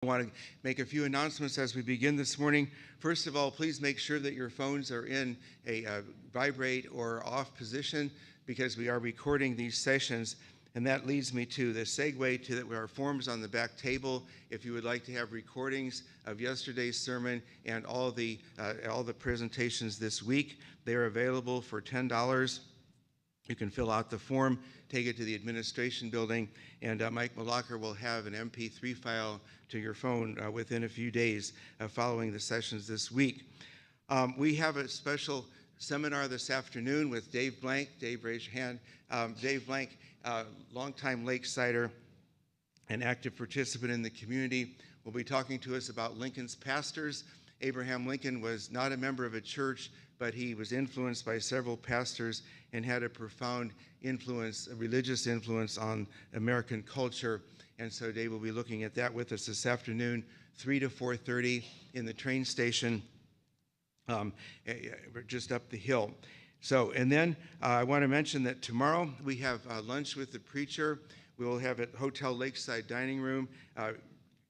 I want to make a few announcements as we begin this morning. First of all, please make sure that your phones are in a vibrate or off position because we are recording these sessions. And that leads me to the segue to that there are forms on the back table. If you would like to have recordings of yesterday's sermon and all the presentations this week, they are available for $10. You can fill out the form, take it to the administration building, and Mike Malacher will have an MP3 file to your phone within a few days following the sessions this week. We have a special seminar this afternoon with Dave Blank. Dave, raise your hand. Dave Blank, longtime Lakesider and active participant in the community, will be talking to us about Lincoln's pastors. Abraham Lincoln was not a member of a church, but he was influenced by several pastors and had a profound influence, a religious influence on American culture. And so Dave will be looking at that with us this afternoon, 3 to 4:30 in the train station just up the hill. So, and then I want to mention that tomorrow we have lunch with the preacher. We will have at Hotel Lakeside Dining Room.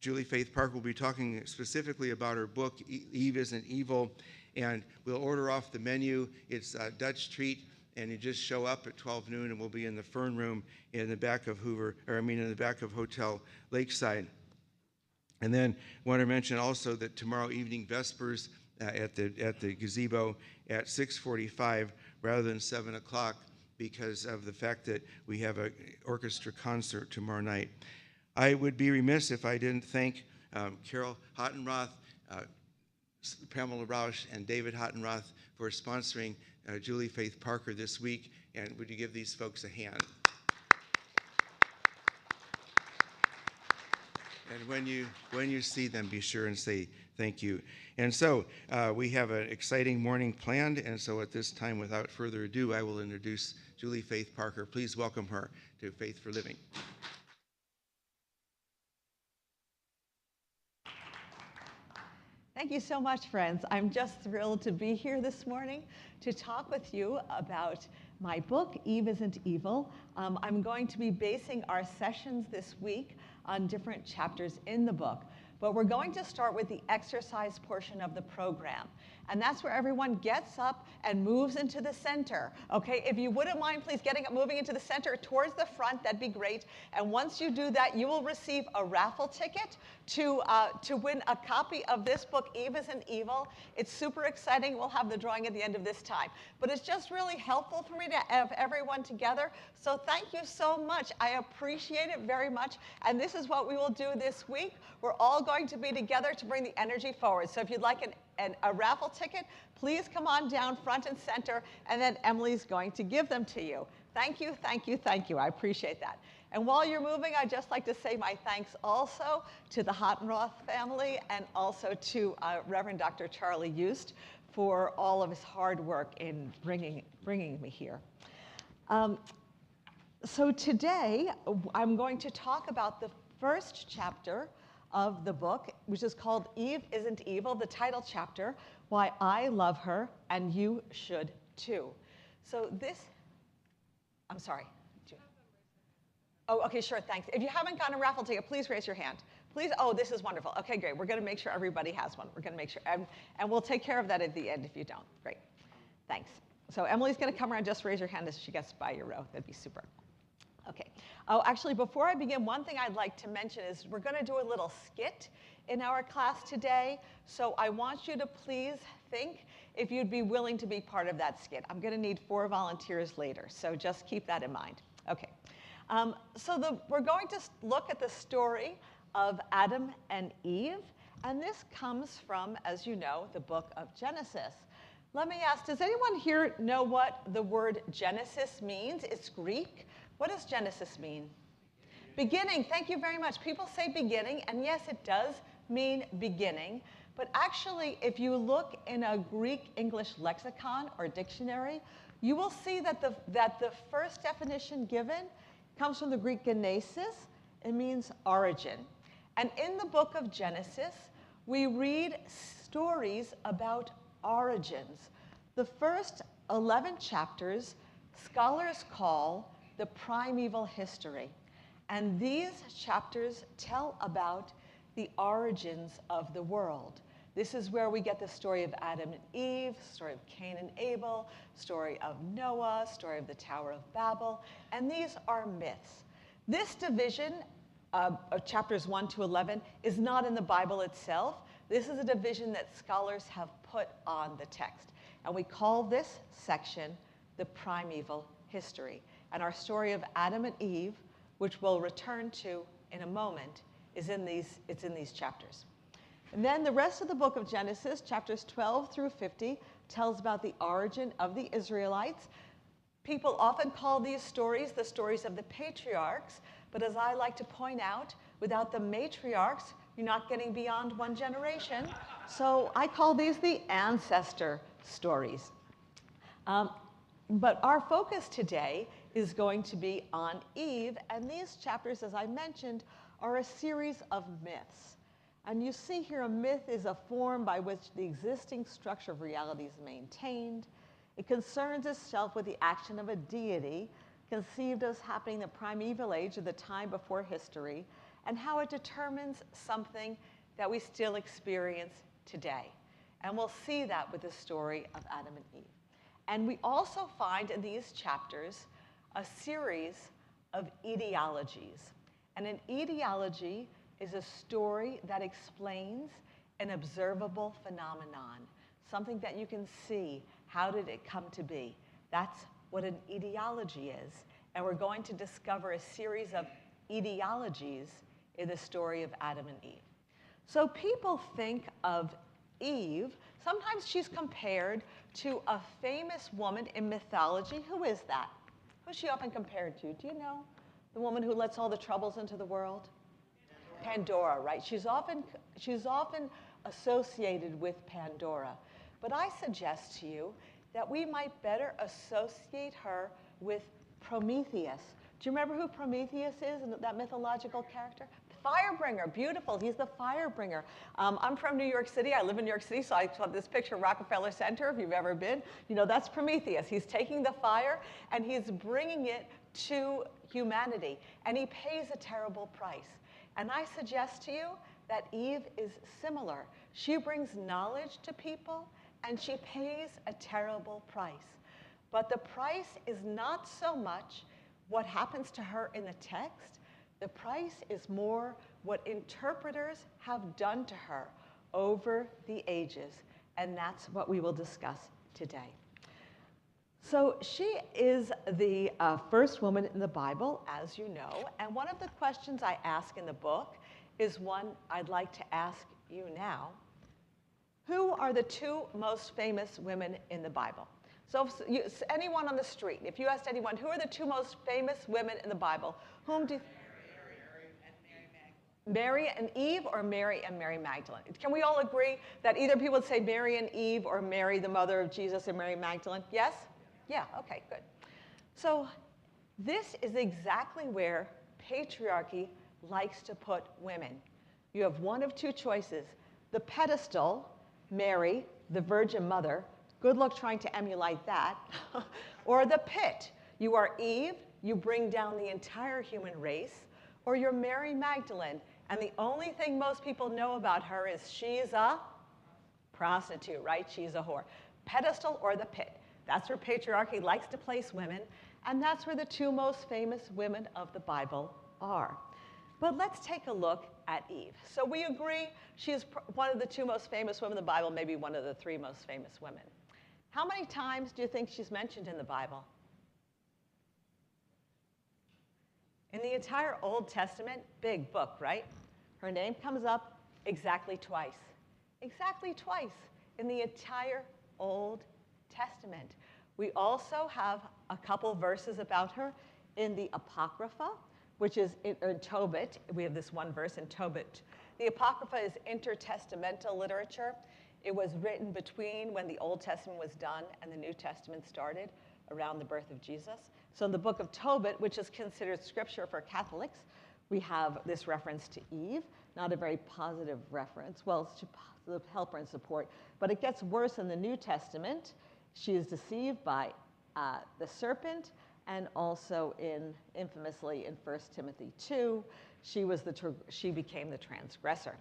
Julie Faith Parker will be talking specifically about her book, Eve Isn't Evil, and we'll order off the menu. It's a Dutch treat, and you just show up at 12 noon, and we'll be in the Fern Room in the back of in the back of Hotel Lakeside. And then I want to mention also that tomorrow evening Vespers at the gazebo at 6:45 rather than 7 o'clock because of the fact that we have an orchestra concert tomorrow night. I would be remiss if I didn't thank Carol Hottenroth, Pamela Rausch, and David Hottenroth for sponsoring Julie Faith Parker this week. And would you give these folks a hand? And when you see them, be sure and say thank you. And so we have an exciting morning planned. And so at this time, without further ado, I will introduce Julie Faith Parker. Please welcome her to Faith for Living. Thank you so much, friends. I'm just thrilled to be here this morning to talk with you about my book, Eve Isn't Evil. I'm going to be basing our sessions this week on different chapters in the book, but we're going to start with the exercise portion of the program. And that's where everyone gets up and moves into the center. Okay, if you wouldn't mind, please getting up, moving into the center towards the front, that'd be great. And once you do that, you will receive a raffle ticket to win a copy of this book, Eve Isn't Evil. It's super exciting. We'll have the drawing at the end of this time. But it's just really helpful for me to have everyone together. So thank you so much. I appreciate it very much. And this is what we will do this week. We're all going to be together to bring the energy forward. So if you'd like a raffle ticket, please come on down front and center, and then Emily's going to give them to you. Thank you, thank you, thank you. I appreciate that. And while you're moving, I'd just like to say my thanks also to the Hottenroth family and also to Reverend Dr. Charlie Eust for all of his hard work in bringing me here. So today, I'm going to talk about the first chapter of the book, which is called Eve Isn't Evil, the title chapter, Why I Love Her and You Should Too. So I'm sorry. Oh, okay, sure, thanks. If you haven't gotten a raffle ticket, please raise your hand. Please, oh, this is wonderful. Okay, great. We're going to make sure everybody has one. We're going to make sure, and we'll take care of that at the end if you don't. Great, thanks. So Emily's going to come around, just raise your hand as she gets by your row. That'd be super. Okay. Oh, actually, before I begin, one thing I'd like to mention is we're going to do a little skit in our class today. So I want you to please think if you'd be willing to be part of that skit. I'm going to need 4 volunteers later, so just keep that in mind. Okay. We're going to look at the story of Adam and Eve, and this comes from, as you know, the book of Genesis. Let me ask, does anyone here know what the word Genesis means? It's Greek. What does Genesis mean? Beginning. Thank you very much. People say beginning, and yes, it does mean beginning. But actually, if you look in a Greek English lexicon or dictionary, you will see that the first definition given comes from the Greek genesis. It means origin. And in the book of Genesis, we read stories about origins. The first 11 chapters, scholars call the primeval history. And these chapters tell about the origins of the world. This is where we get the story of Adam and Eve, story of Cain and Abel, story of Noah, story of the Tower of Babel, and these are myths. This division of chapters 1 to 11 is not in the Bible itself. This is a division that scholars have put on the text. And we call this section the primeval history. And our story of Adam and Eve, which we'll return to in a moment, it's in these chapters. And then the rest of the book of Genesis, chapters 12 through 50, tells about the origin of the Israelites. People often call these stories the stories of the patriarchs, but as I like to point out, without the matriarchs, you're not getting beyond one generation. So I call these the ancestor stories. But our focus today is going to be on Eve, and these chapters, as I mentioned, are a series of myths. And you see here a myth is a form by which the existing structure of reality is maintained. It concerns itself with the action of a deity, conceived as happening in the primeval age of the time before history, and how it determines something that we still experience today. And we'll see that with the story of Adam and Eve. And we also find in these chapters a series of etiologies. And an etiology is a story that explains an observable phenomenon, something that you can see. How did it come to be? That's what an etiology is. And we're going to discover a series of etiologies in the story of Adam and Eve. So people think of Eve, sometimes she's compared to a famous woman in mythology. Who is that? Who's she often compared to? Do you know? The woman who lets all the troubles into the world? Pandora, right? She's often associated with Pandora. But I suggest to you that we might better associate her with Prometheus. Do you remember who Prometheus is, that mythological character? Firebringer, beautiful. He's the firebringer. I'm from New York City. I live in New York City, so I saw this picture of Rockefeller Center, if you've ever been. You know, that's Prometheus. He's taking the fire, and he's bringing it to humanity, and he pays a terrible price. And I suggest to you that Eve is similar. She brings knowledge to people, and she pays a terrible price. But the price is not so much what happens to her in the text. The price is more what interpreters have done to her over the ages, and that's what we will discuss today. So she is the first woman in the Bible, as you know, and one of the questions I ask in the book is one I'd like to ask you now. Who are the two most famous women in the Bible? So if anyone on the street, if you asked anyone, who are the two most famous women in the Bible, whom do you... Mary and Eve, or Mary and Mary Magdalene? Can we all agree that either people would say Mary and Eve, or Mary, the mother of Jesus, and Mary Magdalene? Yes? Yeah, okay, good. So this is exactly where patriarchy likes to put women. You have one of two choices. The pedestal, Mary, the Virgin Mother, good luck trying to emulate that. Or the pit, you are Eve, you bring down the entire human race. Or you're Mary Magdalene, and the only thing most people know about her is she's a prostitute, right? She's a whore. Pedestal or the pit. That's where patriarchy likes to place women, and that's where the two most famous women of the Bible are. But let's take a look at Eve. So we agree she's one of the two most famous women in the Bible, maybe one of the three most famous women. How many times do you think she's mentioned in the Bible? In the entire Old Testament, big book, right? Her name comes up exactly twice. Exactly twice in the entire Old Testament. We also have a couple verses about her in the Apocrypha, which is in Tobit. We have this one verse in Tobit. The Apocrypha is intertestamental literature. It was written between when the Old Testament was done and the New Testament started, around the birth of Jesus. So in the book of Tobit, which is considered scripture for Catholics, we have this reference to Eve, not a very positive reference. Well, it's to help her and support, but it gets worse in the New Testament. She is deceived by the serpent, and also infamously in 1 Timothy 2, she became the transgressor.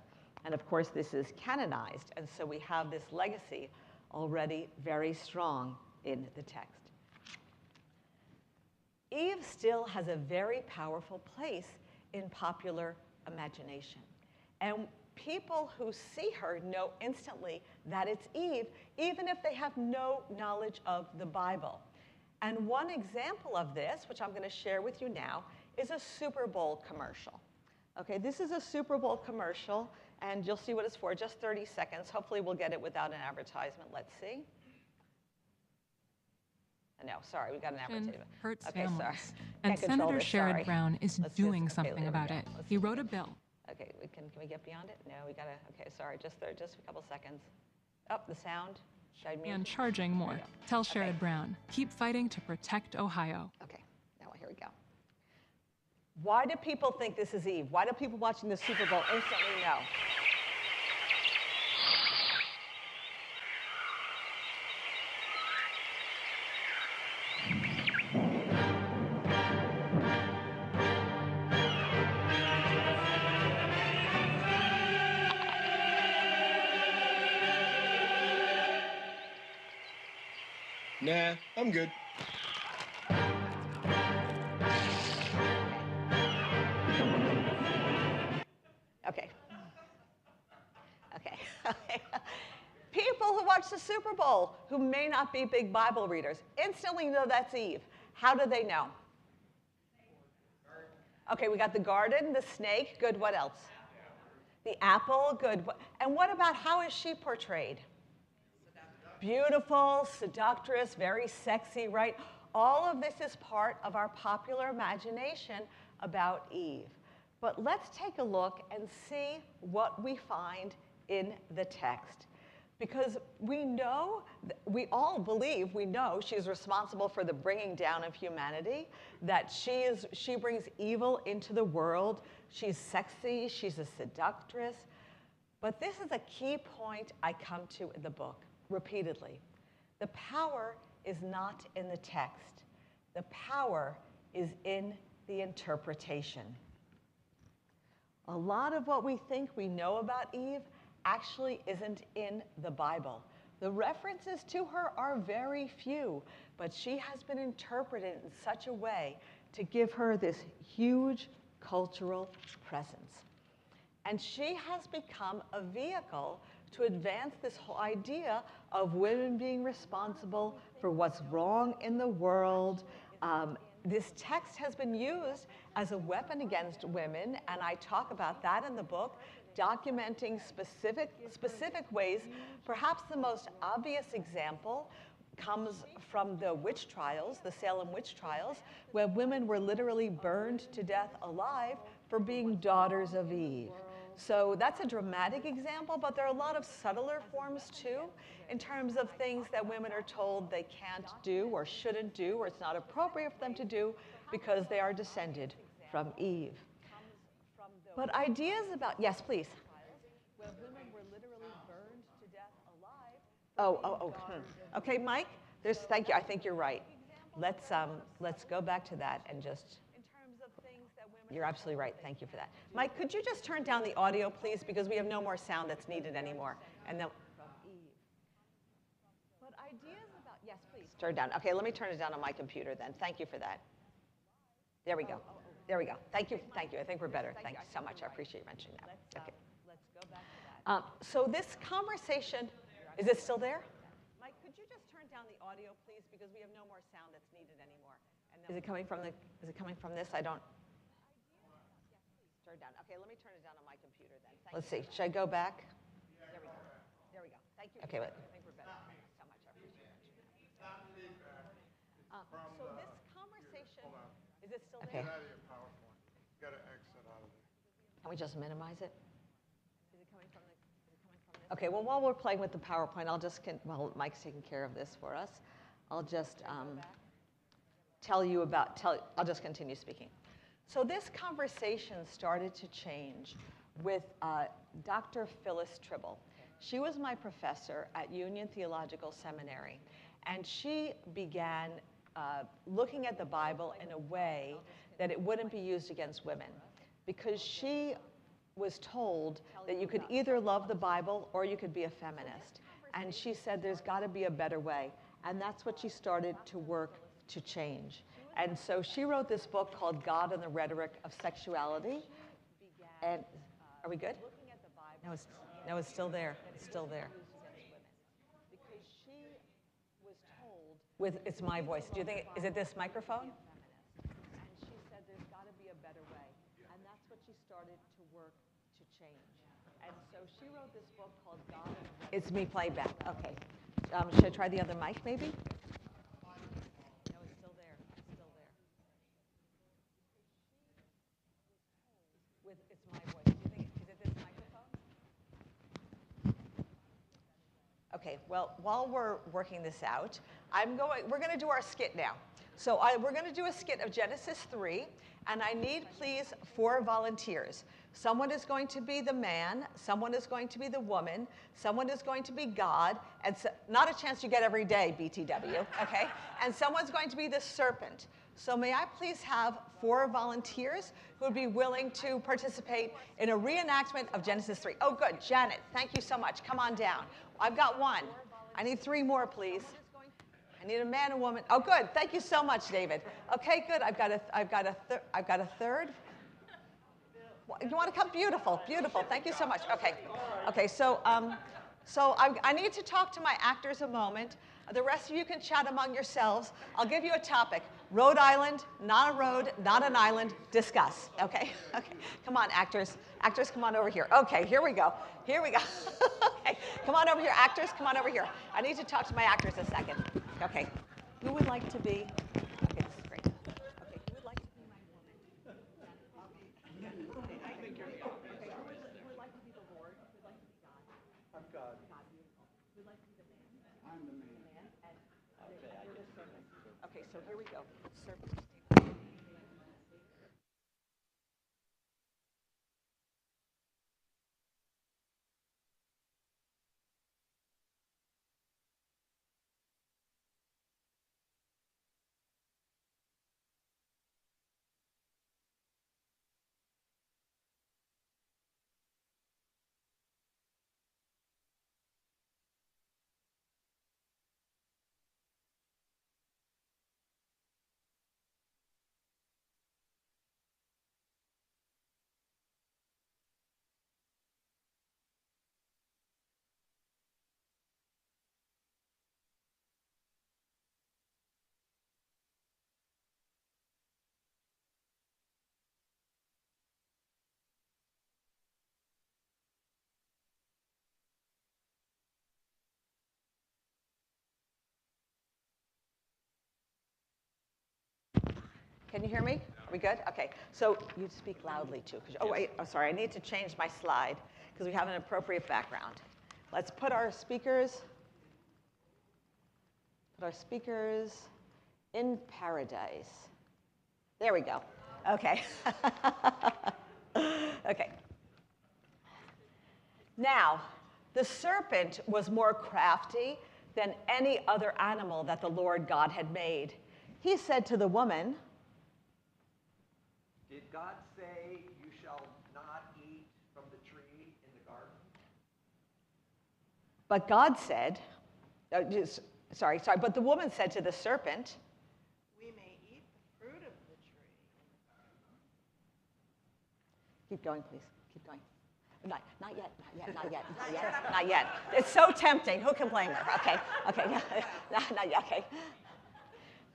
And of course, this is canonized, and so we have this legacy already very strong in the text. Eve still has a very powerful place in popular imagination. And people who see her know instantly that it's Eve, even if they have no knowledge of the Bible. And one example of this, which I'm going to share with you now, is a Super Bowl commercial. Okay, this is a Super Bowl commercial, and you'll see what it's for, just 30 seconds. Hopefully we'll get it without an advertisement. Let's see. No, sorry, we got an advertisement. Hurts Okay, families. sorry. And Can't control Senator this, Sherrod sorry. Brown is Let's doing just- okay, something there we about go. it. Let's He see. wrote a bill. Okay, can we get beyond it? No, we gotta, okay, sorry, just a couple seconds. Oh, the sound. Should I mute? And charging more. There we go. Tell Okay. Sherrod Brown, keep fighting to protect Ohio. Okay, now here we go. Why do people think this is Eve? Why do people watching the Super Bowl instantly know? Nah, I'm good. Okay. Okay. Okay. People who watch the Super Bowl who may not be big Bible readers instantly know that's Eve. How do they know? Okay, we got the garden, the snake, good. What else? The apple, good. And what about how is she portrayed? Beautiful, seductress, very sexy, right? All of this is part of our popular imagination about Eve. But let's take a look and see what we find in the text. Because we know, we all believe, we know she's responsible for the bringing down of humanity, that she brings evil into the world. She's sexy, she's a seductress. But this is a key point I come to in the book repeatedly. The power is not in the text. The power is in the interpretation. A lot of what we think we know about Eve actually isn't in the Bible. The references to her are very few, but she has been interpreted in such a way to give her this huge cultural presence. And she has become a vehicle to advance this whole idea of women being responsible for what's wrong in the world. This text has been used as a weapon against women, and I talk about that in the book, documenting specific ways. Perhaps the most obvious example comes from the witch trials, the Salem witch trials, where women were literally burned to death alive for being daughters of Eve. So that's a dramatic example, but there are a lot of subtler forms too, in terms of things that women are told they can't do or shouldn't do, or it's not appropriate for them to do because they are descended from Eve. But ideas about, yes, please. Where women were literally burned to death alive. Okay, Mike, thank you, I think you're right. Let's go back to that and just, you're absolutely right, thank you for that. Mike, could you just turn down the audio, please, because we have no more sound that's needed anymore. And then, but ideas about, yes, please. Turn down, okay, let me turn it down on my computer then. Thank you for that. There we go. There we go. Thank you. Thank you. I think we're better. Thank you so much. I appreciate you mentioning that. Okay. Let's go back to that. So this conversation, is it still there? Mike, could you just turn down the audio, please, because we have no more sound that's needed anymore. And is it coming from this? I don't. Turn down. Okay, let me turn it down on my computer then. Let's see. Should I go back? There we go. There we go. Thank you. Okay, wait. I think we're better. Thank you so much. I appreciate you mentioning that. So this conversation, is it still there? Get out of your PowerPoint. You got to exit out of there. Can we just minimize it? Is it coming from this? Okay, well, while we're playing with the PowerPoint, while Mike's taking care of this for us, I'll just I'll just continue speaking. So this conversation started to change with Dr. Phyllis Tribble. She was my professor at Union Theological Seminary, and she began looking at the Bible in a way that it wouldn't be used against women. because she was told that you could either love the Bible or you could be a feminist. And she said there's got to be a better way. And that's what she started to work to change. And so she wrote this book called God and the Rhetoric of Sexuality. And are we good? No, it's still there. It's still there. Because she was told it's my voice. Do you think is it this microphone? And she said there's got to be a better way. And that's what she started to work to change. And so she wrote this book called God and the Rhetoric. It's me playing back. Okay. Should I try the other mic maybe? No, it's still there. It's still there. It's my voice. Do you think is it this microphone? Okay. Well, while we're working this out, we're going to do our skit now. So we're going to do a skit of Genesis 3, and I need, please, 4 volunteers. Someone is going to be the man, someone is going to be the woman, someone is going to be God, and not a chance you get every day, BTW, okay? And someone's going to be the serpent. So may I please have 4 volunteers who would be willing to participate in a reenactment of Genesis 3. Oh, good. Janet, thank you so much. Come on down. I've got 1. I need 3 more, please. I need a man and woman. Oh, good. Thank you so much, David. Okay, good. I've got a third. You want to come? Beautiful, beautiful. Thank you so much. Okay. So I need to talk to my actors a moment. The rest of you can chat among yourselves. I'll give you a topic: Rhode Island, not a road, not an island. Discuss. Okay. Come on, actors. Actors, come on over here. Okay. Here we go. Okay. Come on over here, actors. Come on over here. I need to talk to my actors a second. Okay. Who would like to be? Okay, this is great. Okay. Who would like to be my woman? Who would like to be the Lord? Who would like to be God? I'm God. God, beautiful. Who would like to be the man? I'm the man. And you're the serpent. Okay, so here we go. Serpent. Can you hear me? Are we good? Okay. So you speak loudly too. Oh wait, I'm sorry. I need to change my slide because we have an appropriate background. Let's put our speakers in paradise. There we go. Okay. Okay. Now, the serpent was more crafty than any other animal that the Lord God had made. He said to the woman, "Did God say you shall not eat from the tree in the garden?" But God said, but the woman said to the serpent, "We may eat the fruit of the tree in the garden." Keep going, please. Keep going. Not yet. It's so tempting. Who can blame her? Okay. Not yet. Okay.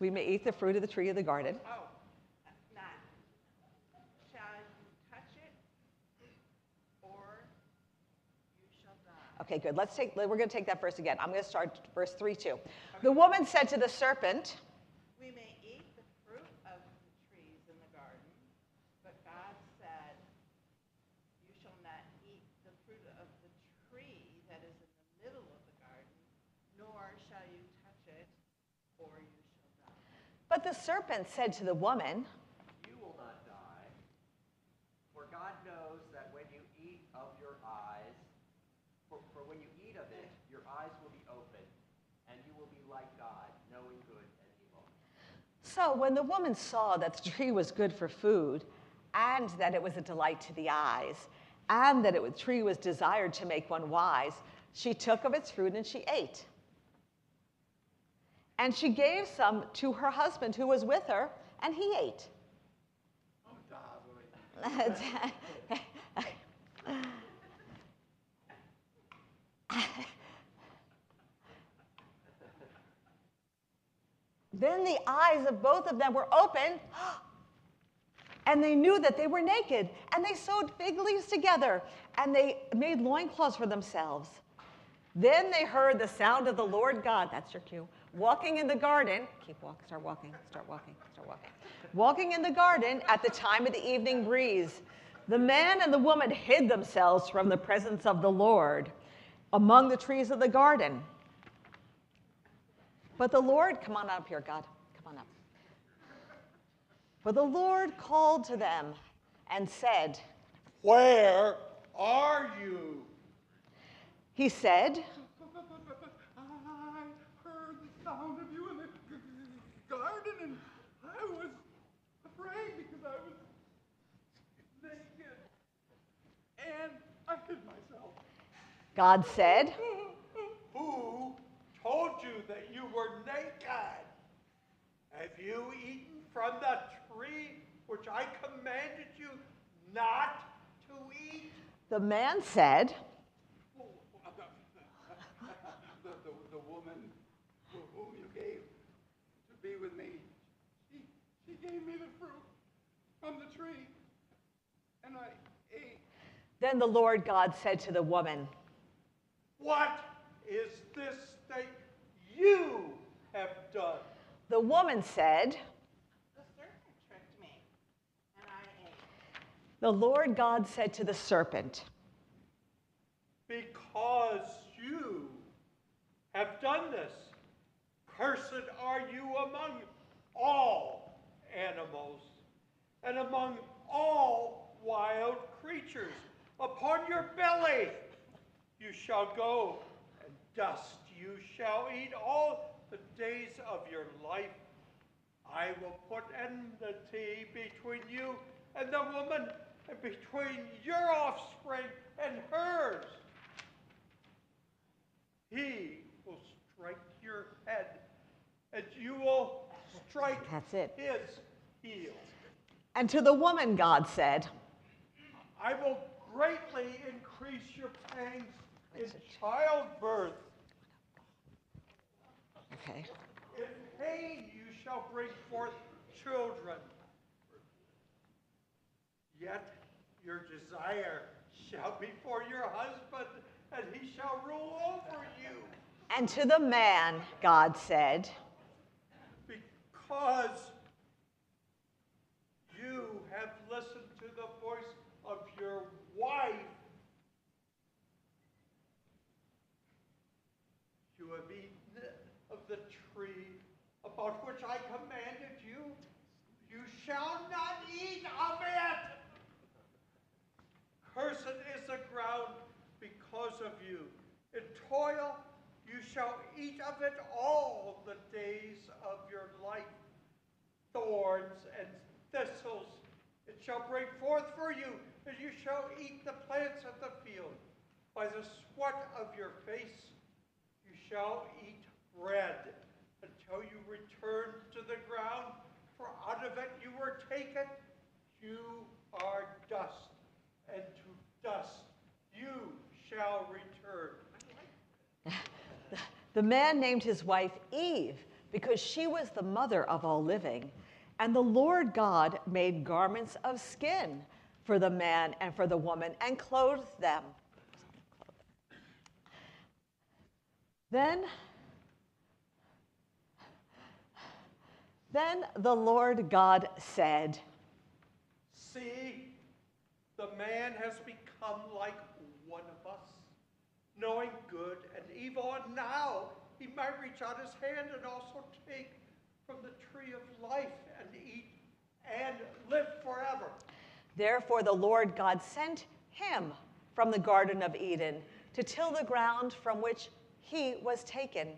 We may eat the fruit of the tree of the garden. Oh, not. Shall you touch it, or you shall die? Okay, good. We're going to take that verse again. I'm going to start verse 3-2. The woman said to the serpent, "We may eat the fruit of the trees in the garden, but God said, you shall not eat the fruit of the tree that is in the middle of the garden, nor shall you touch it, or you shall die." But the serpent said to the woman, "You will not die, for God knows that when you eat of your eyes, for when you eat of it, your eyes will be opened, and you will be like God, knowing good and evil." So when the woman saw that the tree was good for food, and that it was a delight to the eyes, and that the tree was desired to make one wise, she took of its fruit and she ate. And she gave some to her husband who was with her, and he ate. Then the eyes of both of them were opened, and they knew that they were naked. And they sewed fig leaves together, and they made loincloths for themselves. Then they heard the sound of the Lord God, that's your cue, walking in the garden. Keep walking, start walking, start walking, start walking. Walking in the garden at the time of the evening breeze. The man and the woman hid themselves from the presence of the Lord among the trees of the garden. But the Lord, come on up here, God, come on up. But the Lord called to them and said, Where are you? He said, I heard the sound of you in the garden, and I was afraid because I was naked. And I hid myself. God said, Who told you that you were naked? Have you eaten from the tree which I commanded you not to eat? the man said, The woman whom you gave to be with me, she gave me the fruit from the tree, and I ate. Then the Lord God said to the woman, What is this that you have done? the woman said, The serpent tricked me, and I ate. the Lord God said to the serpent, Because you have done this, cursed are you among all animals, and among all wild creatures. Upon your belly you shall go, and dust you shall eat all the days of your life. I will put enmity between you and the woman, and between your offspring and hers. He will strike your head, and you will strike That's it. his heel. And to the woman God said, I will greatly increase your pangs in childbirth. okay, In pain you shall bring forth children. Yet your desire shall be for your husband, and he shall rule over you. and to the man God said, Because you have listened to the voice of your wife, you have eaten of the tree about which I commanded you. You shall not eat of it. Cursed is the ground because of you. In toil you shall eat of it all the days of your life. Thorns and thistles it shall bring forth for you, and you shall eat the plants of the field. By the sweat of your face you shall eat bread until you return to the ground, for out of it you were taken. You are dust, and to dust you shall return. The man named his wife Eve, because she was the mother of all living. And the Lord God made garments of skin for the man and for the woman and clothed them. Then the Lord God said, See, the man has become like one of us, knowing good and evil, and now he might reach out his hand and also take from the tree of life and eat and live forever. Therefore the Lord God sent him from the Garden of Eden to till the ground from which he was taken.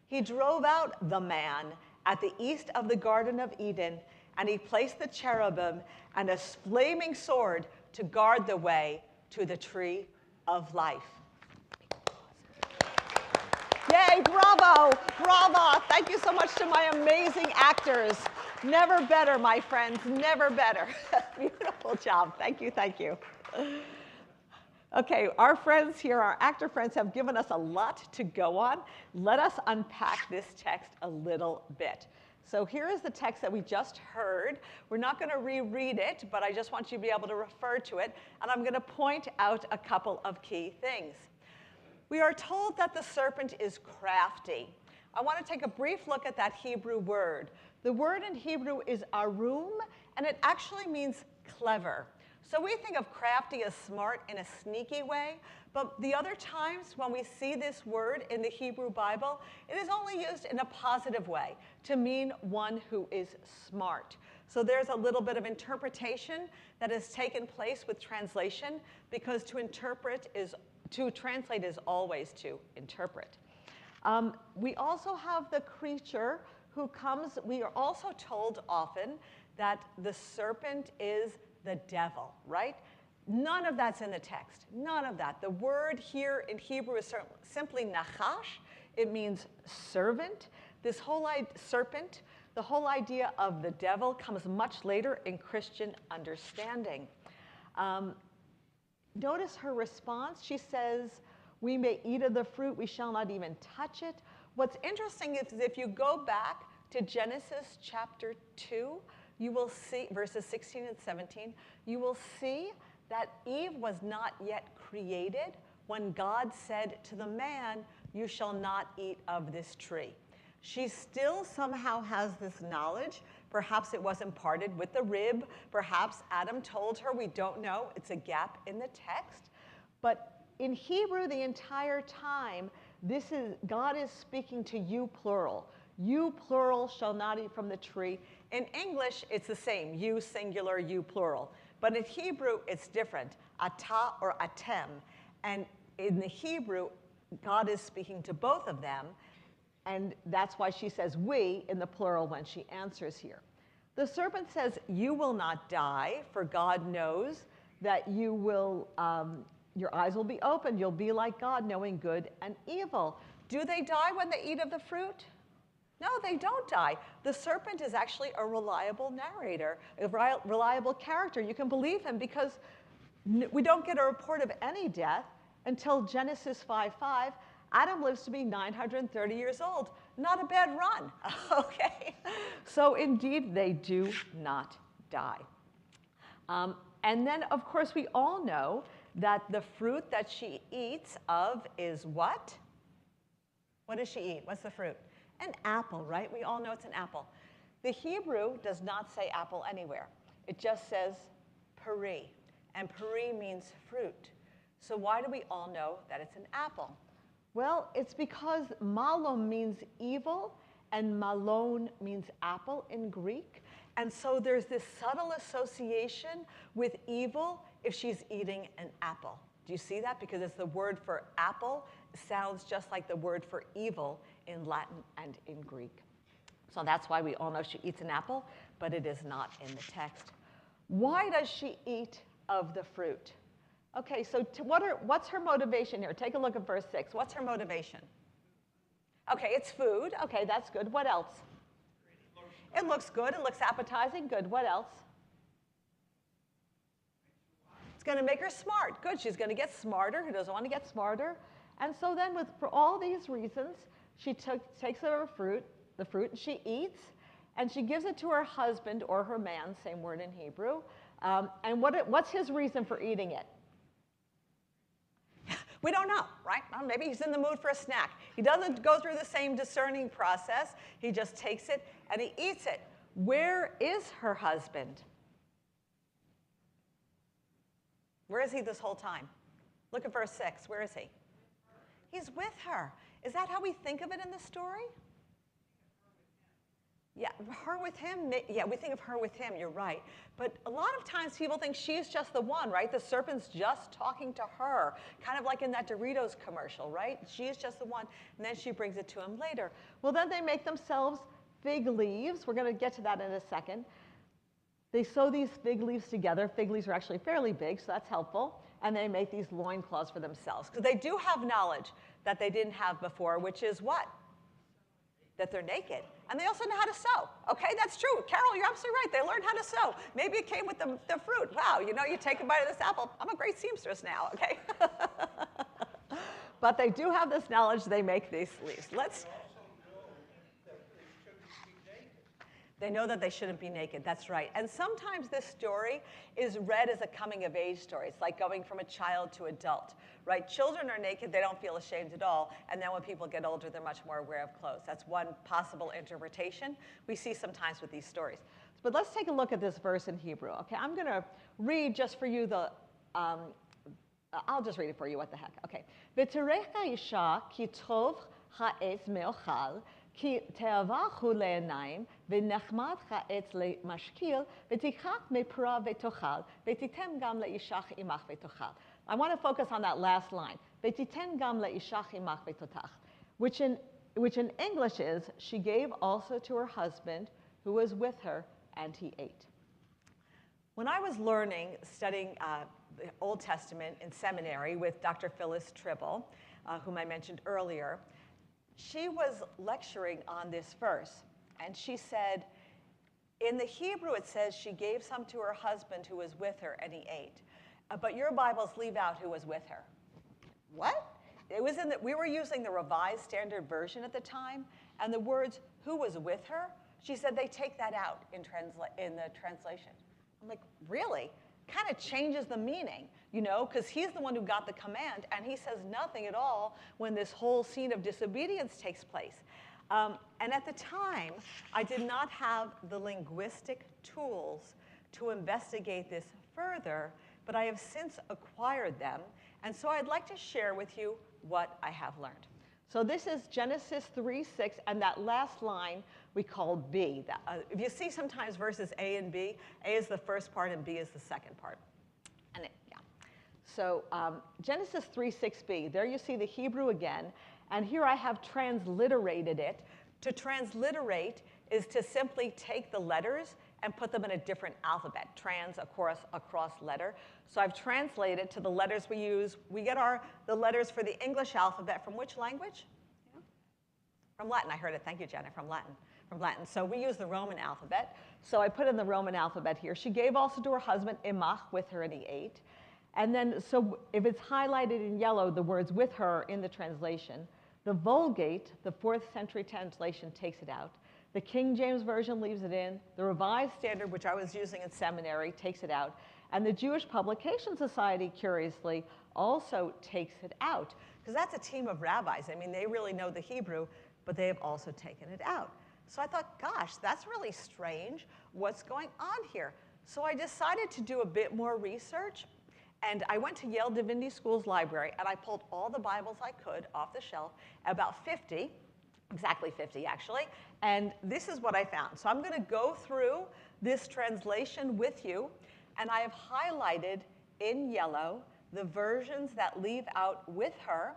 He drove out the man at the east of the Garden of Eden And he placed the cherubim and a flaming sword to guard the way to the tree of life. Yay, bravo, bravo. Thank you so much to my amazing actors. Never better, my friends, never better. Beautiful job. Thank you, thank you. Okay, our friends here, our actor friends, have given us a lot to go on. Let us unpack this text a little bit. So here is the text that we just heard. We're not going to reread it, but I just want you to be able to refer to it. And I'm going to point out a couple of key things. We are told that the serpent is crafty. I want to take a brief look at that Hebrew word. The word in Hebrew is arum, and it actually means clever. So we think of crafty as smart in a sneaky way, but the other times when we see this word in the Hebrew Bible, it is only used in a positive way to mean one who is smart. So there's a little bit of interpretation that has taken place with translation, because to translate is always to interpret. We also have the creature who comes. We are also told often that the serpent is the devil, right? None of that's in the text. None of that. The word here in Hebrew is simply nachash. It means servant. This whole serpent, the whole idea of the devil comes much later in Christian understanding. Notice her response. She says, we may eat of the fruit, we shall not even touch it. What's interesting is if you go back to Genesis chapter 2, you will see, verses 16 and 17, you will see that Eve was not yet created when God said to the man, you shall not eat of this tree. She still somehow has this knowledge. Perhaps it was imparted with the rib. Perhaps Adam told her. We don't know. It's a gap in the text. But in Hebrew, the entire time, God is speaking to you, plural. You, plural, shall not eat from the tree. In English, it's the same. You, singular, you, plural. But in Hebrew, it's different. Ata or atem. And in the Hebrew, God is speaking to both of them. And that's why she says we in the plural when she answers here. The serpent says, you will not die, for God knows that you will, your eyes will be opened. You'll be like God, knowing good and evil. Do they die when they eat of the fruit? No, they don't die. The serpent is actually a reliable narrator, a reliable character. You can believe him because we don't get a report of any death until Genesis 5:5. Adam lives to be 930 years old. Not a bad run, okay? So indeed, they do not die. And then, of course, we all know that the fruit that she eats of is what? What does she eat? What's the fruit? An apple, right? We all know it's an apple. The Hebrew does not say apple anywhere. It just says peri, and peri means fruit. So why do we all know that it's an apple? Well, it's because malon means evil, and malon means apple in Greek. And so there's this subtle association with evil if she's eating an apple. Do you see that? Because it's the word for apple sounds just like the word for evil in Latin and in Greek. So that's why we all know she eats an apple, but it is not in the text. Why does she eat of the fruit? Okay, so what's her motivation here? Take a look at verse 6. What's her motivation? Okay, it's food. Okay, that's good. What else? It looks good. It looks appetizing. Good. What else? It's going to make her smart. Good. She's going to get smarter. Who doesn't want to get smarter? And so then for all these reasons, she takes the fruit, and she eats, and she gives it to her husband or her man, same word in Hebrew. And what's his reason for eating it? We don't know, right? Well, maybe he's in the mood for a snack. He doesn't go through the same discerning process. He just takes it and he eats it. Where is her husband? Where is he this whole time? Look at verse 6. Where is he? He's with her. Is that how we think of it in the story? Yeah, her with him. Yeah, we think of her with him. You're right. But a lot of times people think she's just the one, right? The serpent's just talking to her, kind of like in that Doritos commercial, right? She's just the one, and then she brings it to him later. Well, then they make themselves fig leaves. We're going to get to that in a second. They sew these fig leaves together. Fig leaves are actually fairly big, so that's helpful. And they make these loincloths for themselves. Because they do have knowledge that they didn't have before, which is what? That they're naked. And they also know how to sew. Okay, that's true. Carol, you're absolutely right. They learned how to sew. Maybe it came with the fruit. Wow, you know, you take a bite of this apple. I'm a great seamstress now, okay? But they do have this knowledge. They make these leaves. They know that they shouldn't be naked. That's right. And sometimes this story is read as a coming-of-age story. It's like going from a child to adult, right? Children are naked. They don't feel ashamed at all. And then when people get older, they're much more aware of clothes. That's one possible interpretation we see sometimes with these stories. But let's take a look at this verse in Hebrew. Okay, I'm going to read just for you the, I'll just read it for you. What the heck? Okay. V'terech ha'isha ki tov ha'etz me'ochal, כי תאווך הוא לעיניים, ונחמד העץ למשקיל, ותיקח מפרה ותאכל, ותיתן גם לאישך עמך ותאכל. I want to focus on that last line. ותיתן גם לאישך עמך ותאכל, which in English is, she gave also to her husband who was with her, and he ate. When I was studying the Old Testament in seminary with Dr. Phyllis Tribble, whom I mentioned earlier, she was lecturing on this verse, and she said, in the Hebrew it says she gave some to her husband who was with her, and he ate. But your Bibles leave out who was with her. What? It was we were using the Revised Standard Version at the time, and the words who was with her, she said they take that out in the translation. I'm like, really? Kind of changes the meaning, you know, because he's the one who got the command, and he says nothing at all when this whole scene of disobedience takes place. And at the time, I did not have the linguistic tools to investigate this further, but I have since acquired them, and so I'd like to share with you what I have learned. So this is Genesis 3:6, and that last line we call B. If you see sometimes verses A and B, A is the first part and B is the second part. And So Genesis 3:6b, there you see the Hebrew again, and here I have transliterated it. To transliterate is to simply take the letters and put them in a different alphabet, across letter. So I've translated to the letters we use. We get the letters for the English alphabet from which language? Yeah. From Latin. I heard it. Thank you, Jenna, from Latin. So we use the Roman alphabet. So I put in the Roman alphabet here. She gave also to her husband Imach with her, and he ate. And then, so if it's highlighted in yellow, the words with her in the translation, the Vulgate, the 4th century translation, takes it out. The King James Version leaves it in. The Revised Standard, which I was using in seminary, takes it out. And the Jewish Publication Society, curiously, also takes it out. Because that's a team of rabbis. I mean, they really know the Hebrew, but they have also taken it out. So I thought, gosh, that's really strange. What's going on here? So I decided to do a bit more research. And I went to Yale Divinity School's library, and I pulled all the Bibles I could off the shelf, about 50, exactly 50 actually, and this is what I found. So I'm going to go through this translation with you, and I have highlighted in yellow the versions that leave out with her,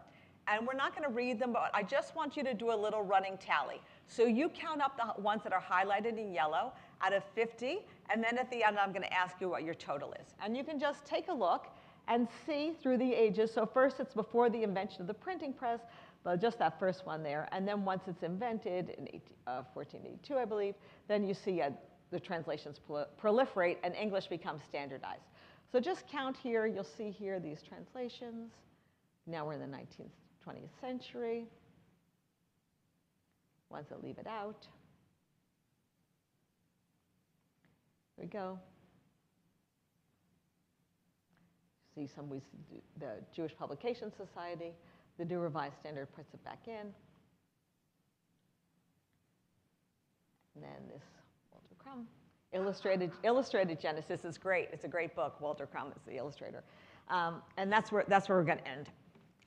and we're not going to read them, but I just want you to do a little running tally. So you count up the ones that are highlighted in yellow out of 50, and then at the end I'm going to ask you what your total is. And you can just take a look and see through the ages. So first it's before the invention of the printing press, but just that first one there. And then once it's invented in 1482, I believe, then you see the translations proliferate and English becomes standardized. So just count here. You'll see here these translations. Now we're in the 19th, 20th century. Ones that leave it out. There we go. See the Jewish Publication Society, the New Revised Standard puts it back in. And then this Walter Crum. Illustrated Genesis is great. It's a great book. Walter Crum is the illustrator. And that's where we're going to end.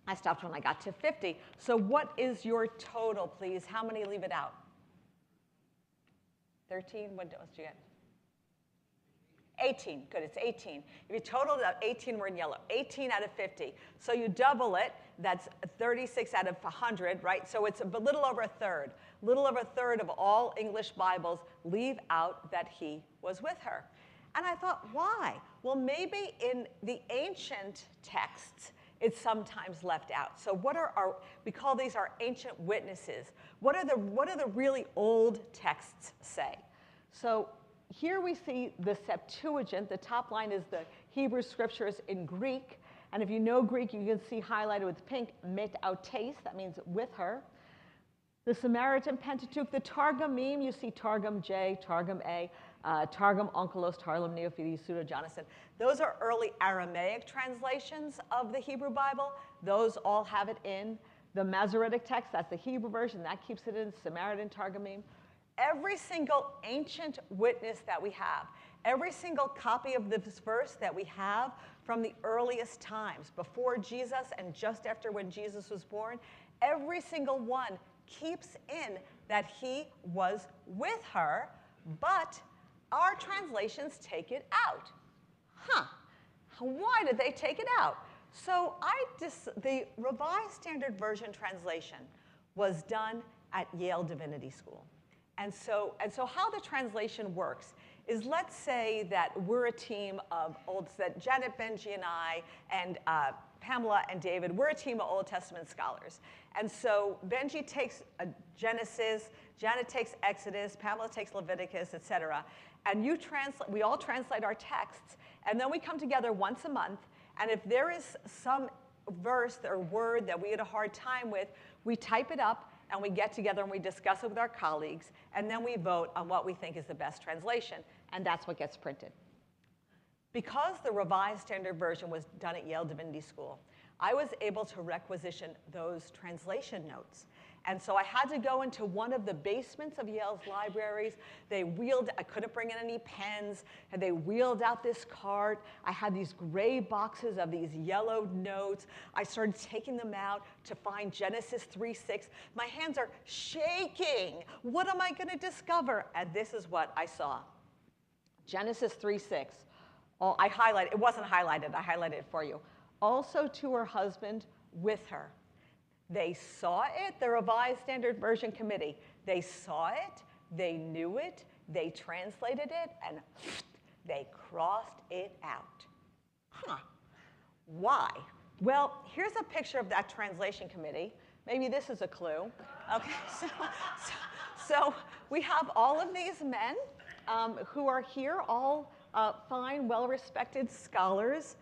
I stopped when I got to 50. So what is your total, please? How many leave it out? 13? What did you get? 18. Good, it's 18. If you totaled out 18, we're in yellow. 18 out of 50. So you double it, that's 36 out of 100, right? So it's a little over a third. Little over a third of all English Bibles leave out that he was with her. And I thought, why? Well, maybe in the ancient texts, it's sometimes left out. So what are we call these our ancient witnesses. What are the really old texts say? So here we see the Septuagint. The top line is the Hebrew scriptures in Greek. And if you know Greek, you can see highlighted with pink, metautes, that means with her. The Samaritan Pentateuch, the Targumim, you see Targum J, Targum A, Targum Onkelos, Targum Neophytes, Pseudo-Jonathan. Those are early Aramaic translations of the Hebrew Bible. Those all have it in. The Masoretic text, that's the Hebrew version, that keeps it in, Samaritan Targumim. Every single ancient witness that we have, every single copy of this verse that we have from the earliest times, before Jesus and just after when Jesus was born, every single one keeps in that he was with her, but our translations take it out. Why did they take it out? So the Revised Standard Version translation was done at Yale Divinity School. And so how the translation works is, let's say that we're a team of that Janet, Benji, and I, and Pamela and David, we're a team of Old Testament scholars. And so Benji takes Genesis, Janet takes Exodus, Pamela takes Leviticus, et cetera. And we all translate our texts, and then we come together once a month, and if there is some verse or word that we had a hard time with, we type it up, and we get together and we discuss it with our colleagues, and then we vote on what we think is the best translation, and that's what gets printed. Because the Revised Standard Version was done at Yale Divinity School, I was able to requisition those translation notes. And so I had to go into one of the basements of Yale's libraries. I couldn't bring in any pens, and they wheeled out this cart. I had these gray boxes of these yellow notes. I started taking them out to find Genesis 3:6. My hands are shaking. What am I going to discover? And this is what I saw. Genesis 3:6. It wasn't highlighted. I highlighted it for you. Also to her husband with her. They saw it, the Revised Standard Version Committee. They saw it, they knew it, they translated it, and they crossed it out. Why? Well, here's a picture of that translation committee. Maybe this is a clue. Okay, so we have all of these men who are here, all fine, well-respected scholars.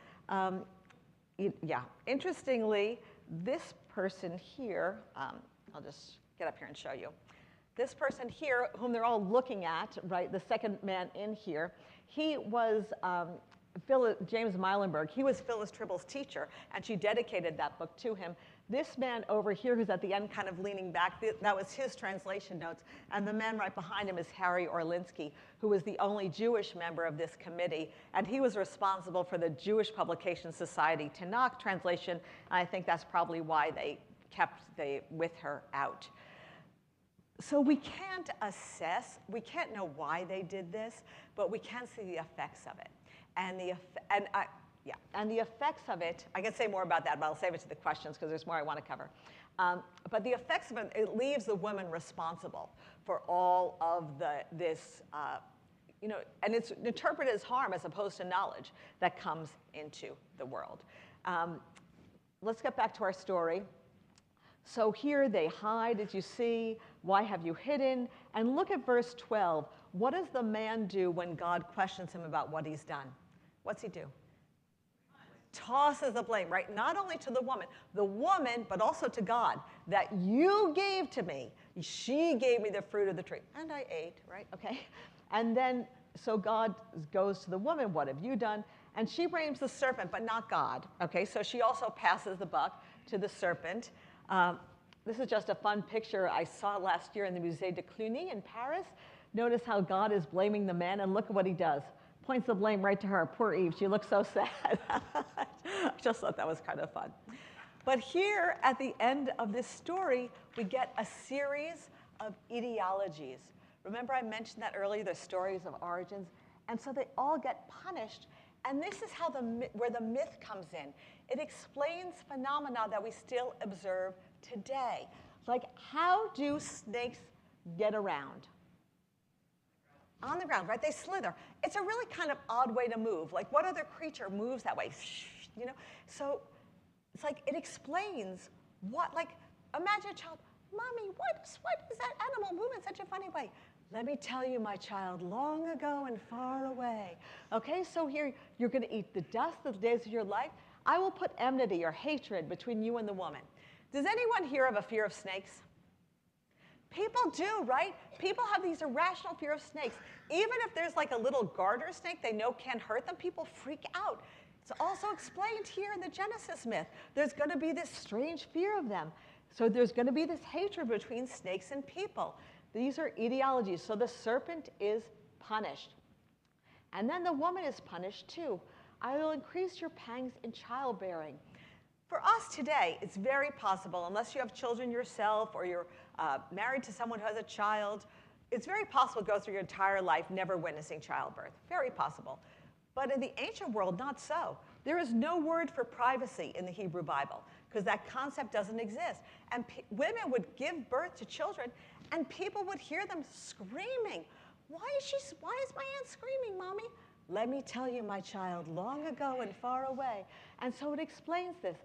Interestingly, this person here, I'll just get up here and show you. This person here, whom they're all looking at, right, the second man in here, he was James Meilenberg. He was Phyllis Tribble's teacher, and she dedicated that book to him. This man over here, who's at the end kind of leaning back, that was his translation notes. And the man right behind him is Harry Orlinsky, who was the only Jewish member of this committee. And he was responsible for the Jewish Publication Society Tanakh translation. And I think that's probably why they kept the with her out. So we can't know why they did this, but we can see the effects of it. And the effects of it, I can say more about that, but I'll save it to the questions because there's more I want to cover. But the effects of it leaves the women responsible for all of this, and it's interpreted as harm as opposed to knowledge that comes into the world. Let's get back to our story. So here they hide, as you see. Why have you hidden? And look at verse 12. What does the man do when God questions him about what he's done? What's he do? Tosses the blame, right? Not only to the woman, but also to God, that you gave to me. She gave me the fruit of the tree, and I ate, right? Okay. And then, so God goes to the woman, what have you done? And she blames the serpent, but not God. Okay, so she also passes the buck to the serpent. This is just a fun picture I saw last year in the Musée de Cluny in Paris. Notice how God is blaming the man, and look at what he does. Points the blame right to her. Poor Eve, she looks so sad. I just thought that was kind of fun. But here, at the end of this story, we get a series of etiologies. Remember I mentioned that earlier, the stories of origins? And so they all get punished. And this is how where the myth comes in. It explains phenomena that we still observe today. Like, how do snakes get around? on the ground, right? They slither. It's a really kind of odd way to move. Like, what other creature moves that way? You know? So it's like it explains what, like, imagine a child, Mommy, what is that animal move in such a funny way? Let me tell you, my child, long ago and far away. Okay, so here you're going to eat the dust of the days of your life. I will put enmity or hatred between you and the woman. Does anyone here have a fear of snakes? People do, right? People have these irrational fear of snakes. Even if there's like a little garter snake they know can't hurt them, people freak out. It's also explained here in the Genesis myth. There's going to be this strange fear of them. So there's going to be this hatred between snakes and people. These are etiologies. So the serpent is punished. And then the woman is punished too. I will increase your pangs in childbearing. For us today, it's very possible, unless you have children yourself or you're married to someone who has a child, it's very possible to go through your entire life never witnessing childbirth. Very possible. But in the ancient world, not so. There is no word for privacy in the Hebrew Bible because that concept doesn't exist. And women would give birth to children, and people would hear them screaming. Why is my aunt screaming, Mommy? Let me tell you, my child, long ago and far away. And so it explains this.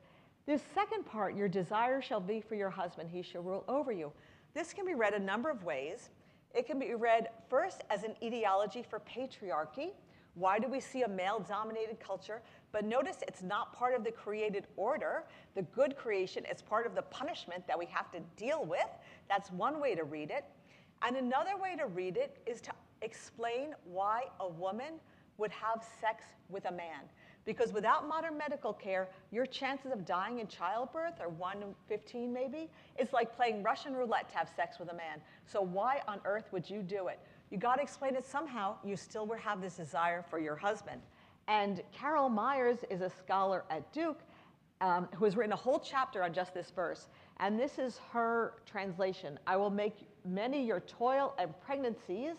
This second part, your desire shall be for your husband, he shall rule over you. This can be read a number of ways. It can be read first as an etiology for patriarchy. Why do we see a male-dominated culture? But notice it's not part of the created order. The good creation is part of the punishment that we have to deal with. That's one way to read it. And another way to read it is to explain why a woman would have sex with a man. Because without modern medical care, your chances of dying in childbirth are 1 in 15 maybe. It's like playing Russian roulette to have sex with a man. So why on earth would you do it? You got to explain it somehow. You still would have this desire for your husband. And Carol Myers is a scholar at Duke who has written a whole chapter on just this verse. And this is her translation. I will make many your toil and pregnancies,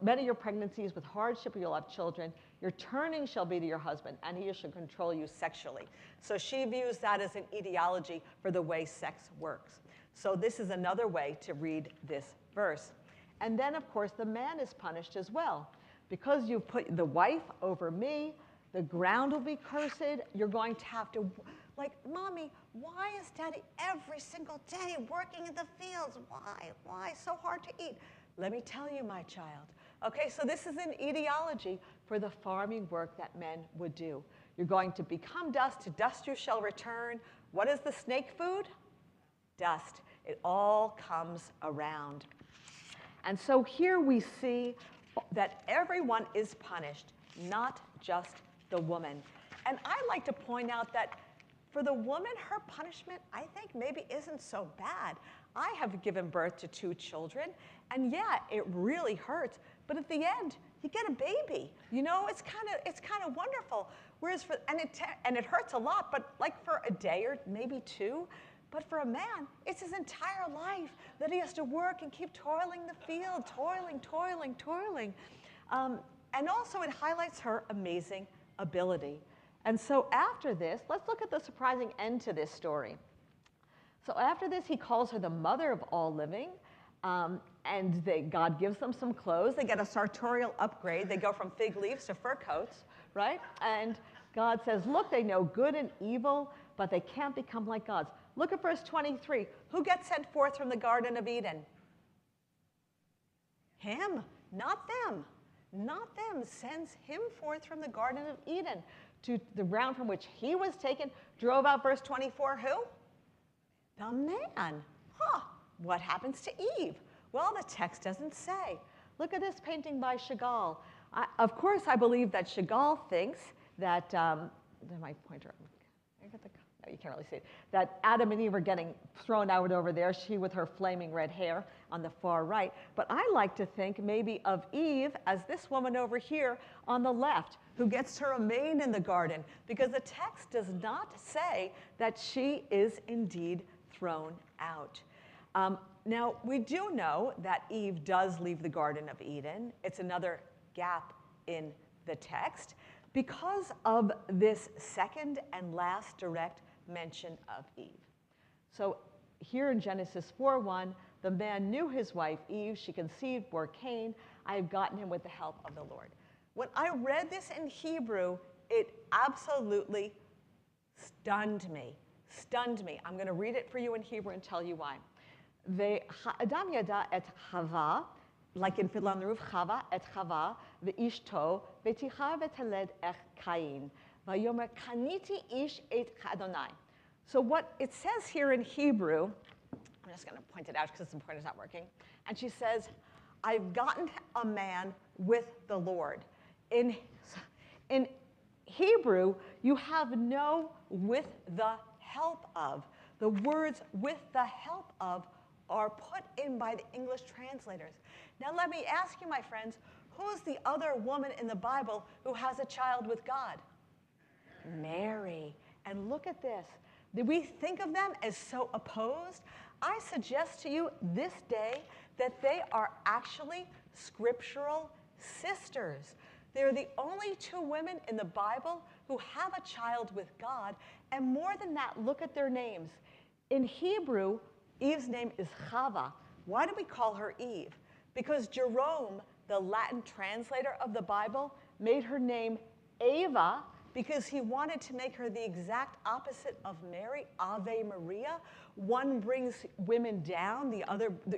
many your pregnancies with hardship, you'll have children. Your turning shall be to your husband, and he shall control you sexually. So she views that as an etiology for the way sex works. So this is another way to read this verse. And then, of course, the man is punished as well. Because you've put the wife over me, the ground will be cursed. You're going to have to, like, Mommy, why is Daddy every single day working in the fields? Why so hard to eat? Let me tell you, my child. Okay, so this is an etiology for the farming work that men would do. You're going to become dust, to dust you shall return. What is the snake food? Dust. It all comes around. And so here we see that everyone is punished, not just the woman. And I like to point out that for the woman, her punishment, I think, maybe isn't so bad. I have given birth to 2 children, and yeah, it really hurts. But at the end, you get a baby. You know, it's kind of wonderful. Whereas and it hurts a lot, but like for a day or maybe 2. But for a man, it's his entire life that he has to work and keep toiling the field, toiling. And also it highlights her amazing ability. And so after this, let's look at the surprising end to this story. So after this, he calls her the mother of all living. And God gives them some clothes. They get a sartorial upgrade. They go from fig leaves to fur coats, right? And God says, look, they know good and evil, but they can't become like gods. Look at verse 23. Who gets sent forth from the Garden of Eden? Him, not them. Not them. Sends him forth from the Garden of Eden to the ground from which he was taken. Drove out, verse 24, who? The man. Huh. What happens to Eve? Well, the text doesn't say. Look at this painting by Chagall. Of course, I believe that Chagall thinks that, my pointer, no, you can't really see it, that Adam and Eve are getting thrown out over there, she with her flaming red hair on the far right. But I like to think maybe of Eve as this woman over here on the left, who gets to remain in the garden, because the text does not say that she is indeed thrown out. Now, we do know that Eve does leave the Garden of Eden. It's another gap in the text because of this second and last direct mention of Eve. So here in Genesis 4:1, The man knew his wife Eve. She conceived, bore Cain. I have gotten him with the help of the Lord. When I read this in Hebrew, it absolutely stunned me. Stunned me. I'm going to read it for you in Hebrew and tell you why. Adam yada et Chava, like in Fiddler on the Roof, Chava et Chava, ve'ishto, v'ticha v'teled ech Cain, v'yomer kaniti ish et Adonai. So what it says here in Hebrew, I'm just going to point it out because the pointer's not working. And she says, I've gotten a man with the Lord. In Hebrew, you have no with the help of. The words with the help of are put in by the English translators. Now let me ask you, my friends, who's the other woman in the Bible who has a child with God? Mary. And look at this. Do we think of them as so opposed? I suggest to you this day that they are actually scriptural sisters. They're the only two women in the Bible who have a child with God. And more than that, look at their names. In Hebrew, Eve's name is Chava. Why do we call her Eve? Because Jerome, the Latin translator of the Bible, made her name Ava because he wanted to make her the exact opposite of Mary, Ave Maria. One brings women down,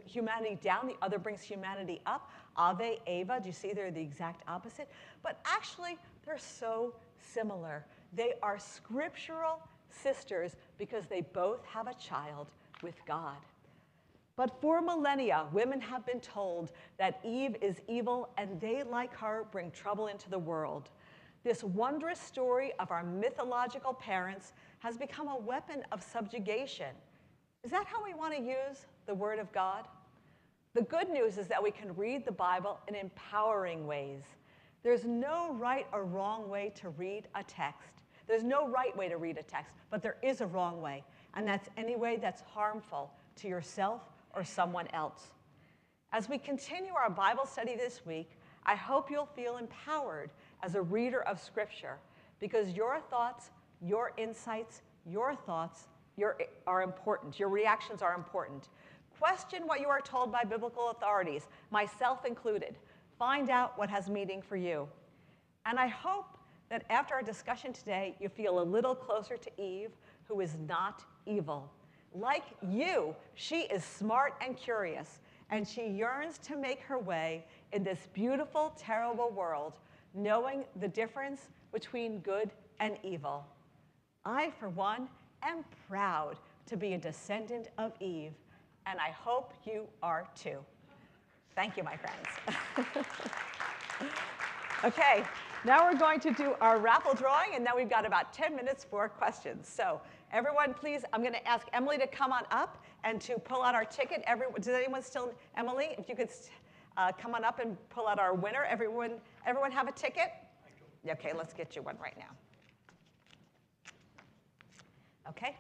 humanity down, the other brings humanity up. Ave, Ava, do you see they're the exact opposite? But actually, they're so similar. They are scriptural sisters because they both have a child with God. But for millennia, women have been told that Eve is evil and they, like her, bring trouble into the world. This wondrous story of our mythological parents has become a weapon of subjugation. Is that how we want to use the Word of God? The good news is that we can read the Bible in empowering ways. There's no right or wrong way to read a text. There's no right way to read a text, but there is a wrong way, and that's any way that's harmful to yourself or someone else. As we continue our Bible study this week, I hope you'll feel empowered as a reader of Scripture, because your thoughts, your insights, your thoughts are important. Your reactions are important. Question what you are told by biblical authorities, myself included. Find out what has meaning for you. And I hope that after our discussion today, you feel a little closer to Eve, who is not evil. Like you, she is smart and curious, and she yearns to make her way in this beautiful, terrible world, knowing the difference between good and evil. I, for one, am proud to be a descendant of Eve, and I hope you are too. Thank you, my friends. Okay, now we're going to do our raffle drawing, and then we've got about 10 minutes for questions. So everyone, please, I'm going to ask Emily to come on up and to pull out our ticket. Does anyone still, Emily, if you could come on up and pull out our winner. Everyone have a ticket? Okay, let's get you one right now. Okay,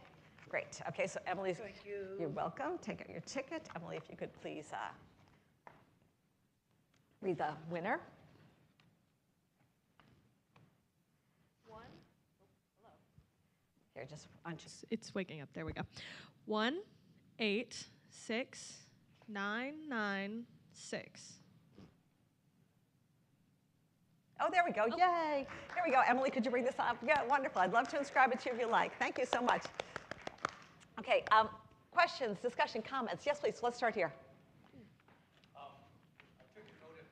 great. Okay, so Emily's, Thank you. You're welcome. Take out your ticket. Emily, if you could please read the winner. One. Oh, hello. Here, just It's waking up. There we go. 1 8 6 9 9 6. Oh, there we go. Oh. Yay. Here we go. Emily, could you bring this up? Yeah, wonderful. I'd love to inscribe it to you if you like. Thank you so much. Okay, questions, discussion, comments? Yes, please. Let's start here. I took a note at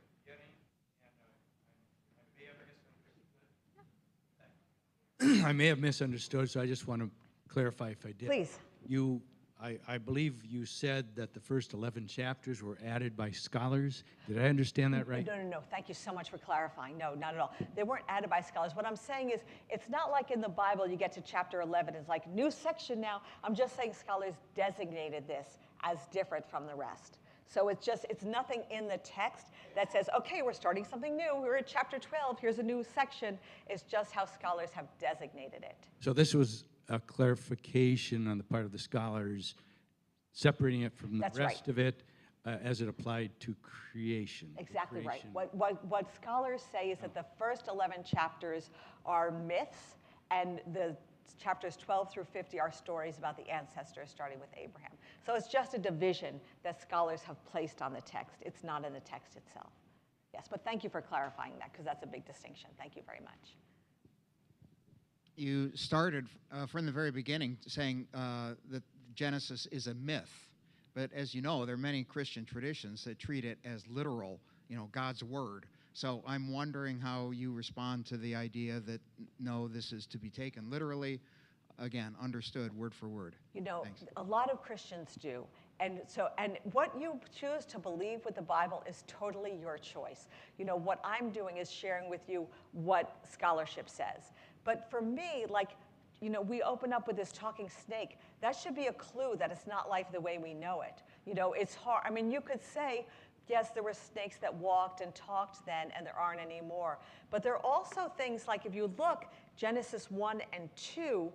the beginning, and I may have misunderstood, so I just want to clarify if I did. Please. I believe you said that the first 11 chapters were added by scholars. Did I understand that right? No. Thank you so much for clarifying. No, not at all. They weren't added by scholars. What I'm saying is, it's not like in the Bible you get to chapter 11, it's like new section now. I'm just saying scholars designated this as different from the rest. So it's nothing in the text that says, okay, we're starting something new. We're at chapter 12. Here's a new section. It's just how scholars have designated it. So this was a clarification on the part of the scholars, separating it from the rest of it as it applied to creation. Exactly right. What scholars say is that the first 11 chapters are myths, and the chapters 12 through 50 are stories about the ancestors, starting with Abraham. So it's just a division that scholars have placed on the text. It's not in the text itself. Yes, but thank you for clarifying that, because that's a big distinction. Thank you very much. You started from the very beginning saying that Genesis is a myth. But as you know, there are many Christian traditions that treat it as literal, God's word. So I'm wondering how you respond to the idea that, no, this is to be taken literally, again, understood word for word. Thanks. A lot of Christians do. And what you choose to believe with the Bible is totally your choice. What I'm doing is sharing with you what scholarship says. But for me, we open up with this talking snake. That should be a clue that it's not life the way we know it. It's hard. I mean, you could say, yes, there were snakes that walked and talked then, and there aren't anymore. But there are also things like, if you look, Genesis 1 and 2,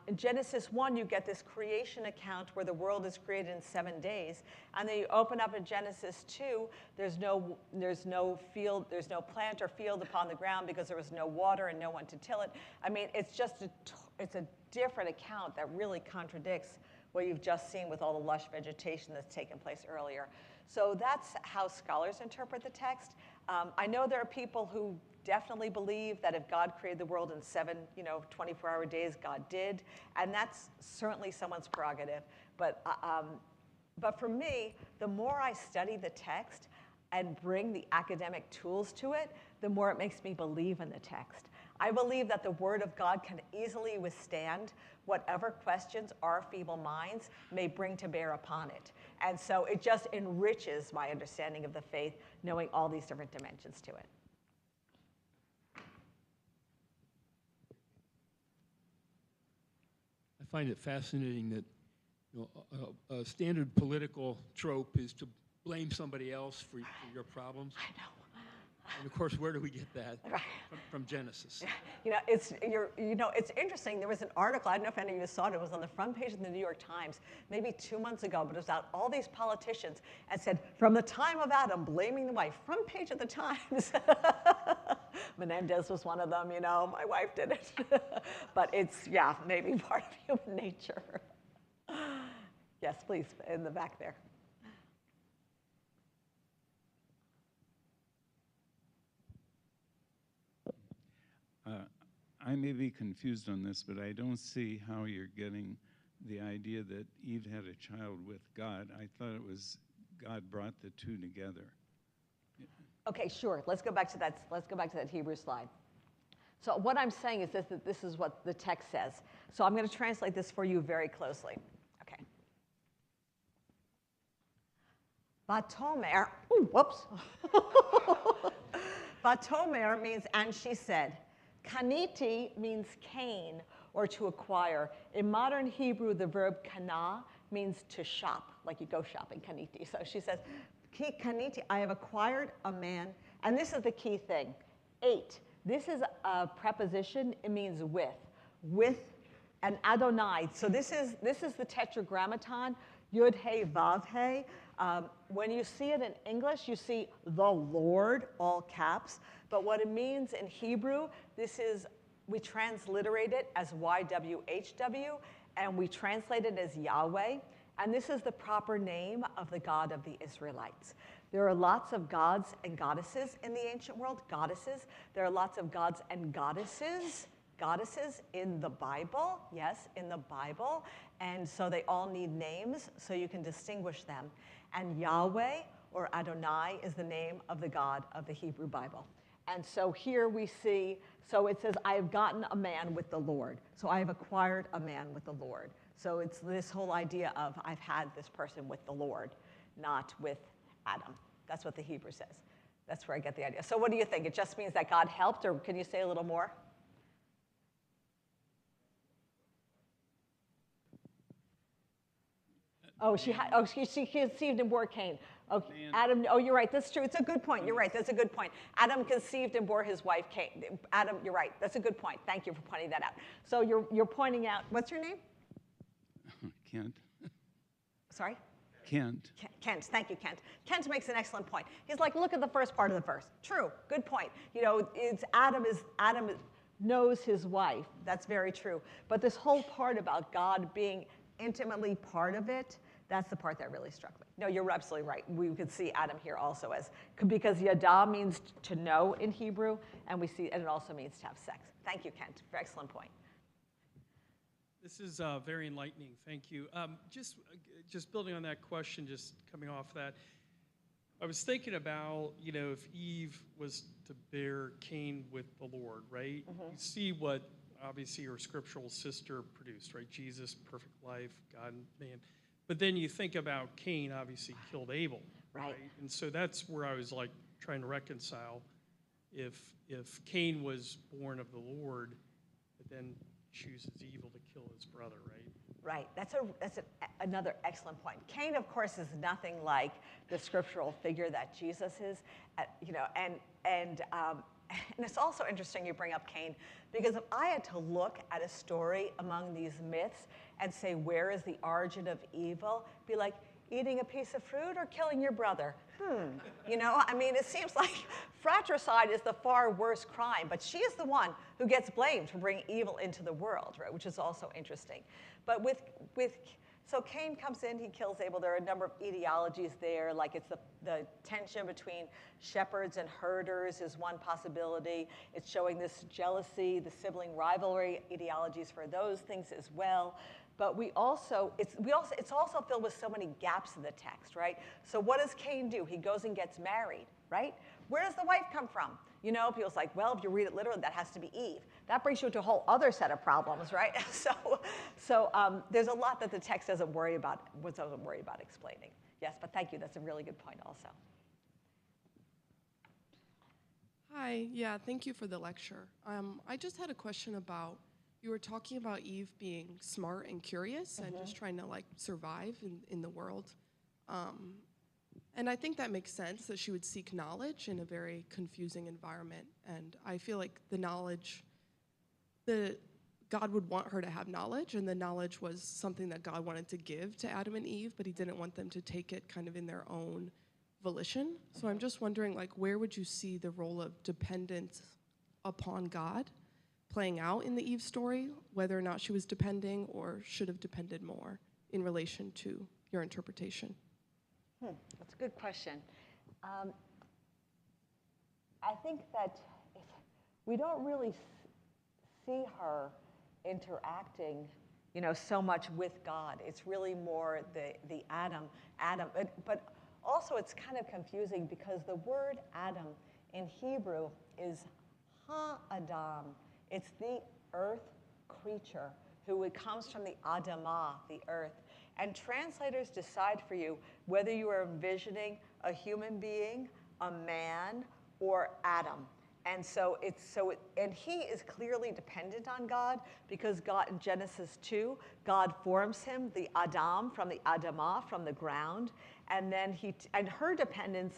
in Genesis 1, you get this creation account where the world is created in 7 days. And then you open up in Genesis 2, there's no field, there's no plant or field upon the ground because there was no water and no one to till it. I mean, it's just it's a different account that really contradicts what you've just seen with all the lush vegetation that's taken place earlier. So that's how scholars interpret the text. I know there are people who definitely believe that if God created the world in 7, 24-hour days, God did. And that's certainly someone's prerogative. But for me, the more I study the text and bring the academic tools to it, the more it makes me believe in the text. I believe that the Word of God can easily withstand whatever questions our feeble minds may bring to bear upon it. And so it just enriches my understanding of the faith, knowing all these different dimensions to it. I find it fascinating that a standard political trope is to blame somebody else for your problems. I know. And of course, where do we get that? Right. From Genesis. It's interesting. There was an article, I don't know if any of you saw it, it was on the front page of the New York Times, maybe 2 months ago, but it was about all these politicians and said, from the time of Adam, blaming the wife, front page of the Times. Menendez was one of them, my wife did it. But it's, maybe part of human nature. Yes, please, in the back there. I may be confused on this, but I don't see how you're getting the idea that Eve had a child with God. I thought it was God brought the two together. Okay, sure. Let's go back to that. Let's go back to that Hebrew slide. So what I'm saying is that this is what the text says. So I'm going to translate this for you very closely. Okay. Vatomer. Ooh, whoops. Vatomer means and she said. Kaniti means Cain, or to acquire. In modern Hebrew, the verb kana means to shop, like you go shopping, kaniti. So she says, kaniti, I have acquired a man, and this is the key thing. 8, this is a preposition, it means with an Adonai. So this is the tetragrammaton, Yud He Vav He. When you see it in English, you see the Lord, all caps. But what it means in Hebrew, we transliterate it as YWHW, and we translate it as Yahweh. And this is the proper name of the God of the Israelites. There are lots of gods and goddesses in the ancient world, goddesses. There are lots of gods and goddesses in the Bible, yes, in the Bible. And so they all need names so you can distinguish them. And Yahweh, or Adonai, is the name of the God of the Hebrew Bible. And so here we see, so it says, I have gotten a man with the Lord. So I have acquired a man with the Lord. So it's this whole idea of I've had this person with the Lord, not with Adam. That's what the Hebrew says. That's where I get the idea. So what do you think? It just means that God helped, or can you say a little more? She conceived and bore Cain. Okay, Adam, you're right, that's true. It's a good point. You're right, that's a good point. Adam conceived and bore his wife Cain. Adam, you're right, that's a good point. Thank you for pointing that out. So you're pointing out, what's your name? Kent. Sorry? Kent. Kent, thank you, Kent. Kent makes an excellent point. He's like, look at the first part of the verse. True, good point. It's Adam is knows his wife. That's very true. But this whole part about God being intimately part of it, that's the part that really struck me. No, you're absolutely right. We could see Adam here also as, because yada means to know in Hebrew, and it also means to have sex. Thank you, Kent. Excellent point. This is very enlightening. Thank you. Just building on that question, just coming off that, I was thinking about, if Eve was to bear Cain with the Lord, right? Mm-hmm. You see what, obviously, her scriptural sister produced, right? Jesus, perfect life, God and man. But then you think about Cain, obviously, killed Abel. Right. And so that's where I was, trying to reconcile. If Cain was born of the Lord, but then chooses evil to kill his brother, right? Right. That's another excellent point. Cain, of course, is nothing like the scriptural figure that Jesus is. And it's also interesting you bring up Cain, because if I had to look at a story among these myths and say, where is the origin of evil? Be like, eating a piece of fruit or killing your brother? It seems like fratricide is the far worse crime, but she is the one who gets blamed for bringing evil into the world, right? Which is also interesting. But so Cain comes in, he kills Abel. There are a number of etiologies there, like it's the tension between shepherds and herders is one possibility. It's showing this jealousy, the sibling rivalry, etiologies for those things as well. But it's also filled with so many gaps in the text, right? So what does Cain do? He goes and gets married, right? Where does the wife come from? People's like, well, if you read it literally, that has to be Eve. That brings you to a whole other set of problems, right? So there's a lot that the text doesn't worry about explaining. Yes, but thank you. That's a really good point also. Hi, yeah, thank you for the lecture. I just had a question about, you were talking about Eve being smart and curious and just trying to survive in the world. And I think that makes sense that she would seek knowledge in a very confusing environment. And I feel like God would want her to have knowledge, and the knowledge was something that God wanted to give to Adam and Eve, but he didn't want them to take it kind of in their own volition. So I'm just wondering, where would you see the role of dependence upon God playing out in the Eve story, whether or not she was depending or should have depended more in relation to your interpretation? That's a good question. I think that we don't really see her interacting, so much with God. It's really more the Adam. But also it's kind of confusing because the word Adam in Hebrew is ha-Adam. It's the earth creature who comes from the Adamah, the earth. And translators decide for you whether you are envisioning a human being, a man, or Adam. And and he is clearly dependent on God, because God in Genesis 2, God forms him, the Adam, from the Adamah, from the ground. And then her dependence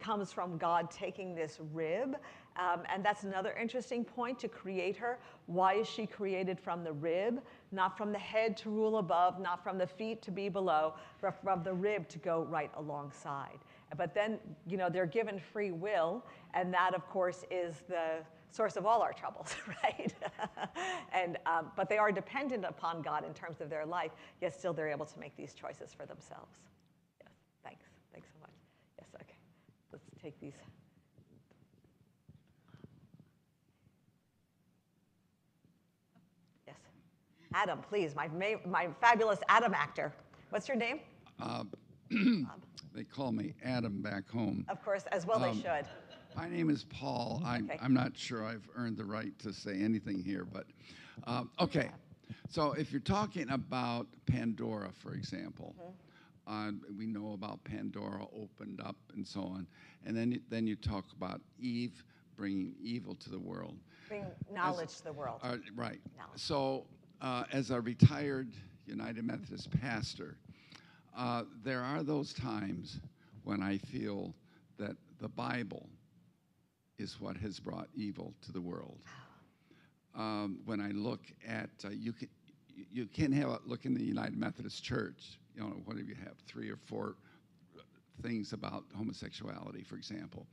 comes from God taking this rib. And that's another interesting point to create her. Why is she created from the rib? Not from the head to rule above, not from the feet to be below, but from the rib to go right alongside. But then, they're given free will, and that, of course, is the source of all our troubles, right? But they are dependent upon God in terms of their life, yet still they're able to make these choices for themselves. Yes, thanks. Thanks so much. Yes, okay. Let's take these. Yes. Adam, please, my fabulous Adam actor. What's your name? They call me Adam back home. Of course, as well they should. My name is Paul. Okay. I'm not sure I've earned the right to say anything here, but okay. So if you're talking about Pandora, for example, we know about Pandora opened up and so on, and then you talk about Eve bringing evil to the world. Bring knowledge to the world. Right. Knowledge. So as a retired United Methodist pastor, there are those times when I feel that the Bible is what has brought evil to the world. When I look at, you can have a look in the United Methodist Church, what do you have, 3 or 4 things about homosexuality, for example.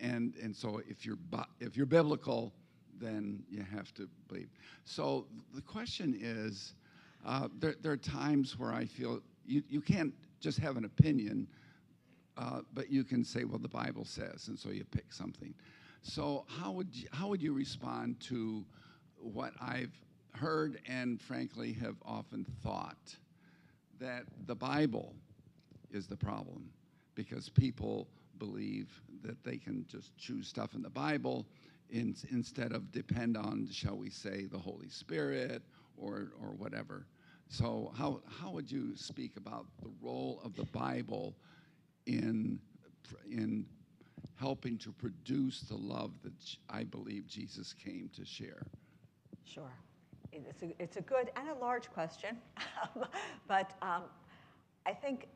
And so if you're biblical, then you have to believe. So the question is, there are times where I feel you can't just have an opinion, but you can say, well, the Bible says, and so you pick something. So how would you respond to what I've heard and frankly have often thought, that the Bible is the problem because people believe that they can just choose stuff in the Bible instead of depend on, shall we say, the Holy Spirit or whatever. So how would you speak about the role of the Bible in helping to produce the love that I believe Jesus came to share? Sure. It's a good and a large question. But I think,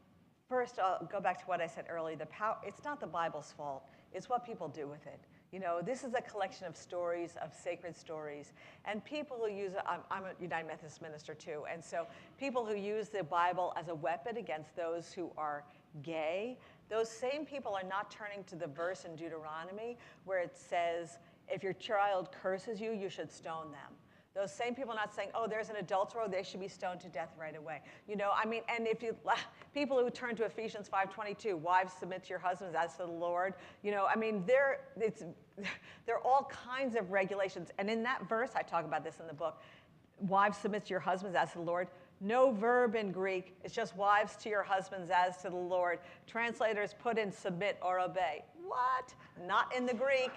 first, I'll go back to what I said earlier. It's not the Bible's fault. It's what people do with it. You know, this is a collection of stories, of sacred stories. And people who use it, I'm a United Methodist minister too, and so people who use the Bible as a weapon against those who are gay, those same people are not turning to the verse in Deuteronomy where it says, if your child curses you, you should stone them. Those same people are not saying, oh, there's an adulterer, they should be stoned to death right away. You know, I mean, and if you, people who turn to Ephesians 5:22, wives submit to your husbands as to the Lord, you know, I mean, there are all kinds of regulations. And in that verse, I talk about this in the book, wives submit to your husbands as to the Lord. No verb in Greek. It's just wives to your husbands as to the Lord. Translators put in submit or obey. What? Not in the Greek.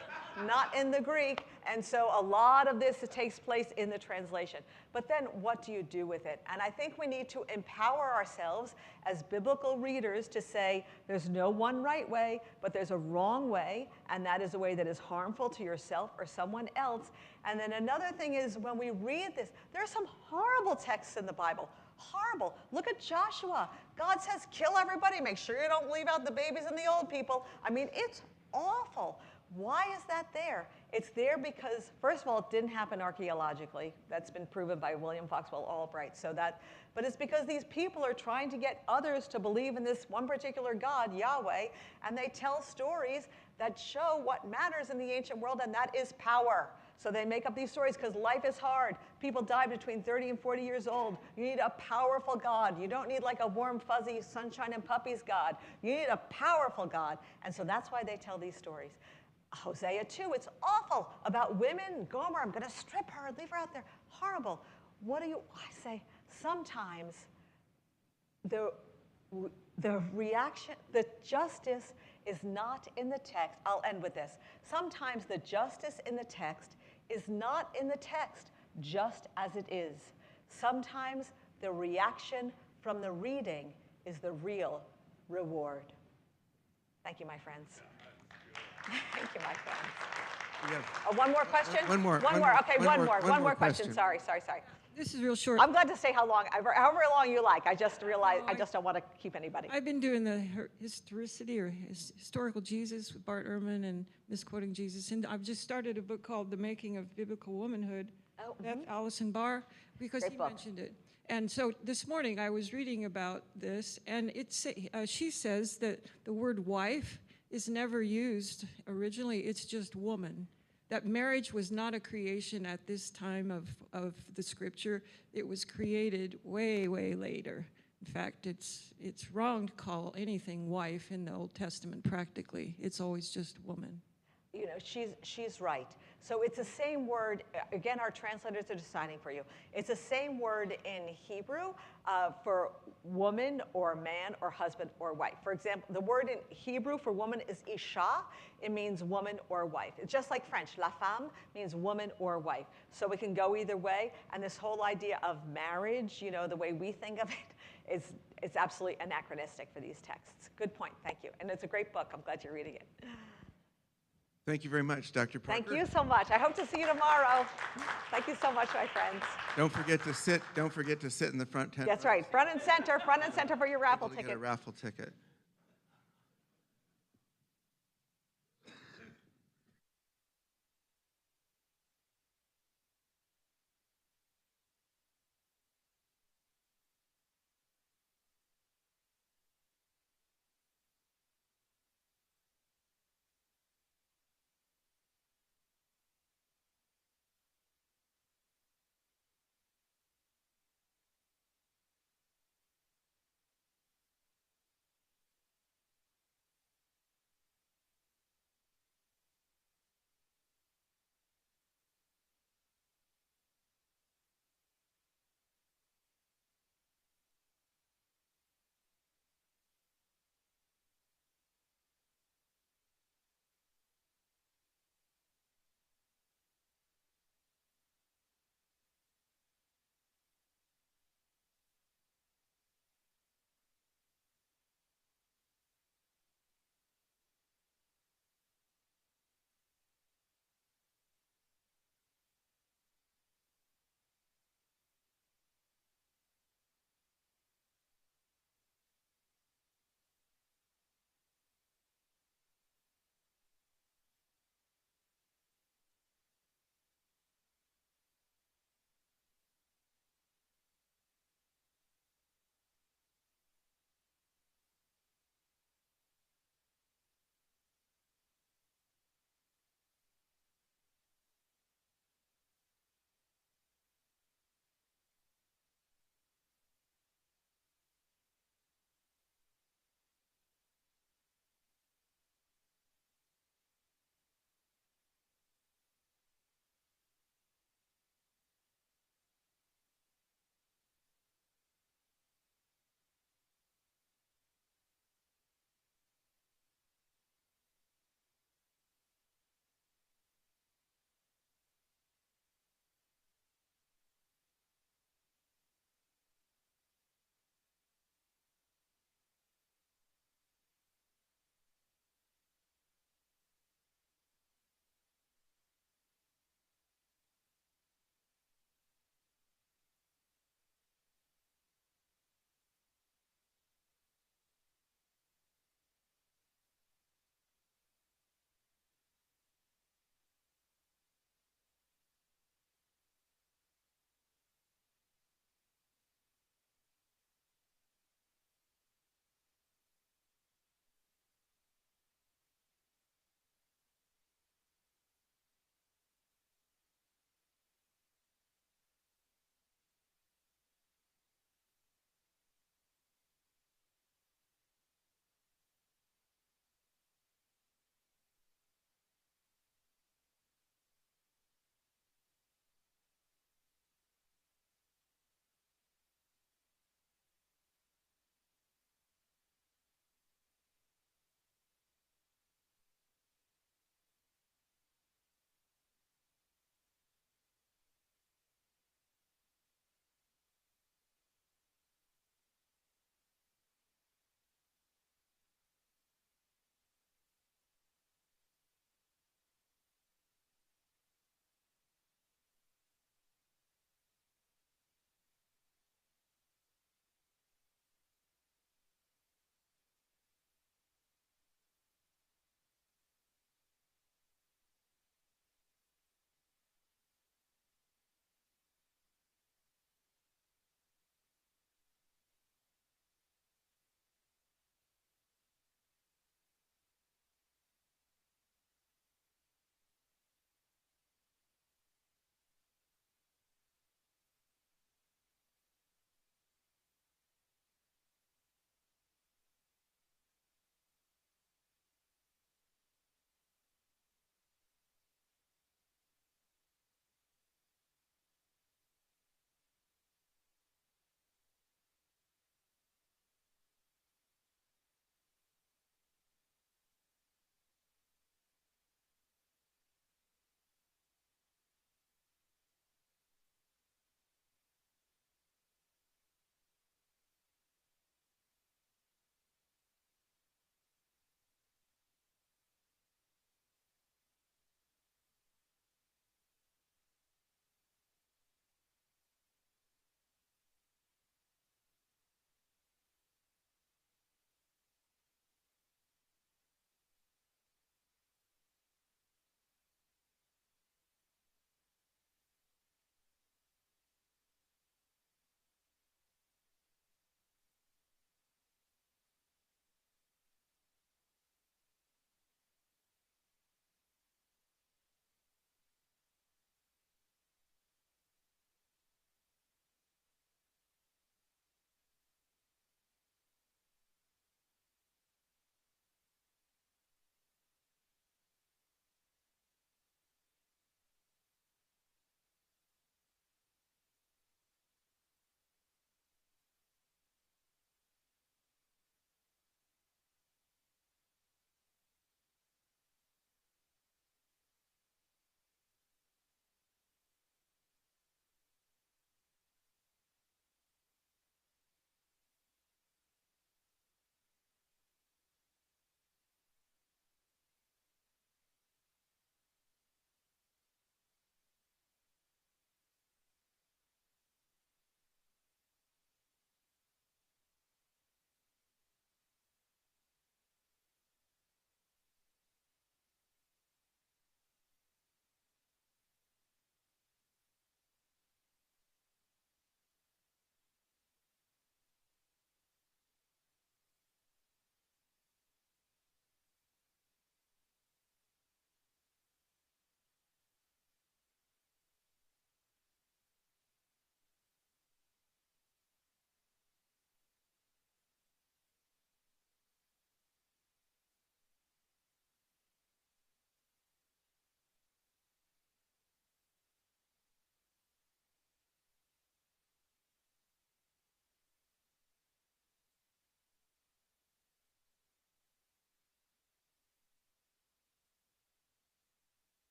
Not in the Greek. And so a lot of this takes place in the translation. But then what do you do with it? And I think we need to empower ourselves as biblical readers to say there's no one right way, but there's a wrong way, and that is a way that is harmful to yourself or someone else. And then another thing is when we read this, there are some horrible texts in the Bible. Horrible. Look at Joshua. God says, kill everybody. Make sure you don't leave out the babies and the old people. I mean, it's awful. Why is that there? It's there because, first of all, it didn't happen archaeologically. That's been proven by William Foxwell Albright. But it's because these people are trying to get others to believe in this one particular God, Yahweh, and they tell stories that show what matters in the ancient world, and that is power. So they make up these stories because life is hard. People die between 30 and 40 years old. You need a powerful God. You don't need like a warm, fuzzy, sunshine and puppies God. You need a powerful God. And so that's why they tell these stories. Hosea 2, it's awful about women. Gomer, I'm going to strip her and leave her out there. Horrible. What do you, I say, sometimes the reaction, the justice is not in the text. I'll end with this. Sometimes the justice in the text is not in the text just as it is. Sometimes the reaction from the reading is the real reward. Thank you, my friends. Thank you, my friends. One more question? One more. Okay, one more question. Sorry. This is real short. I'm glad to stay however long you like. I just realized I just don't want to keep anybody. I've been doing the historicity or historical Jesus with Bart Ehrman and misquoting Jesus. And I've just started a book called The Making of Biblical Womanhood. Beth Allison Barr, because he mentioned it. And so this morning I was reading about this, and she says that the word wife is never used originally. It's just woman. That marriage was not a creation at this time of the scripture. It was created way, way later. In fact, it's wrong to call anything wife in the Old Testament practically. It's always just woman. You know, she's right. So it's the same word, again, our translators are deciding for you. It's the same word in Hebrew for woman or man or husband or wife. For example, the word in Hebrew for woman is isha. It means woman or wife. It's just like French. La femme means woman or wife. So it can go either way. And this whole idea of marriage, you know, the way we think of it, it's absolutely anachronistic for these texts. Good point. Thank you. And it's a great book. I'm glad you're reading it. Thank you very much, Dr. Parker. Thank you so much. I hope to see you tomorrow. Thank you so much, my friends. Don't forget to sit in the front tent. That's right. Front and center for your raffle ticket. Get a raffle ticket.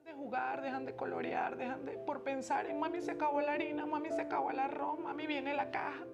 de jugar, dejan de colorear, dejan de por pensar en mami se acabó la harina, mami se acabó el arroz, mami viene la caja.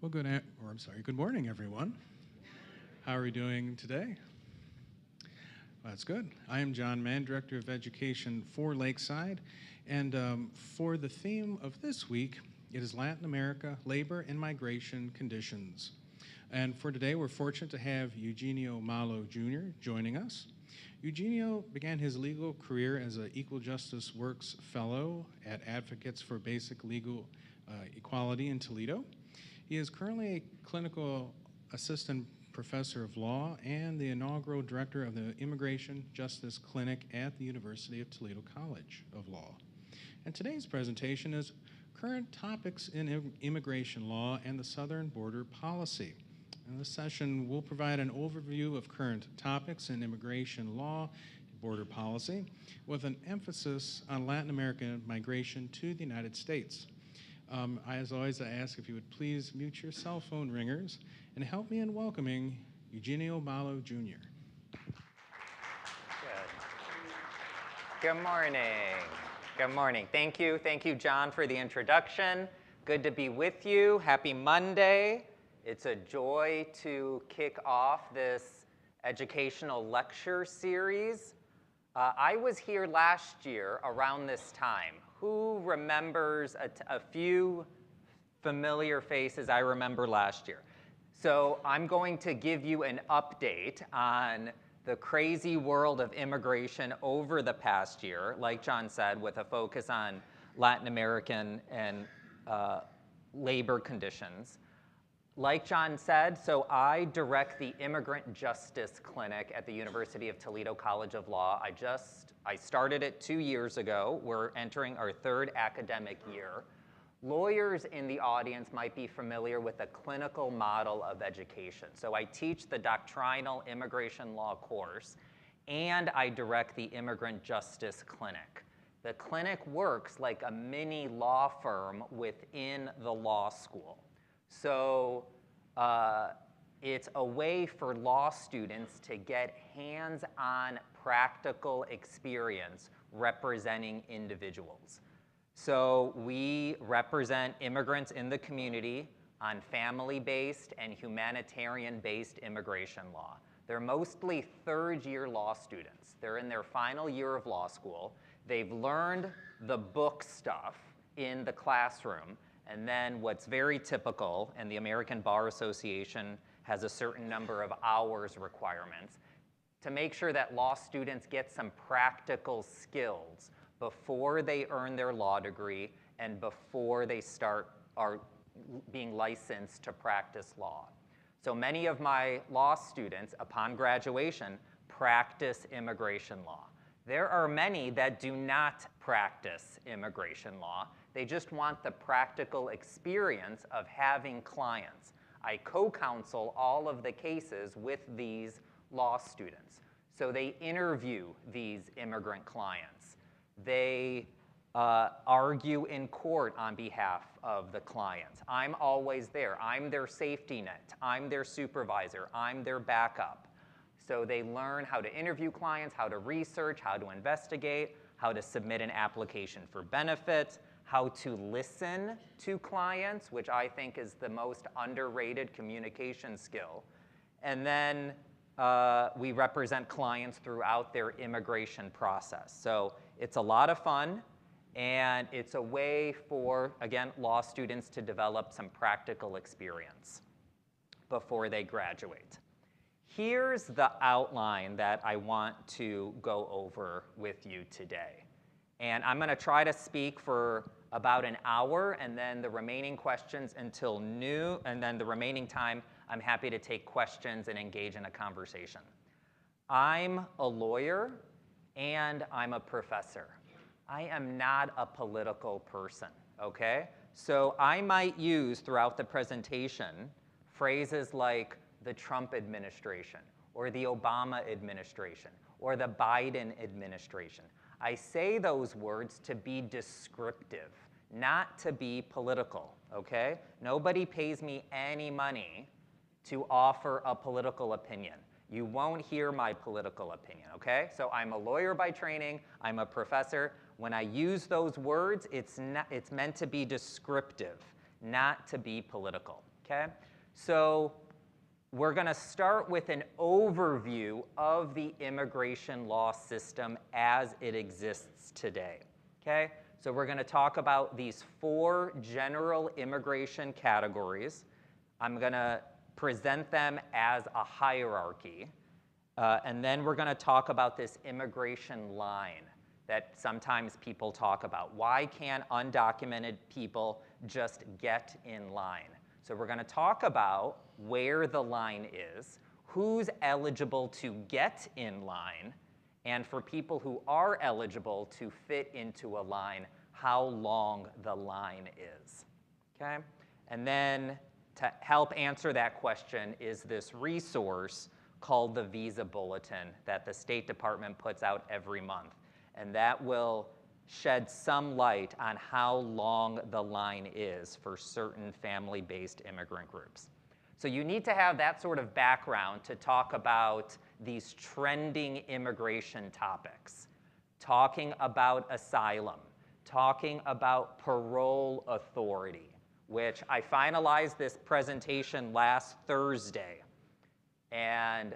Well, good morning, everyone. How are we doing today? Well, that's good. I am John Mann, Director of Education for Lakeside, and for the theme of this week, it is Latin America, Labor and Migration Conditions. And for today, we're fortunate to have Eugenio Malo Jr. joining us. Eugenio began his legal career as an Equal Justice Works Fellow at Advocates for Basic Legal Equality in Toledo. He is currently a clinical assistant professor of law and the inaugural director of the Immigration Justice Clinic at the University of Toledo College of Law. And today's presentation is Current Topics in Immigration Law and the Southern Border Policy. And this session will provide an overview of current topics in immigration law and border policy with an emphasis on Latin American migration to the United States. As always, I ask if you would please mute your cell phone ringers and help me in welcoming Eugenio Malo Jr. Good morning. Good morning. Thank you, John, for the introduction. Good to be with you. Happy Monday. It's a joy to kick off this educational lecture series. I was here last year around this time. Who remembers a few familiar faces I remember last year? So I'm going to give you an update on the crazy world of immigration over the past year, like John said, with a focus on Latin American and labor conditions. Like John said, so I direct the Immigrant Justice Clinic at the University of Toledo College of Law. I started it 2 years ago. We're entering our 3rd academic year. Lawyers in the audience might be familiar with the clinical model of education. So I teach the doctrinal immigration law course, and I direct the Immigrant Justice Clinic. The clinic works like a mini law firm within the law school. So it's a way for law students to get hands-on practical experience representing individuals. So we represent immigrants in the community on family-based and humanitarian-based immigration law. They're mostly 3rd-year law students. They're in their final year of law school. They've learned the book stuff in the classroom, and then what's very typical, and the American Bar Association has a certain number of hours requirements, to make sure that law students get some practical skills before they earn their law degree and before they are being licensed to practice law. So many of my law students, upon graduation, practice immigration law. There are many that do not practice immigration law. They just want the practical experience of having clients. I co-counsel all of the cases with these law students. So they interview these immigrant clients. They argue in court on behalf of the clients. I'm always there. I'm their safety net. I'm their supervisor. I'm their backup. So they learn how to interview clients, how to research, how to investigate, how to submit an application for benefits, how to listen to clients, which I think is the most underrated communication skill. And then we represent clients throughout their immigration process. So it's a lot of fun, and it's a way for, again, law students to develop some practical experience before they graduate. Here's the outline that I want to go over with you today. And I'm going to try to speak for about an hour, and then the remaining questions until noon, and then the remaining time, I'm happy to take questions and engage in a conversation. I'm a lawyer, and I'm a professor. I am not a political person, okay? So I might use throughout the presentation phrases like the Trump administration, or the Obama administration, or the Biden administration. I say those words to be descriptive, not to be political, okay? Nobody pays me any money to offer a political opinion. You won't hear my political opinion, okay? So I'm a lawyer by training, I'm a professor. When I use those words, it's meant to be descriptive, not to be political, okay? So we're going to start with an overview of the immigration law system as it exists today, okay? So we're going to talk about these 4 general immigration categories. I'm going to present them as a hierarchy, and then we're going to talk about this immigration line that sometimes people talk about. Why can't undocumented people just get in line? So we're going to talk about where the line is, who's eligible to get in line, and for people who are eligible to fit into a line, how long the line is, okay? And then to help answer that question is this resource called the Visa Bulletin that the State Department puts out every month. And that will shed some light on how long the line is for certain family-based immigrant groups. So you need to have that sort of background to talk about these trending immigration topics, talking about asylum, talking about parole authority, which I finalized this presentation last Thursday. And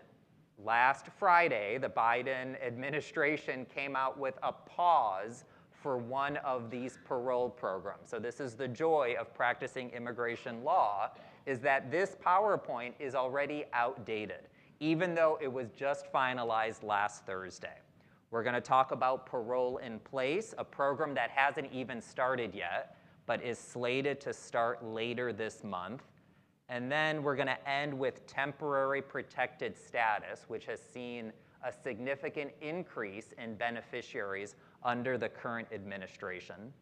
last Friday, the Biden administration came out with a pause for one of these parole programs. So this is the joy of practicing immigration law, is that this PowerPoint is already outdated, even though it was just finalized last Thursday. We're going to talk about parole in place, a program that hasn't even started yet, but is slated to start later this month. And then we're going to end with temporary protected status, which has seen a significant increase in beneficiaries under the current administration.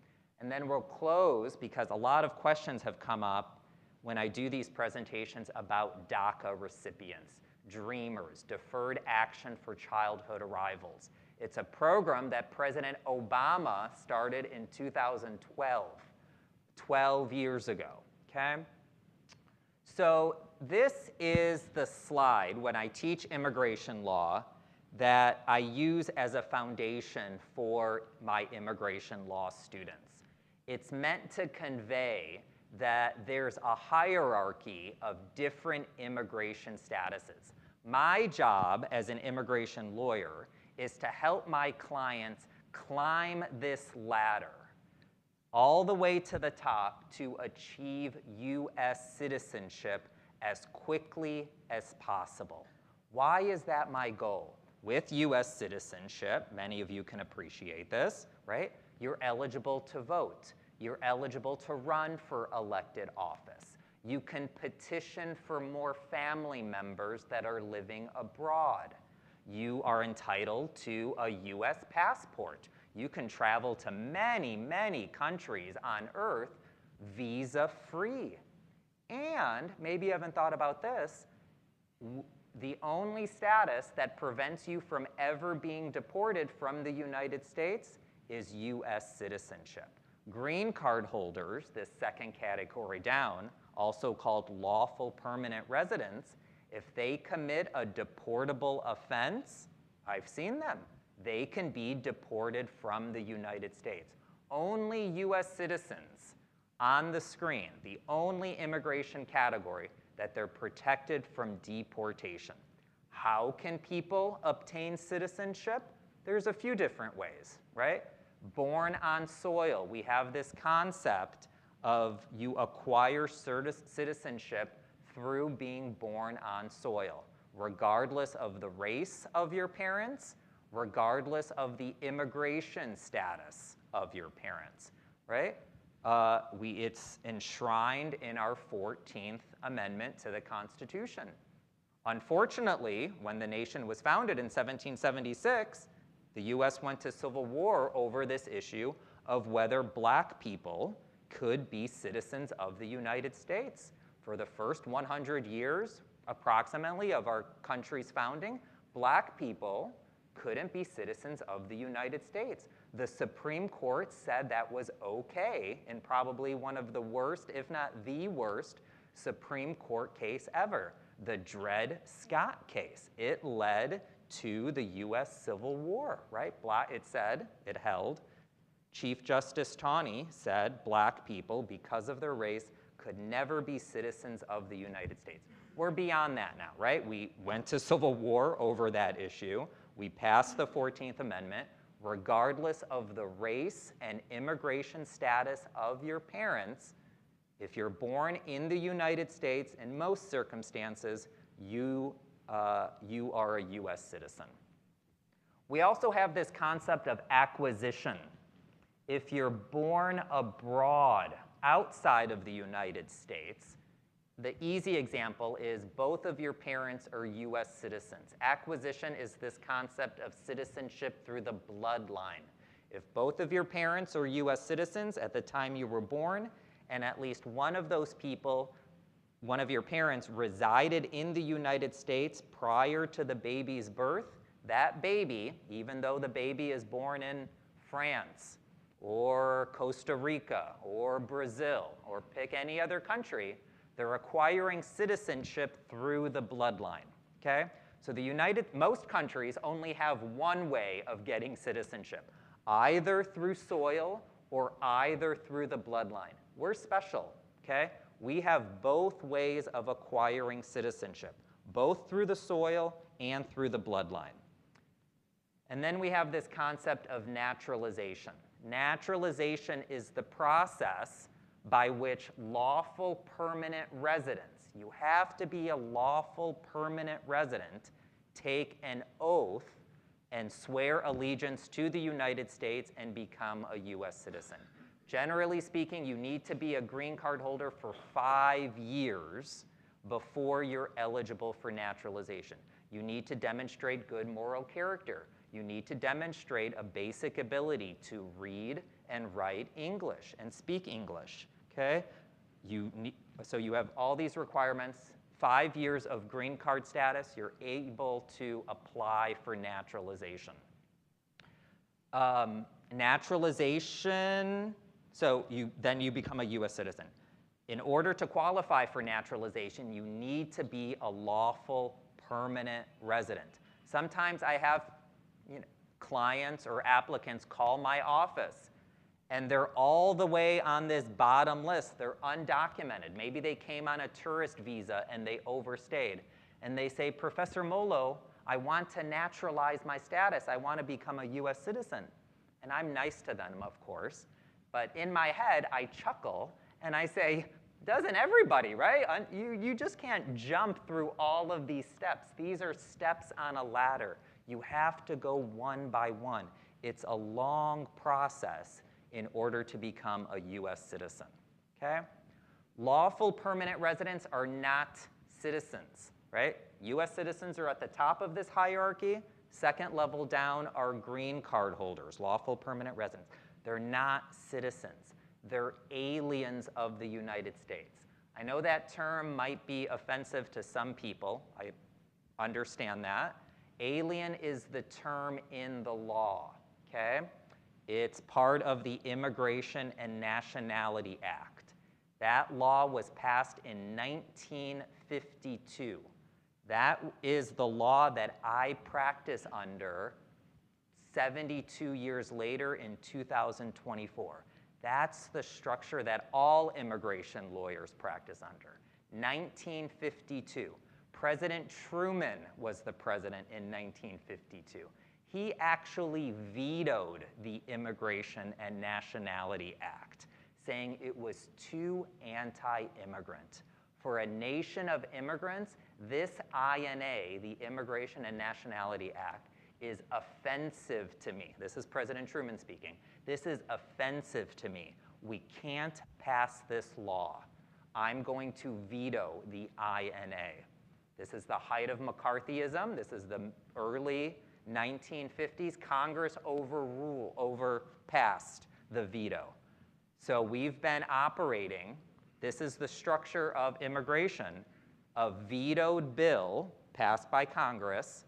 And then we'll close, because a lot of questions have come up when I do these presentations about DACA recipients, Dreamers, Deferred Action for Childhood Arrivals. It's a program that President Obama started in 2012, 12 years ago, okay? So this is the slide when I teach immigration law that I use as a foundation for my immigration law students. It's meant to convey that there's a hierarchy of different immigration statuses. My job as an immigration lawyer is to help my clients climb this ladder all the way to the top to achieve U.S. citizenship as quickly as possible. Why is that my goal? With U.S. citizenship, many of you can appreciate this, right? You're eligible to vote. You're eligible to run for elected office. You can petition for more family members that are living abroad. You are entitled to a U.S. passport. You can travel to many, many countries on Earth visa-free. And maybe you haven't thought about this, the only status that prevents you from ever being deported from the United States is U.S. citizenship. Green card holders, this second category down, also called lawful permanent residents, if they commit a deportable offense, I've seen them, they can be deported from the United States. Only U.S. citizens on the screen, the only immigration category that they're protected from deportation. How can people obtain citizenship? There's a few different ways, right? Born on soil. We have this concept of you acquire citizenship through being born on soil, regardless of the race of your parents, regardless of the immigration status of your parents, right? It's enshrined in our 14th Amendment to the Constitution. Unfortunately, when the nation was founded in 1776, the U.S. went to civil war over this issue of whether black people could be citizens of the United States. For the first 100 years, approximately, of our country's founding, black people couldn't be citizens of the United States. The Supreme Court said that was okay in probably one of the worst, if not the worst, Supreme Court case ever, the Dred Scott case. It led to the U.S. Civil War, right? It held, Chief Justice Taney said black people, because of their race, could never be citizens of the United States. We're beyond that now, right? We went to civil war over that issue. We passed the 14th Amendment. Regardless of the race and immigration status of your parents, if you're born in the United States, in most circumstances, you are a U.S. citizen. We also have this concept of acquisition. If you're born abroad, outside of the United States, the easy example is both of your parents are U.S. citizens. Acquisition is this concept of citizenship through the bloodline. If both of your parents are U.S. citizens at the time you were born, and at least one of those people, one of your parents, resided in the United States prior to the baby's birth, that baby, even though the baby is born in France or Costa Rica or Brazil or pick any other country, they're acquiring citizenship through the bloodline, okay? So most countries only have one way of getting citizenship, either through soil or either through the bloodline. We're special, okay? We have both ways of acquiring citizenship, both through the soil and through the bloodline. And then we have this concept of naturalization. Naturalization is the process by which lawful permanent residents, you have to be a lawful permanent resident, take an oath and swear allegiance to the United States and become a U.S. citizen. Generally speaking, you need to be a green card holder for 5 years before you're eligible for naturalization. You need to demonstrate good moral character. You need to demonstrate a basic ability to read and write English and speak English, okay? So you have all these requirements, 5 years of green card status, you're able to apply for naturalization. Naturalization, so then you become a U.S. citizen. In order to qualify for naturalization, you need to be a lawful permanent resident. Sometimes I have clients or applicants call my office, and they're all the way on this bottom list. They're undocumented. Maybe they came on a tourist visa and they overstayed. And they say, Professor Molo, I want to naturalize my status. I want to become a U.S. citizen. And I'm nice to them, of course. But in my head, I chuckle and I say, doesn't everybody, right? You just can't jump through all of these steps. These are steps on a ladder. You have to go one by one. It's a long process in order to become a U.S. citizen, okay? Lawful permanent residents are not citizens, right? U.S. citizens are at the top of this hierarchy. Second level down are green card holders, lawful permanent residents. They're not citizens. They're aliens of the United States. I know that term might be offensive to some people. I understand that. Alien is the term in the law, okay? It's part of the Immigration and Nationality Act. That law was passed in 1952. That is the law that I practice under 72 years later in 2024. That's the structure that all immigration lawyers practice under. 1952. President Truman was the president in 1952. He actually vetoed the Immigration and Nationality Act, saying it was too anti-immigrant. For a nation of immigrants, this INA, the Immigration and Nationality Act, is offensive to me. This is President Truman speaking. This is offensive to me. We can't pass this law. I'm going to veto the INA. This is the height of McCarthyism. This is the early 1950s. Congress overpassed the veto. So we've been operating, this is the structure of immigration, a vetoed bill passed by Congress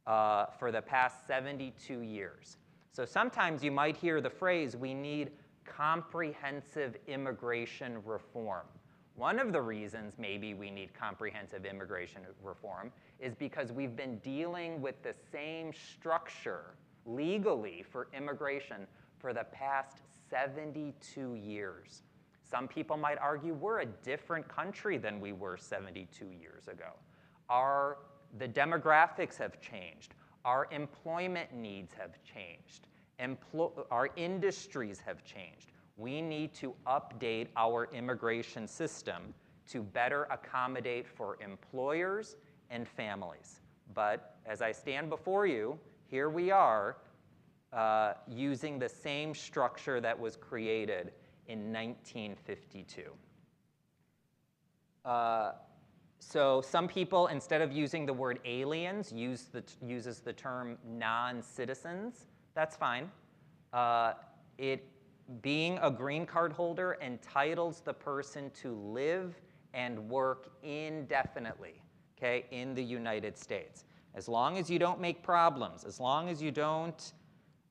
for the past 72 years. So sometimes you might hear the phrase, we need comprehensive immigration reform. One of the reasons maybe we need comprehensive immigration reform is because we've been dealing with the same structure legally for immigration for the past 72 years. Some people might argue we're a different country than we were 72 years ago. The demographics have changed. Our employment needs have changed. Our industries have changed. We need to update our immigration system to better accommodate for employers and families. But as I stand before you, here we are using the same structure that was created in 1952. So some people, instead of using the word aliens, uses the term non-citizens. That's fine. Being a green card holder entitles the person to live and work indefinitely, okay, in the United States. As long as you don't make problems, as long as you don't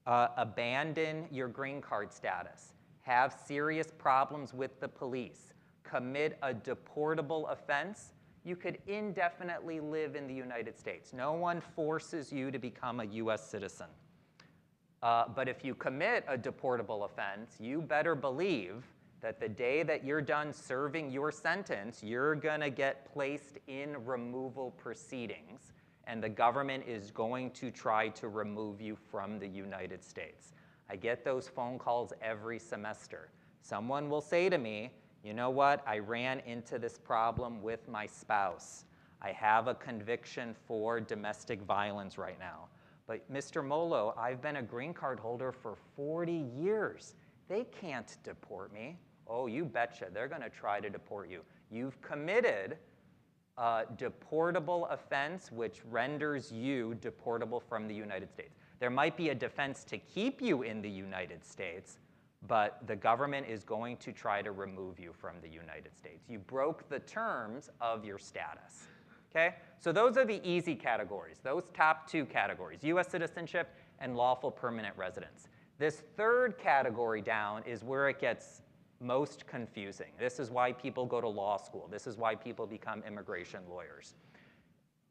abandon your green card status, have serious problems with the police, commit a deportable offense, you could indefinitely live in the United States. No one forces you to become a US citizen. But if you commit a deportable offense, you better believe that the day that you're done serving your sentence, you're gonna get placed in removal proceedings, and the government is going to try to remove you from the United States. I get those phone calls every semester. Someone will say to me, you know what, I ran into this problem with my spouse. I have a conviction for domestic violence right now. But Mr. Molo, I've been a green card holder for 40 years. They can't deport me. Oh, you betcha, they're gonna try to deport you. You've committed a deportable offense which renders you deportable from the United States. There might be a defense to keep you in the United States, but the government is going to try to remove you from the United States. You broke the terms of your status, okay? So those are the easy categories, those top two categories, US citizenship and lawful permanent residence. This third category down is where it gets most confusing. This is why people go to law school. This is why people become immigration lawyers.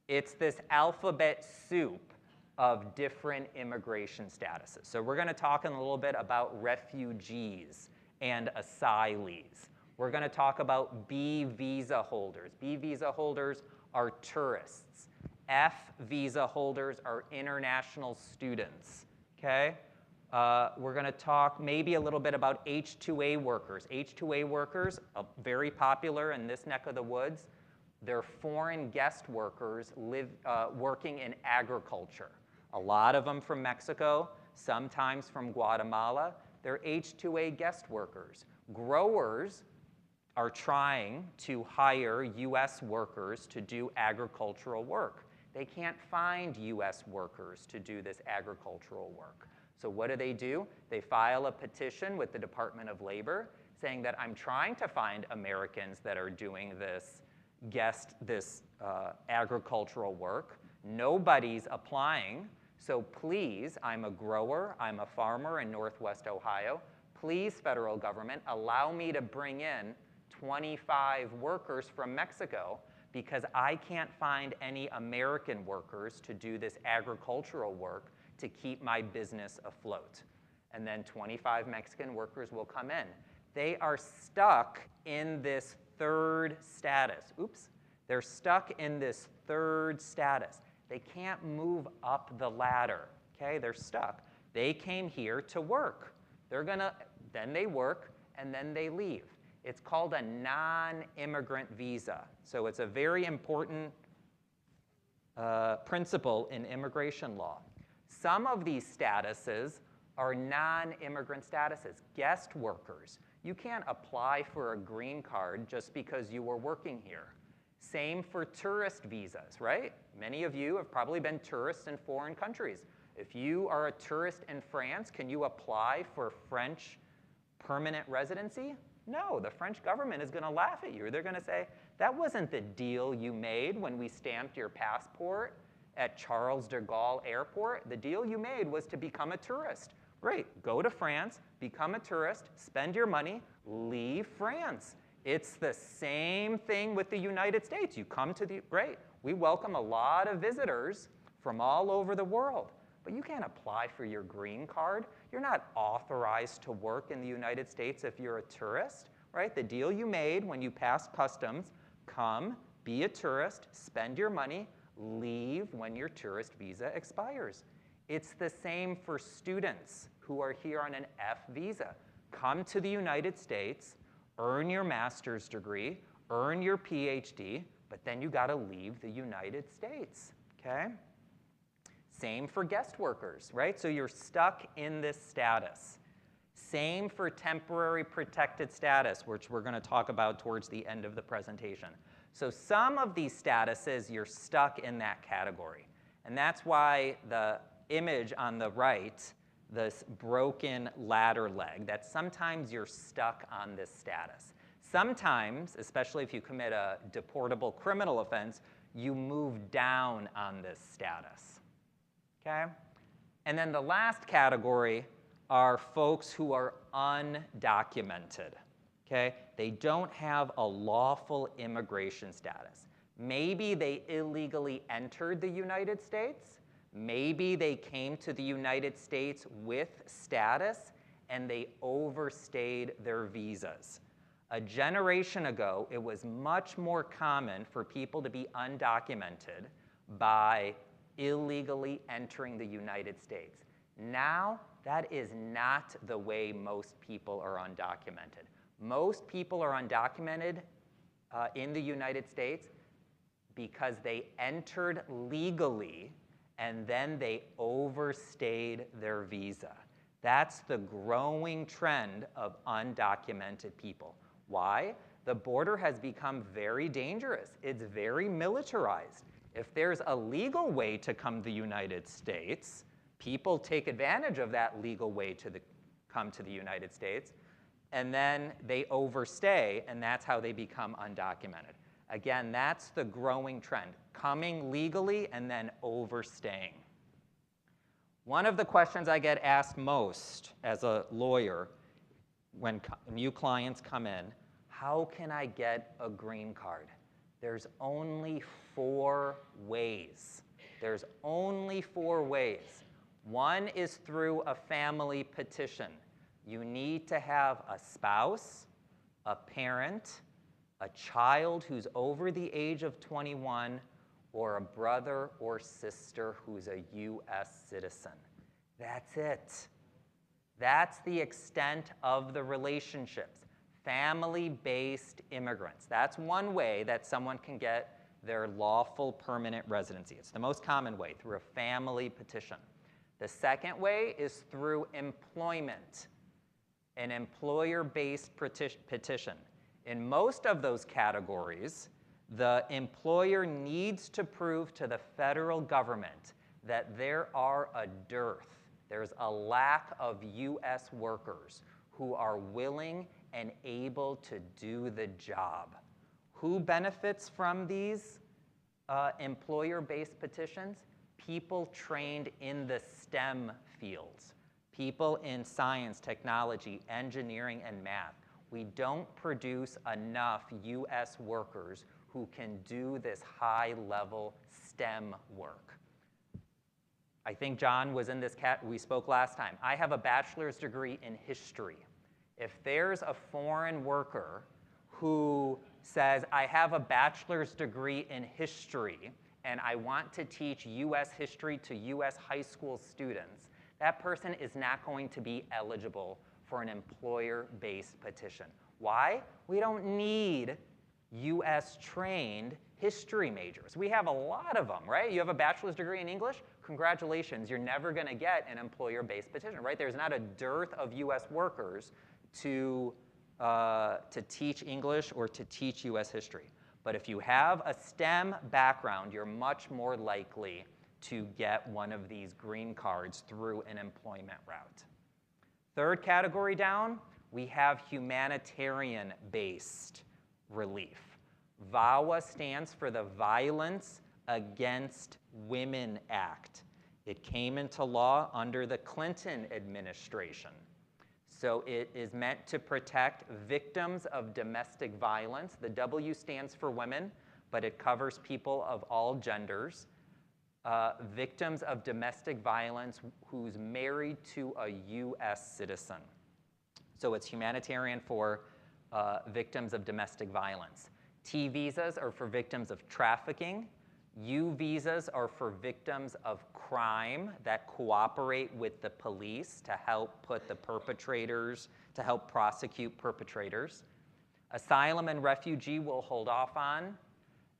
It's this alphabet soup of different immigration statuses. So we're gonna talk in a little bit about refugees and asylees. We're gonna talk about B visa holders. B visa holders are tourists. F visa holders are international students, okay? We're gonna talk maybe a little bit about H-2A workers. H-2A workers, very popular in this neck of the woods. They're foreign guest workers working in agriculture. A lot of them from Mexico, sometimes from Guatemala. They're H-2A guest workers. Growers are trying to hire US workers to do agricultural work. They can't find US workers to do this agricultural work. So what do? They file a petition with the Department of Labor saying that I'm trying to find Americans that are doing this agricultural work. Nobody's applying, so please, I'm a grower, I'm a farmer in Northwest Ohio. Please, federal government, allow me to bring in 25 workers from Mexico because I can't find any American workers to do this agricultural work to keep my business afloat. And then 25 Mexican workers will come in. They are stuck in this third status. Oops. They're stuck in this third status. They can't move up the ladder, okay? They're stuck. They came here to work. Then they work, and then they leave. It's called a non-immigrant visa. So it's a very important principle in immigration law. Some of these statuses are non-immigrant statuses, guest workers. You can't apply for a green card just because you were working here. Same for tourist visas, right? Many of you have probably been tourists in foreign countries. If you are a tourist in France, can you apply for French permanent residency? No, the French government is gonna laugh at you. They're gonna say, that wasn't the deal you made when we stamped your passport at Charles de Gaulle Airport. The deal you made was to become a tourist. Great, go to France, become a tourist, spend your money, leave France. It's the same thing with the United States. You come to great, we welcome a lot of visitors from all over the world, but you can't apply for your green card. You're not authorized to work in the United States if you're a tourist. right? The deal you made when you passed customs, come, be a tourist, spend your money, leave when your tourist visa expires. It's the same for students who are here on an F visa. Come to the United States, earn your master's degree, earn your PhD, but then you gotta leave the United States, okay? Same for guest workers, right? So you're stuck in this status. Same for temporary protected status, which we're gonna talk about towards the end of the presentation. So some of these statuses, you're stuck in that category. And that's why the image on the right, this broken ladder leg, that sometimes you're stuck on this status. Sometimes, especially if you commit a deportable criminal offense, you move down on this status, okay? And then the last category are folks who are undocumented, okay? They don't have a lawful immigration status. Maybe they illegally entered the United States. Maybe they came to the United States with status and they overstayed their visas. A generation ago, it was much more common for people to be undocumented by illegally entering the United States. Now, that is not the way most people are undocumented. Most people are undocumented in the United States because they entered legally and then they overstayed their visa. That's the growing trend of undocumented people. Why? The border has become very dangerous. It's very militarized. If there's a legal way to come to the United States, people take advantage of that legal way to come to the United States, and then they overstay, and that's how they become undocumented. Again, that's the growing trend, coming legally and then overstaying. One of the questions I get asked most as a lawyer when new clients come in, how can I get a green card? There's only 4 ways. There's only 4 ways. One is through a family petition. You need to have a spouse, a parent, a child who's over the age of 21, or a brother or sister who's a U.S. citizen. That's it. That's the extent of the relationships. Family-based immigrants. That's one way that someone can get their lawful permanent residency. It's the most common way, through a family petition. The second way is through employment, an employer-based petition. In most of those categories, the employer needs to prove to the federal government that there are a dearth, there's a lack of U.S. workers who are willing and able to do the job. Who benefits from these employer-based petitions? People trained in the STEM fields, people in science, technology, engineering, and math. We don't produce enough U.S. workers who can do this high-level STEM work. I think John was in this we spoke last time. I have a bachelor's degree in history. If there's a foreign worker who says, I have a bachelor's degree in history and I want to teach U.S. history to U.S. high school students, that person is not going to be eligible for an employer-based petition. Why? We don't need U.S. trained history majors. We have a lot of them, right? You have a bachelor's degree in English? Congratulations, you're never gonna get an employer-based petition, right? There's not a dearth of U.S. workers to teach English or to teach U.S. history. But if you have a STEM background, you're much more likely to get one of these green cards through an employment route. Third category down, we have humanitarian-based relief. VAWA stands for the Violence Against Women Act. It came into law under the Clinton administration. So it is meant to protect victims of domestic violence. The W stands for women, but it covers people of all genders. Victims of domestic violence who's married to a U.S. citizen. So it's humanitarian for victims of domestic violence. T visas are for victims of trafficking. U visas are for victims of crime that cooperate with the police to help put the perpetrators, to help prosecute perpetrators. Asylum and refugee we'll hold off on.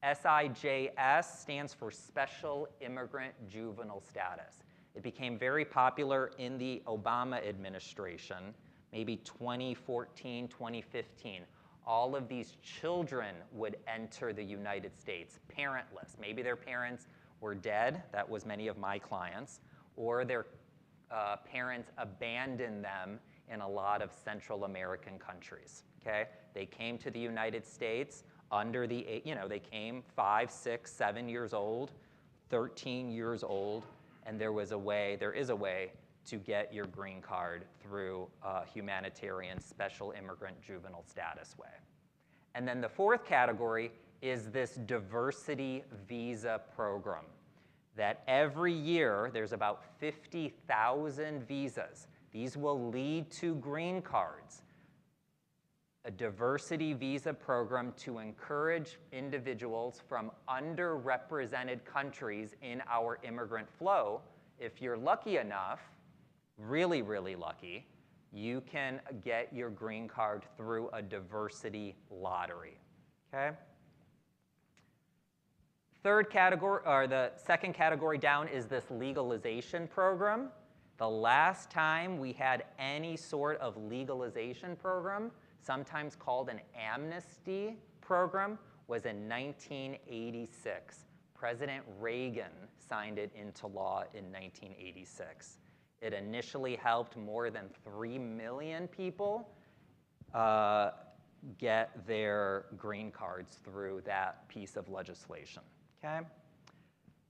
SIJS stands for Special Immigrant Juvenile Status. It became very popular in the Obama administration, maybe 2014, 2015. All of these children would enter the United States parentless. Maybe their parents were dead, that was many of my clients, or their parents abandoned them in a lot of Central American countries, okay? They came to the United States under the, they came 5, 6, 7 years old, 13 years old, and there is a way to get your green card through humanitarian special immigrant juvenile status way. And then the fourth category is this diversity visa program that every year there's about 50,000 visas. These will lead to green cards. A diversity visa program to encourage individuals from underrepresented countries in our immigrant flow. If you're lucky enough, really, really lucky, you can get your green card through a diversity lottery, okay? Third category, or the second category down, is this legalization program. The last time we had any sort of legalization program, sometimes called an amnesty program, was in 1986. President Reagan signed it into law in 1986. It initially helped more than 3 million people get their green cards through that piece of legislation, okay?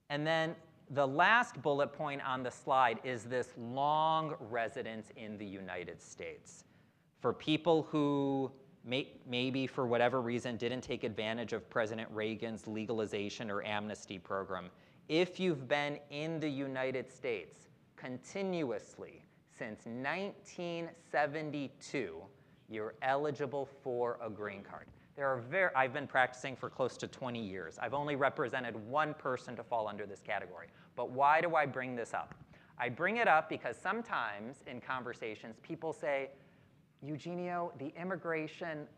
And then the last bullet point on the slide is this long residence in the United States. For people who maybe for whatever reason didn't take advantage of President Reagan's legalization or amnesty program, if you've been in the United States continuously since 1972, you're eligible for a green card. I've been practicing for close to 20 years. I've only represented one person to fall under this category. But why do I bring this up? I bring it up because sometimes in conversations, people say, Eugenio,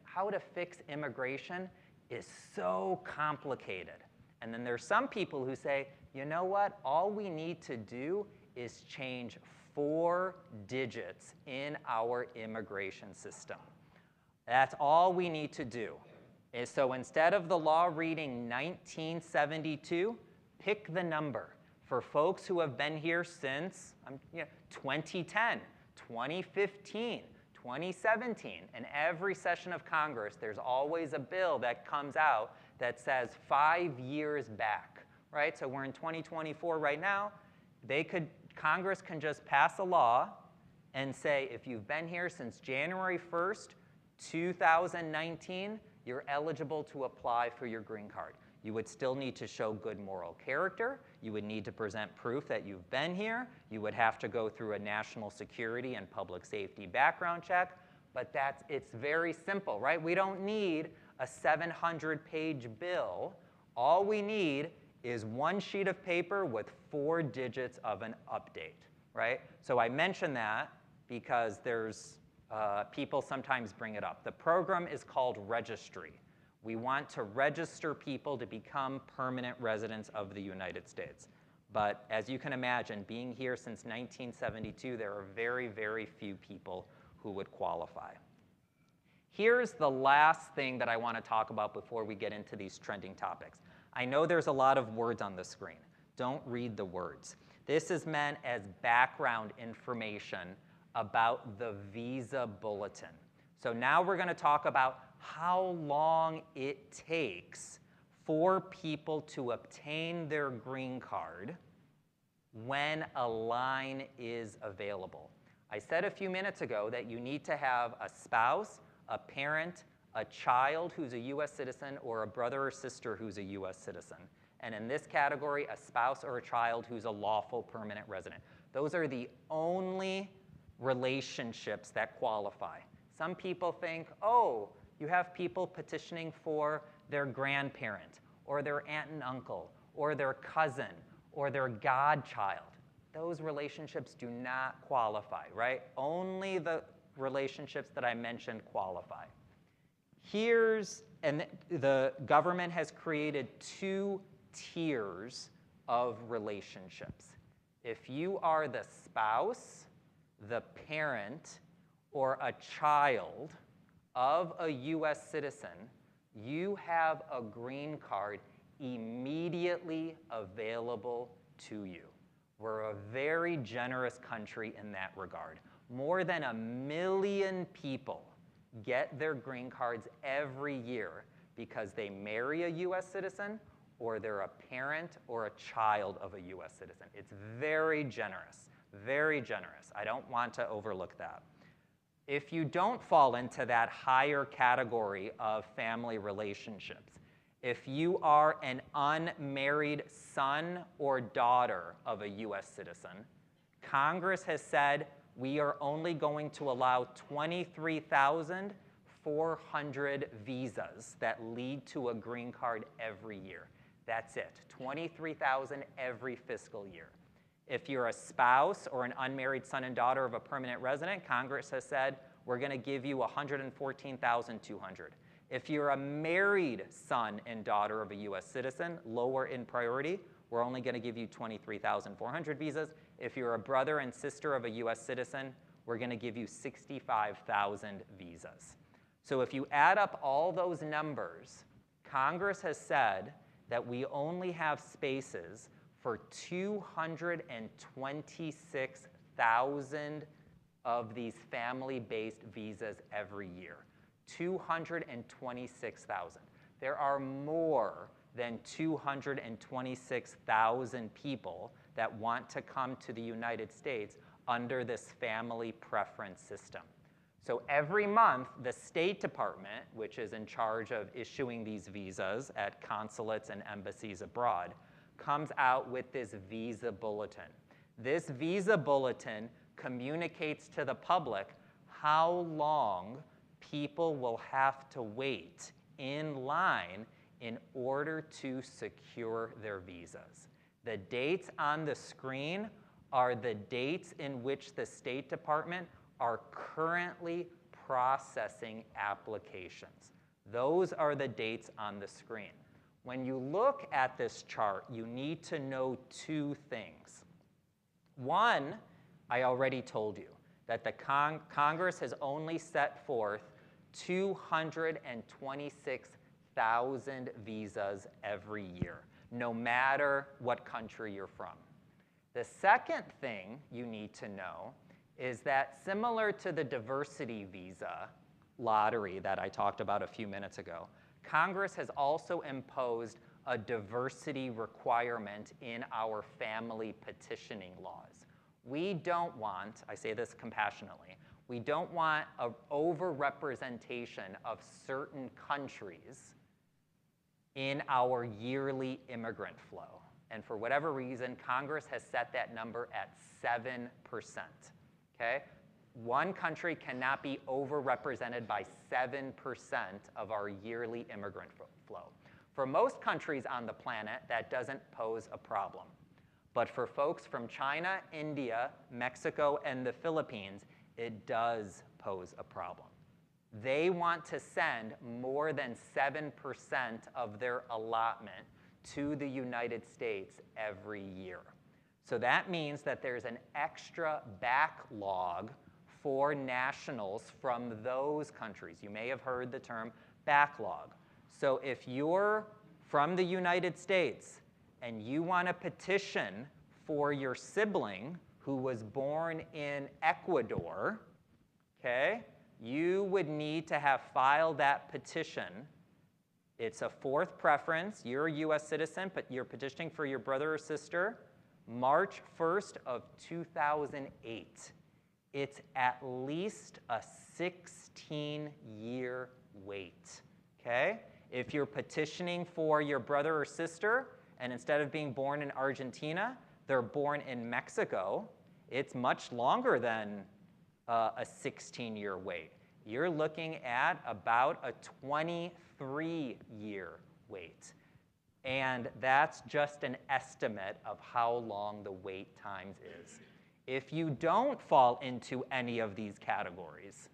how to fix immigration is so complicated. And then there's some people who say, you know what, all we need to do is change 4 digits in our immigration system. That's all we need to do. And so instead of the law reading 1972, pick the number. For folks who have been here since 2010, 2015, 2017, and every session of Congress, there's always a bill that comes out that says 5 years back, right? So we're in 2024 right now. Congress can just pass a law and say, if you've been here since January 1st, 2019, you're eligible to apply for your green card. You would still need to show good moral character. You would need to present proof that you've been here. You would have to go through a national security and public safety background check. But it's very simple, right? We don't need a 700-page bill. All we need is 1 sheet of paper with 4 digits of an update, right? So I mention that because there's people sometimes bring it up. The program is called Registry. We want to register people to become permanent residents of the United States. But as you can imagine, being here since 1972, there are very, very few people who would qualify. Here's the last thing that I want to talk about before we get into these trending topics. I know there's a lot of words on the screen. Don't read the words. This is meant as background information about the visa bulletin. So now we're going to talk about how long it takes for people to obtain their green card when a line is available. I said a few minutes ago that you need to have a spouse, a parent, a child who's a U.S. citizen, or a brother or sister who's a U.S. citizen. And in this category, a spouse or a child who's a lawful permanent resident. Those are the only relationships that qualify. Some people think, oh, You have people petitioning for their grandparent, or their aunt and uncle, or their cousin, or their godchild. Those relationships do not qualify, right? Only the relationships that I mentioned qualify. And the government has created 2 tiers of relationships. If you are the spouse, the parent, or a child of a U.S. citizen, you have a green card immediately available to you. We're a very generous country in that regard. More than 1 million people get their green cards every year because they marry a U.S. citizen or they're a parent or a child of a U.S. citizen. It's very generous, very generous. I don't want to overlook that. If you don't fall into that higher category of family relationships, if you are an unmarried son or daughter of a U.S. citizen, Congress has said we are only going to allow 23,400 visas that lead to a green card every year. That's it, 23,000 every fiscal year. If you're a spouse or an unmarried son and daughter of a permanent resident, Congress has said we're going to give you 114,200. If you're a married son and daughter of a U.S. citizen, lower in priority, we're only going to give you 23,400 visas. If you're a brother and sister of a U.S. citizen, we're going to give you 65,000 visas. So if you add up all those numbers, Congress has said that we only have spaces for 226,000 of these family-based visas every year. 226,000. There are more than 226,000 people that want to come to the United States under this family preference system. So every month, the State Department, which is in charge of issuing these visas at consulates and embassies abroad, comes out with this visa bulletin. This visa bulletin communicates to the public how long people will have to wait in line in order to secure their visas. The dates on the screen are the dates in which the State Department are currently processing applications. Those are the dates on the screen. When you look at this chart, you need to know 2 things. One, I already told you, that the Congress has only set forth 226,000 visas every year, no matter what country you're from. The second thing you need to know is that similar to the diversity visa lottery that I talked about a few minutes ago, Congress has also imposed a diversity requirement in our family petitioning laws. We don't want, I say this compassionately, we don't want an overrepresentation of certain countries in our yearly immigrant flow. And for whatever reason, Congress has set that number at 7%. Okay? One country cannot be overrepresented by 7% of our yearly immigrant flow. For most countries on the planet, that doesn't pose a problem. But for folks from China, India, Mexico, and the Philippines, it does pose a problem. They want to send more than 7% of their allotment to the United States every year. So that means that there's an extra backlog for nationals from those countries. You may have heard the term backlog. So if you're from the United States and you want to petition for your sibling who was born in Ecuador, okay, you would need to have filed that petition. It's a 4th preference. You're a U.S. citizen, but you're petitioning for your brother or sister, March 1st of 2008. It's at least a 16-year wait, okay? If you're petitioning for your brother or sister, and instead of being born in Argentina, they're born in Mexico, it's much longer than a 16-year wait. you're looking at about a 23-year wait. And that's just an estimate of how long the wait times is. If you don't fall into any of these categories,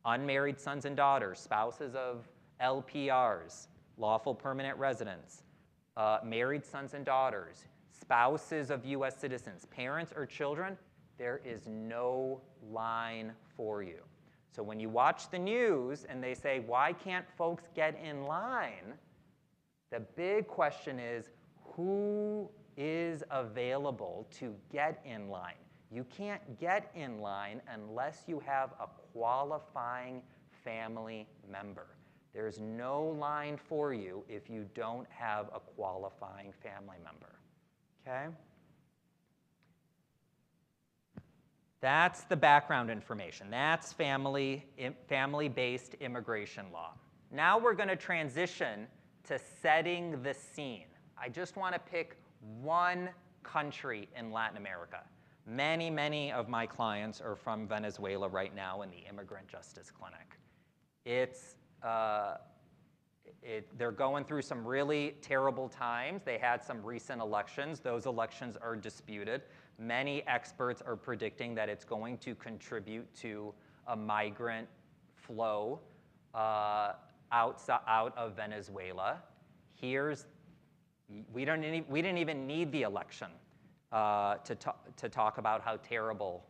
unmarried sons and daughters, spouses of LPRs, lawful permanent residents, married sons and daughters, spouses of US citizens, parents or children, there is no line for you. So when you watch the news and they say, why can't folks get in line? The big question is, who is available to get in line? You can't get in line unless you have a qualifying family member. There's no line for you if you don't have a qualifying family member, okay? That's the background information. That's family-based immigration law. Now we're going to transition to setting the scene. I just want to pick one country in Latin America. Many, many of my clients are from Venezuela right now in the Immigrant Justice Clinic. They're going through some really terrible times. They had some recent elections. Those elections are disputed. Many experts are predicting that it's going to contribute to a migrant flow out of Venezuela. We didn't even need the election to talk about how terrible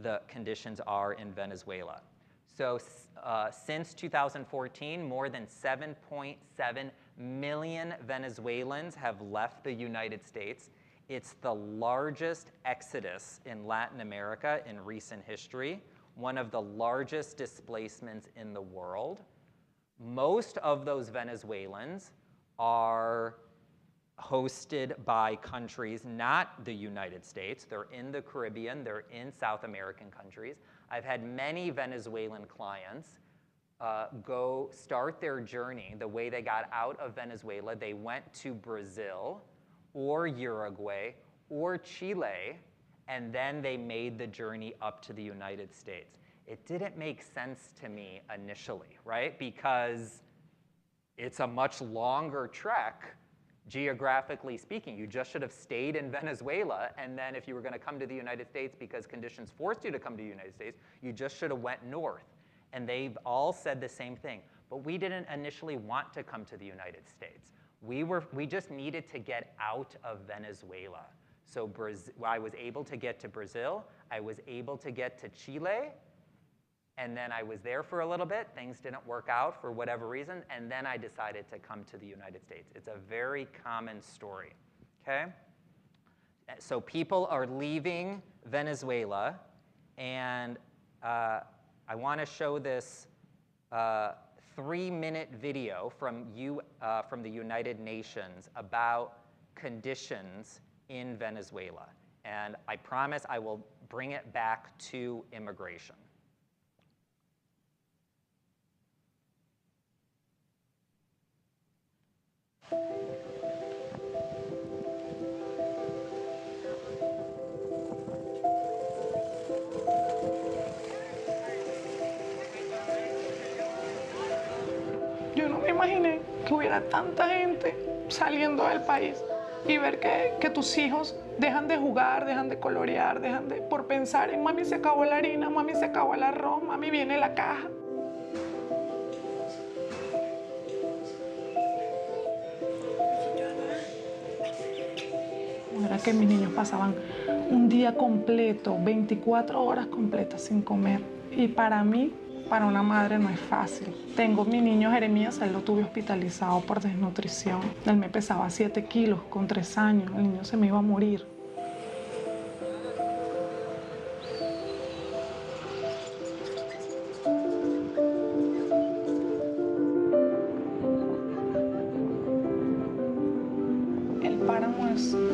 the conditions are in Venezuela. So since 2014, more than 7.7 million Venezuelans have left the United States. It's the largest exodus in Latin America in recent history, one of the largest displacements in the world. Most of those Venezuelans are hosted by countries not the United States. They're in the Caribbean, they're in South American countries. I've had many Venezuelan clients go start their journey the way they got out of Venezuela. They went to Brazil or Uruguay or Chile, and then they made the journey up to the United States. It didn't make sense to me initially, right? Because it's a much longer trek, geographically speaking. You just should have stayed in Venezuela, and then if you were going to come to the United States because conditions forced you to come to the United States, you just should have went north. And they've all said the same thing. But we didn't initially want to come to the United States. We just needed to get out of Venezuela. So I was able to get to Brazil. I was able to get to Chile. And then I was there for a little bit. Things didn't work out for whatever reason. And then I decided to come to the United States. It's a very common story, okay? So people are leaving Venezuela. And I want to show this 3-minute video from the United Nations about conditions in Venezuela. And I promise I will bring it back to immigration. Yo no me imaginé que hubiera tanta gente saliendo del país y ver que tus hijos dejan de jugar, dejan de colorear, por pensar en mami se acabó la harina, mami se acabó el arroz, mami viene la caja. Era que mis niños pasaban un día completo, 24 horas completas sin comer. Y para mí, para una madre no es fácil. Tengo mi niño Jeremías, él lo tuve hospitalizado por desnutrición. Él me pesaba 7 kilos con 3 años. El niño se me iba a morir.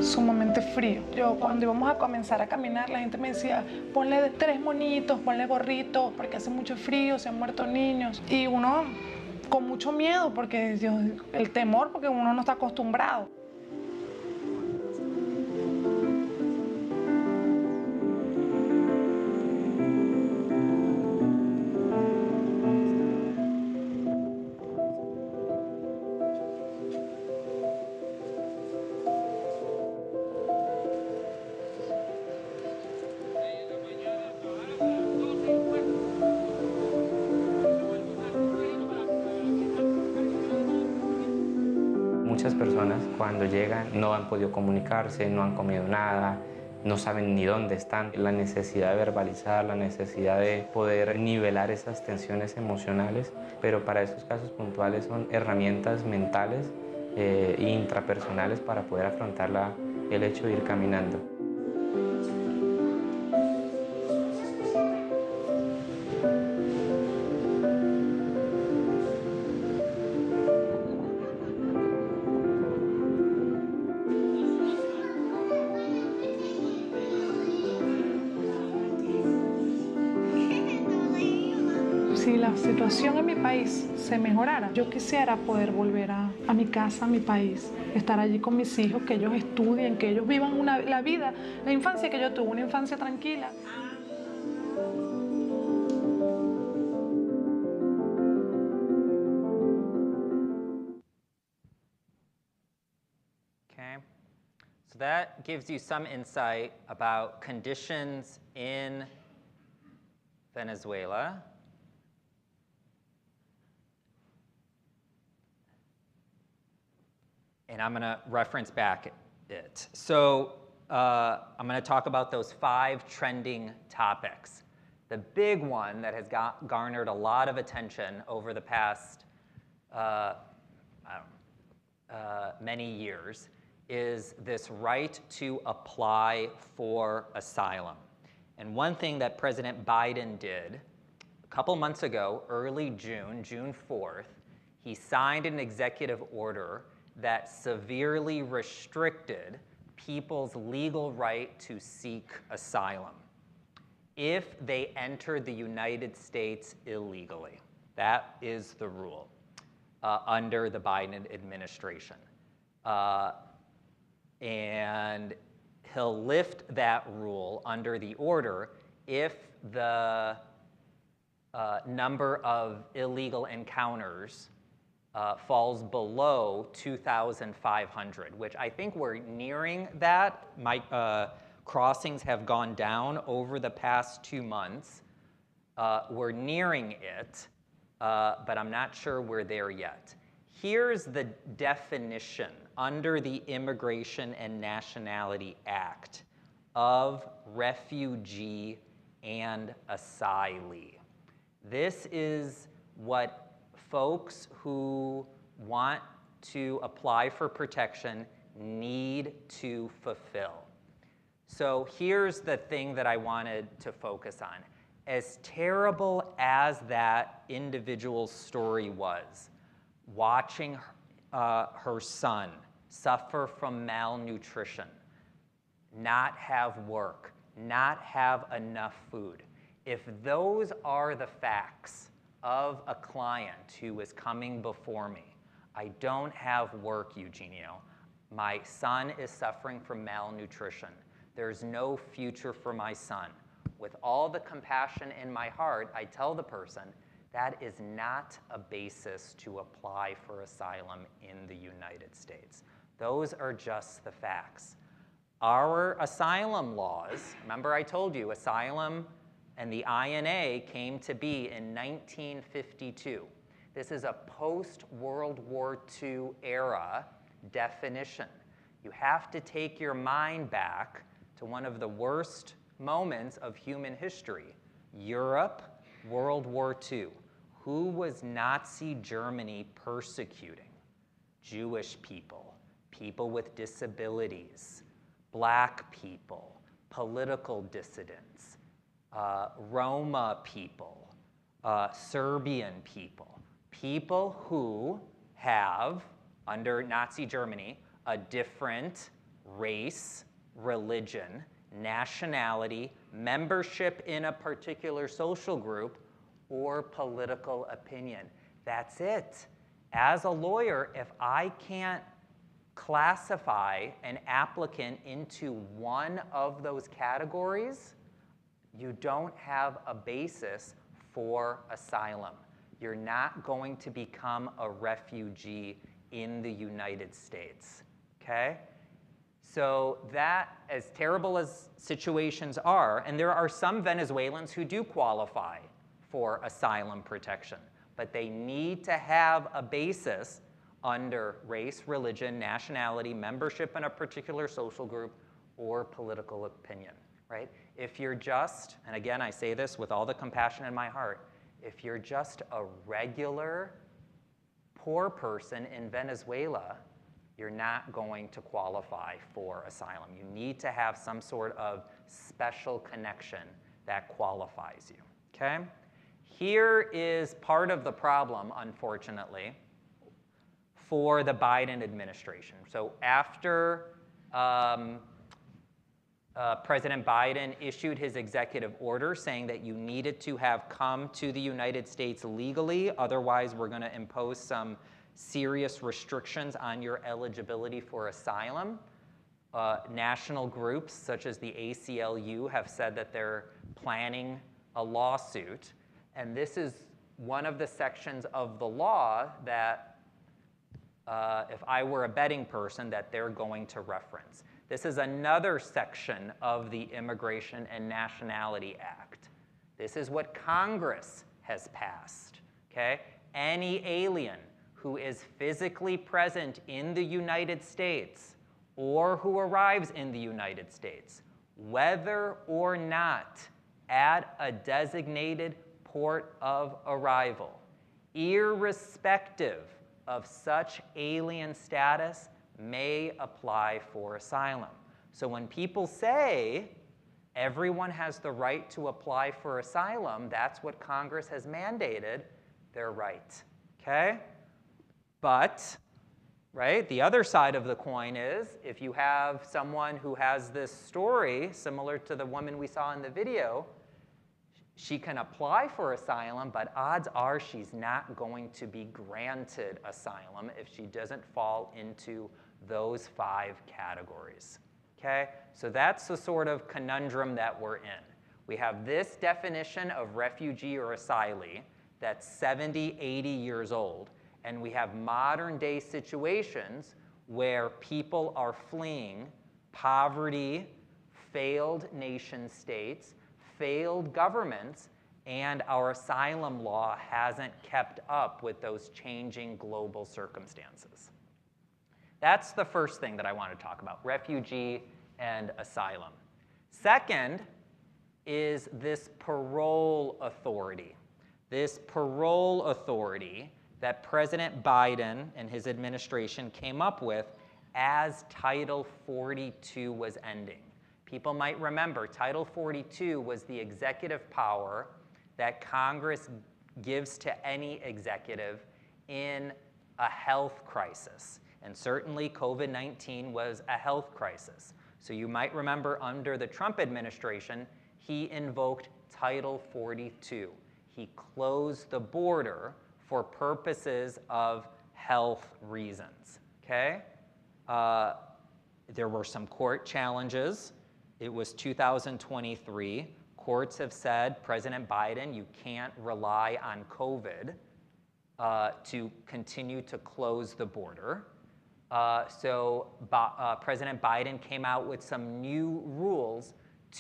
Sumamente frío. Yo cuando íbamos a comenzar a caminar, la gente me decía, ponle 3 monitos, ponle gorritos, porque hace mucho frío, se han muerto niños. Y uno con mucho miedo, porque el temor, porque uno no está acostumbrado. muchas personas cuando llegan no han podido comunicarse, no han comido nada, no saben ni dónde están. La necesidad de verbalizar, la necesidad de poder nivelar esas tensiones emocionales, pero para esos casos puntuales son herramientas mentales e intrapersonales para poder afrontar el hecho de ir caminando. Si la situación en mi país se mejorara, yo quisiera poder volver a mi casa, a mi país, estar allí con mis hijos, que ellos estudien, que ellos vivan la vida, la infancia que yo tuve, una infancia tranquila. Okay, so that gives you some insight about conditions in Venezuela. And I'm going to reference back it. So I'm going to talk about those 5 trending topics. The big one that has garnered a lot of attention over the past many years is this right to apply for asylum. And one thing that President Biden did a couple months ago, early June, June 4th, he signed an executive order that severely restricted people's legal right to seek asylum if they entered the United States illegally. That is the rule under the Biden administration. And he'll lift that rule under the order if the number of illegal encounters falls below 2,500, which I think we're nearing that. My crossings have gone down over the past 2 months. We're nearing it, but I'm not sure we're there yet. Here's the definition under the Immigration and Nationality Act of refugee and asylee. This is what folks who want to apply for protection need to fulfill. So here's the thing that I wanted to focus on. As terrible as that individual's story was, watching her son suffer from malnutrition, not have work, not have enough food, if those are the facts of a client who is coming before me, I don't have work, Eugenio. My son is suffering from malnutrition. There's no future for my son. With all the compassion in my heart, I tell the person, that is not a basis to apply for asylum in the United States. Those are just the facts. Our asylum laws, remember I told you, asylum and the INA came to be in 1952. This is a post-World War II era definition. You have to take your mind back to one of the worst moments of human history. Europe, World War II. Who was Nazi Germany persecuting? Jewish people, people with disabilities, black people, political dissidents, Roma people, Serbian people, people who have, under Nazi Germany, a different race, religion, nationality, membership in a particular social group, or political opinion. That's it. As a lawyer, if I can't classify an applicant into one of those categories, you don't have a basis for asylum. You're not going to become a refugee in the United States, okay? So that, as terrible as situations are, and there are some Venezuelans who do qualify for asylum protection, but they need to have a basis under race, religion, nationality, membership in a particular social group, or political opinion, right? If you're just, and again, I say this with all the compassion in my heart, if you're just a regular poor person in Venezuela, you're not going to qualify for asylum. You need to have some sort of special connection that qualifies you, okay? Here is part of the problem, unfortunately, for the Biden administration. So after President Biden issued his executive order saying that you needed to have come to the United States legally, otherwise we're going to impose some serious restrictions on your eligibility for asylum. National groups such as the ACLU have said that they're planning a lawsuit, and this is one of the sections of the law that, if I were a betting person, that they're going to reference. This is another section of the Immigration and Nationality Act. This is what Congress has passed, okay? Any alien who is physically present in the United States or who arrives in the United States, whether or not at a designated port of arrival, irrespective of such alien status, may apply for asylum. So when people say everyone has the right to apply for asylum, that's what Congress has mandated, they're right, okay? But, right, the other side of the coin is if you have someone who has this story similar to the woman we saw in the video, she can apply for asylum, but odds are she's not going to be granted asylum if she doesn't fall into those 5 categories, okay? So that's the sort of conundrum that we're in. We have this definition of refugee or asylee that's 70, 80 years old, and we have modern day situations where people are fleeing poverty, failed nation states, failed governments, and our asylum law hasn't kept up with those changing global circumstances. That's the first thing that I want to talk about, refugee and asylum. Second is this parole authority. This parole authority that President Biden and his administration came up with as Title 42 was ending. People might remember Title 42 was the executive power that Congress gives to any executive in a health crisis. And certainly COVID-19 was a health crisis. So you might remember under the Trump administration, he invoked Title 42. He closed the border for purposes of health reasons, okay? There were some court challenges. It was 2023. Courts have said, President Biden, you can't rely on COVID to continue to close the border. So President Biden came out with some new rules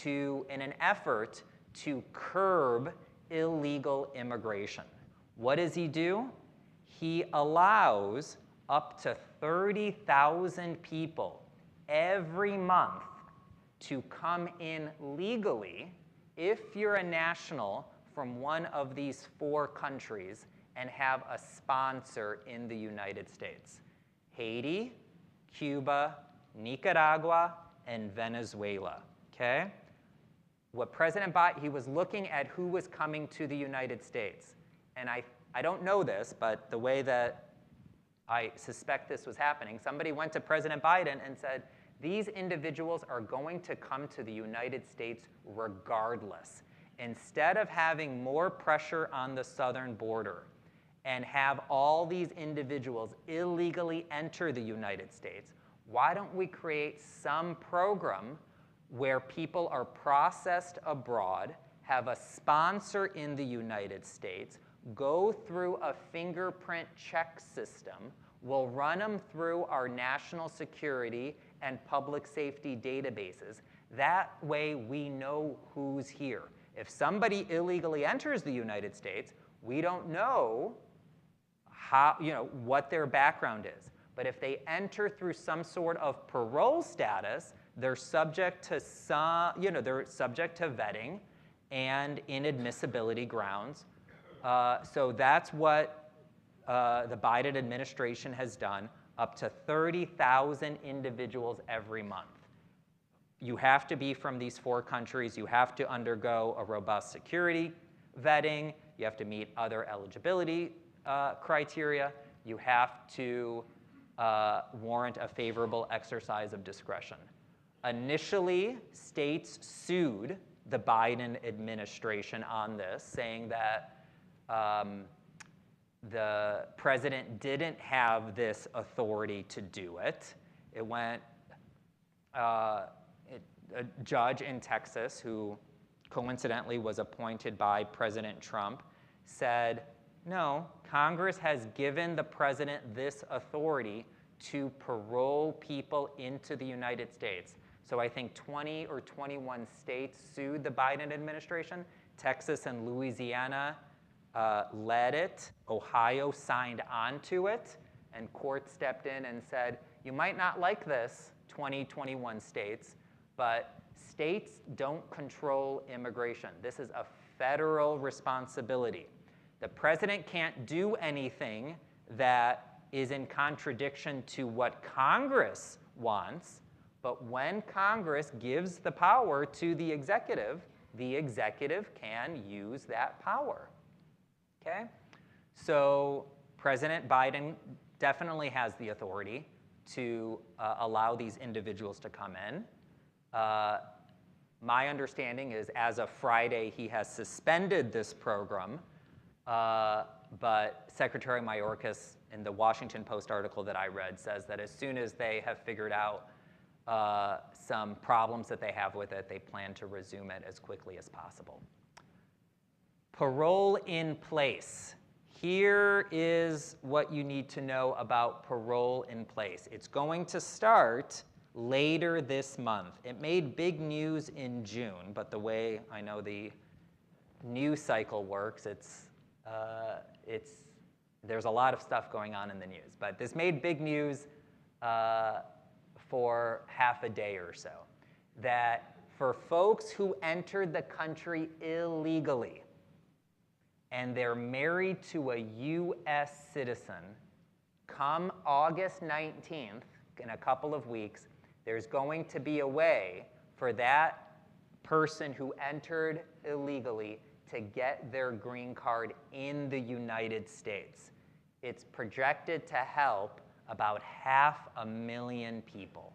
in an effort to curb illegal immigration. What does he do? He allows up to 30,000 people every month to come in legally if you're a national from one of these 4 countries and have a sponsor in the United States: Haiti, Cuba, Nicaragua, and Venezuela, okay? What President Biden, he was looking at who was coming to the United States. And I don't know this, but the way that I suspect this was happening, somebody went to President Biden and said, these individuals are going to come to the United States regardless. Instead of having more pressure on the southern border and have all these individuals illegally enter the United States, why don't we create some program where people are processed abroad, have a sponsor in the United States, go through a fingerprint check system, we'll run them through our national security and public safety databases. That way we know who's here. If somebody illegally enters the United States, we don't know how, what their background is. But if they enter through some sort of parole status, they're subject to they're subject to vetting and inadmissibility grounds. So that's what the Biden administration has done, up to 30,000 individuals every month. You have to be from these 4 countries. You have to undergo a robust security vetting. You have to meet other eligibility criteria. You have to warrant a favorable exercise of discretion. Initially, states sued the Biden administration on this, saying that the president didn't have this authority to do it. It went, a judge in Texas, who coincidentally was appointed by President Trump, said, no, Congress has given the president this authority to parole people into the United States. So I think 20 or 21 states sued the Biden administration. Texas and Louisiana led it. Ohio signed on to it. And courts stepped in and said, you might not like this, 20, 21 states, but states don't control immigration. This is a federal responsibility. The president can't do anything that is in contradiction to what Congress wants, but when Congress gives the power to the executive can use that power, okay? So President Biden definitely has the authority to allow these individuals to come in. My understanding is as of Friday, he has suspended this program, but Secretary Mayorkas in the Washington Post article that I read says that as soon as they have figured out some problems that they have with it, they plan to resume it as quickly as possible. Parole in place. Here is what you need to know about parole in place. It's going to start later this month. It made big news in June, but the way I know the news cycle works, there's a lot of stuff going on in the news. But this made big news for half a day or so, that for folks who entered the country illegally and they're married to a U.S. citizen, come August 19th, in a couple of weeks, there's going to be a way for that person who entered illegally to get their green card in the United States. It's projected to help about 500,000 people.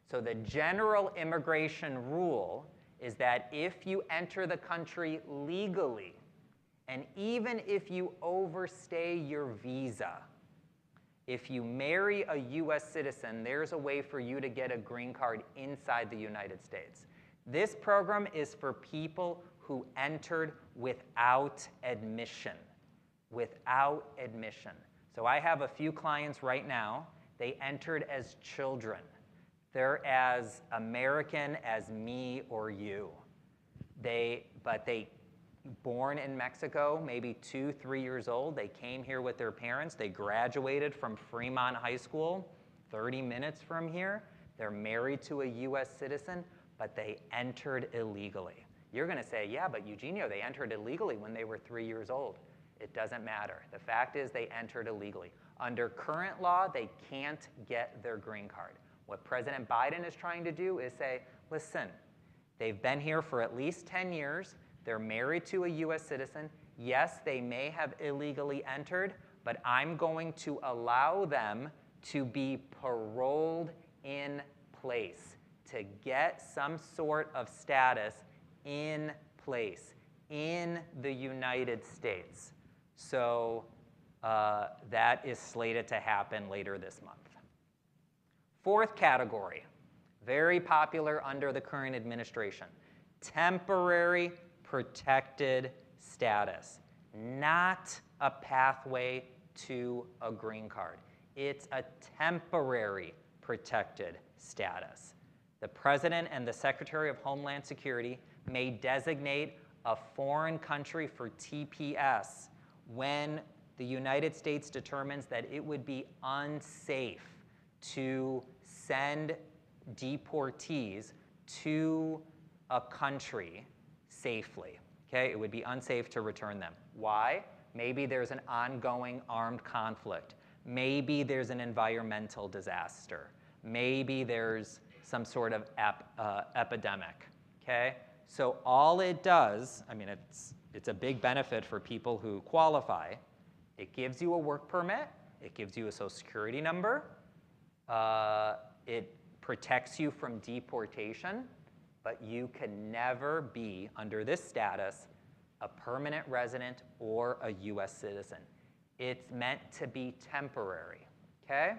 So the general immigration rule is that if you enter the country legally, and even if you overstay your visa, if you marry a U.S. citizen, there's a way for you to get a green card inside the United States. This program is for people who entered without admission. Without admission. So I have a few clients right now. They entered as children. They're as American as me or you. But they born in Mexico, maybe 2, 3 years old. They came here with their parents. They graduated from Fremont High School, 30 minutes from here. They're married to a U.S. citizen, but they entered illegally. You're going to say, yeah, but Eugenio, they entered illegally when they were 3 years old. It doesn't matter. The fact is they entered illegally. Under current law, they can't get their green card. What President Biden is trying to do is say, listen, they've been here for at least 10 years. They're married to a U.S. citizen. Yes, they may have illegally entered, but I'm going to allow them to be paroled in place, to get some sort of status in place in the United States. So that is slated to happen later this month. Fourth category, very popular under the current administration, temporary protected status, not a pathway to a green card. It's a temporary protected status. The President and the Secretary of Homeland Security may designate a foreign country for TPS when the United States determines that it would be unsafe to send deportees to a country safely, okay? It would be unsafe to return them. Why? Maybe there's an ongoing armed conflict. Maybe there's an environmental disaster. Maybe there's some sort of epidemic, okay? So all it does, I mean, it's a big benefit for people who qualify. It gives you a work permit. It gives you a social security number. It protects you from deportation, but you can never be, under this status, a permanent resident or a US citizen. It's meant to be temporary, okay?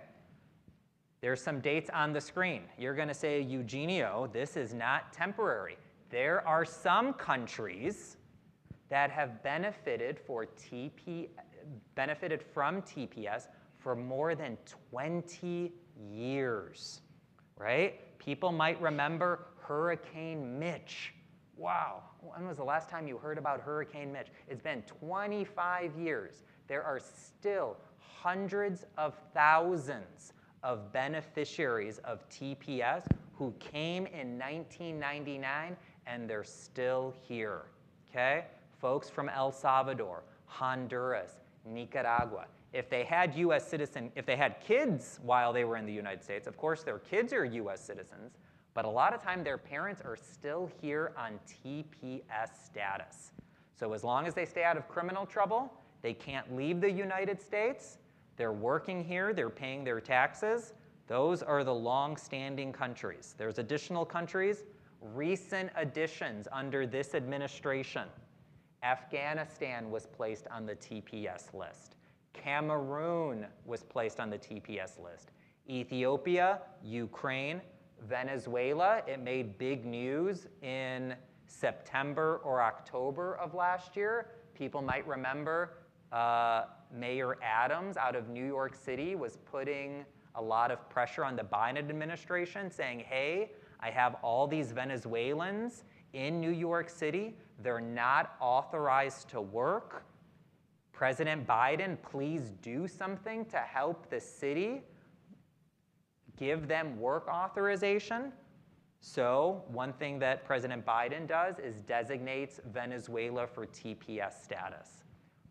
There's some dates on the screen. You're gonna say, Eugenio, this is not temporary. There are some countries that have benefited from TPS for more than 20 years, right? People might remember Hurricane Mitch. Wow, when was the last time you heard about Hurricane Mitch? It's been 25 years. There are still hundreds of thousands of beneficiaries of TPS who came in 1999 and they're still here, okay? Folks from El Salvador, Honduras, Nicaragua. If they had if they had kids while they were in the United States, of course their kids are US citizens, but a lot of time their parents are still here on TPS status. So as long as they stay out of criminal trouble, they can't leave the United States, they're working here, they're paying their taxes. Those are the long-standing countries. There's additional countries, recent additions under this administration. Afghanistan was placed on the TPS list. Cameroon was placed on the TPS list. Ethiopia, Ukraine, Venezuela, it made big news in September or October of last year. People might remember Mayor Adams out of New York City was putting a lot of pressure on the Biden administration saying, hey, I have all these Venezuelans in New York City. They're not authorized to work. President Biden, please do something to help the city. Give them work authorization. So one thing that President Biden does is designates Venezuela for TPS status.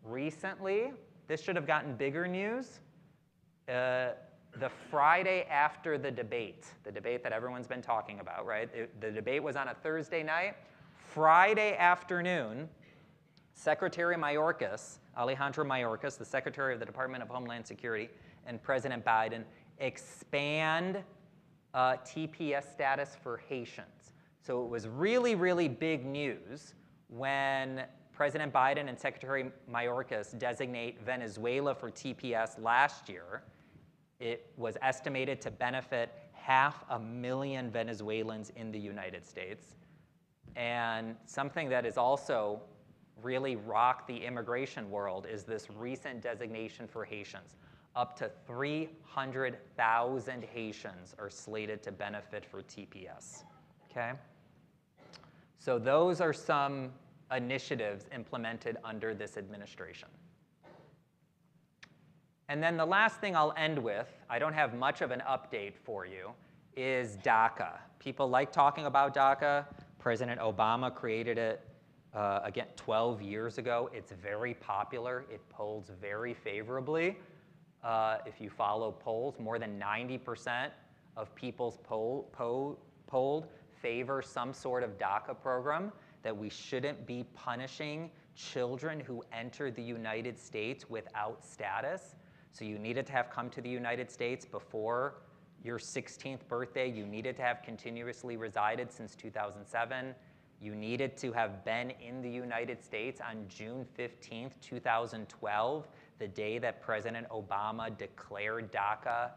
Recently, this should have gotten bigger news. The Friday after the debate that everyone's been talking about, right? The debate was on a Thursday night. Friday afternoon, Secretary Mayorkas, Alejandro Mayorkas, the Secretary of the Department of Homeland Security, and President Biden expand TPS status for Haitians. So it was really, really big news when President Biden and Secretary Mayorkas designate Venezuela for TPS last year. It was estimated to benefit 500,000 Venezuelans in the United States. And something that has also really rocked the immigration world is this recent designation for Haitians. Up to 300,000 Haitians are slated to benefit for TPS, okay? So those are some initiatives implemented under this administration. And then the last thing I'll end with, I don't have much of an update for you, is DACA. People like talking about DACA. President Obama created it, again, 12 years ago. It's very popular. It polls very favorably. If you follow polls, more than 90% of people's polled favor some sort of DACA program, that we shouldn't be punishing children who enter the United States without status. So you needed to have come to the United States before your 16th birthday. You needed to have continuously resided since 2007. You needed to have been in the United States on June 15th, 2012, the day that President Obama declared DACA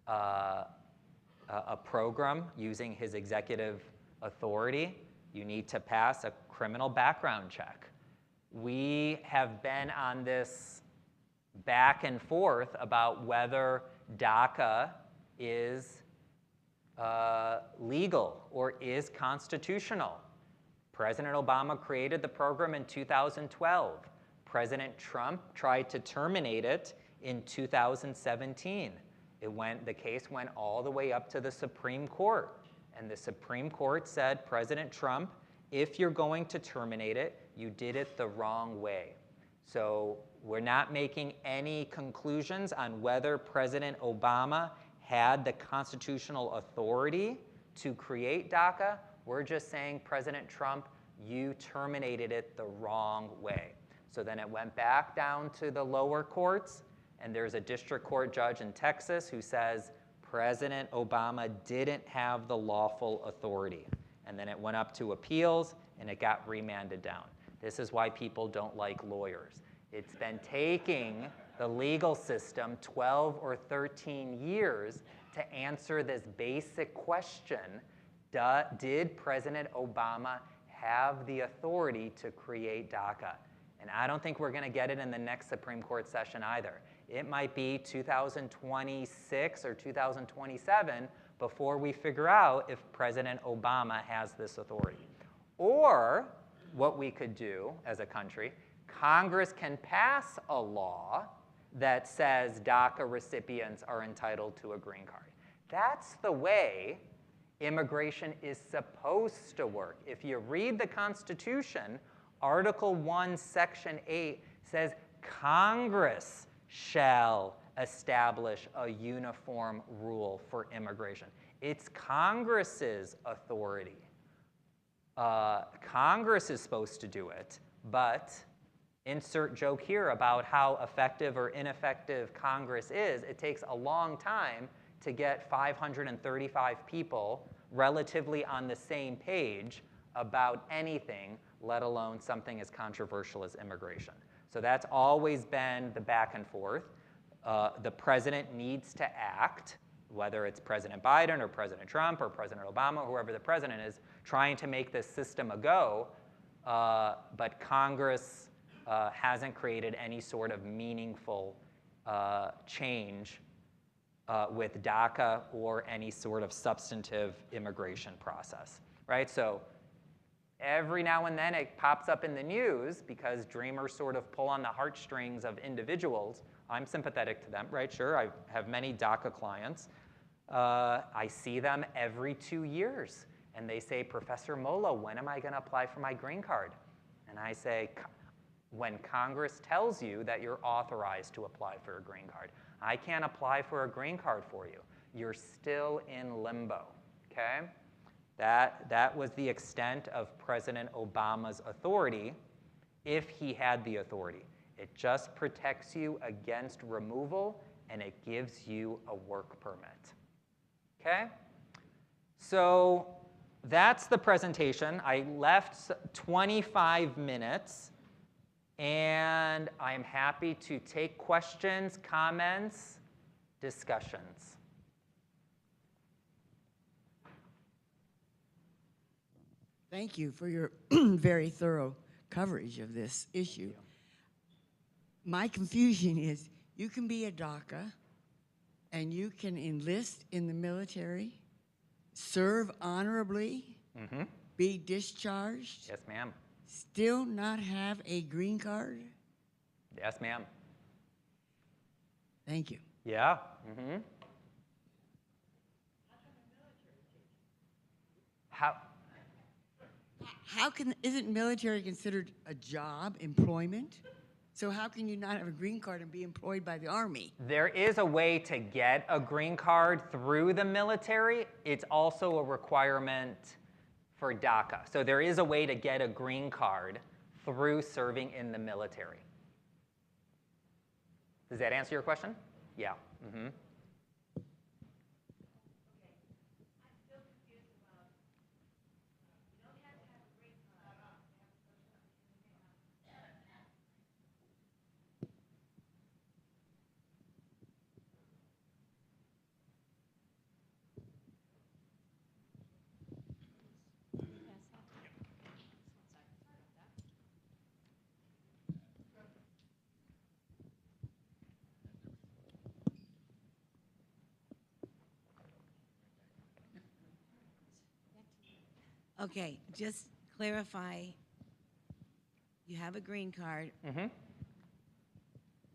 a program using his executive authority. You need to pass a criminal background check. We have been on this back and forth about whether DACA is legal or is constitutional. President Obama created the program in 2012. President Trump tried to terminate it in 2017. The case went all the way up to the Supreme Court. And the Supreme Court said, President Trump, if you're going to terminate it, you did it the wrong way. So we're not making any conclusions on whether President Obama had the constitutional authority to create DACA. We're just saying, President Trump, you terminated it the wrong way. So then it went back down to the lower courts, and there's a district court judge in Texas who says President Obama didn't have the lawful authority. And then it went up to appeals, and it got remanded down. This is why people don't like lawyers. It's been taking the legal system 12 or 13 years to answer this basic question, did President Obama have the authority to create DACA? And I don't think we're going to get it in the next Supreme Court session either. It might be 2026 or 2027 before we figure out if President Obama has this authority. Or what we could do as a country, Congress can pass a law that says DACA recipients are entitled to a green card. That's the way immigration is supposed to work. If you read the Constitution, Article 1, Section 8 says Congress shall establish a uniform rule for immigration. It's Congress's authority. Congress is supposed to do it, but insert joke here about how effective or ineffective Congress is. It takes a long time to get 535 people relatively on the same page about anything, let alone something as controversial as immigration. So that's always been the back and forth. The president needs to act, whether it's President Biden or President Trump or President Obama, whoever the president is, trying to make this system a go, but Congress hasn't created any sort of meaningful change with DACA or any sort of substantive immigration process, right? So every now and then it pops up in the news because dreamers sort of pull on the heartstrings of individuals. I'm sympathetic to them, right? Sure, I have many DACA clients. I see them every 2 years, and they say, Professor Mola, when am I going to apply for my green card? And I say, when Congress tells you that you're authorized to apply for a green card. I can't apply for a green card for you. You're still in limbo, okay? That was the extent of President Obama's authority, if he had the authority. It just protects you against removal, and it gives you a work permit, okay? So that's the presentation. I left 25 minutes. And I'm happy to take questions, comments, discussions. Thank you for your very thorough coverage of this issue. My confusion is you can be a DACA and you can enlist in the military, serve honorably, be discharged. Yes, ma'am. Still not have a green card? Yes, ma'am. Thank you. Yeah. Isn't military considered a job, employment? So how can you not have a green card and be employed by the Army? There is a way to get a green card through the military. It's also a requirement for DACA. So there is a way to get a green card through serving in the military. Does that answer your question? Yeah. Okay, just clarify. You have a green card.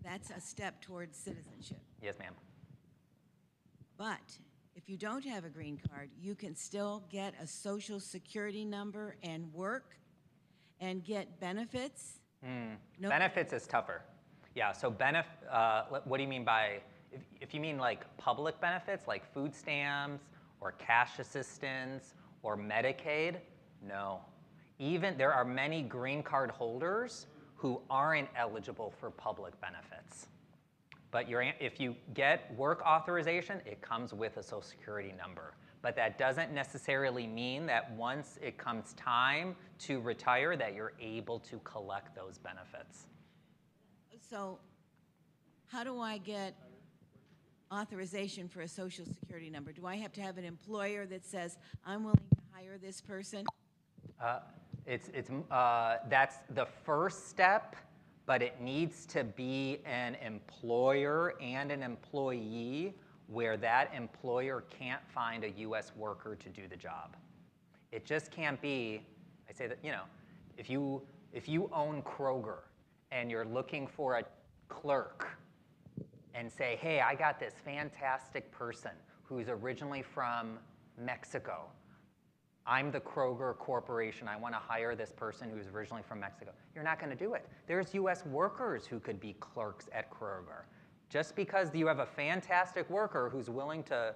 That's a step towards citizenship. Yes, ma'am. But if you don't have a green card, you can still get a social security number and work and get benefits. No. Benefits is tougher. Yeah, so what do you mean by, if you mean like public benefits, like food stamps or cash assistance or Medicaid, no. Even there are many green card holders who aren't eligible for public benefits. But if you get work authorization, it comes with a social security number. But that doesn't necessarily mean that once it comes time to retire that you're able to collect those benefits. So how do I get authorization for a social security number? Do I have to have an employer that says, I'm willing to hire this person? That's the first step, but it needs to be an employer and an employee where that employer can't find a U.S. worker to do the job. It just can't be, I say that, if you own Kroger and you're looking for a clerk and say, hey, I got this fantastic person who's originally from Mexico. I'm the Kroger Corporation. I want to hire this person who's originally from Mexico. You're not going to do it. There's U.S. workers who could be clerks at Kroger. Just because you have a fantastic worker who's willing to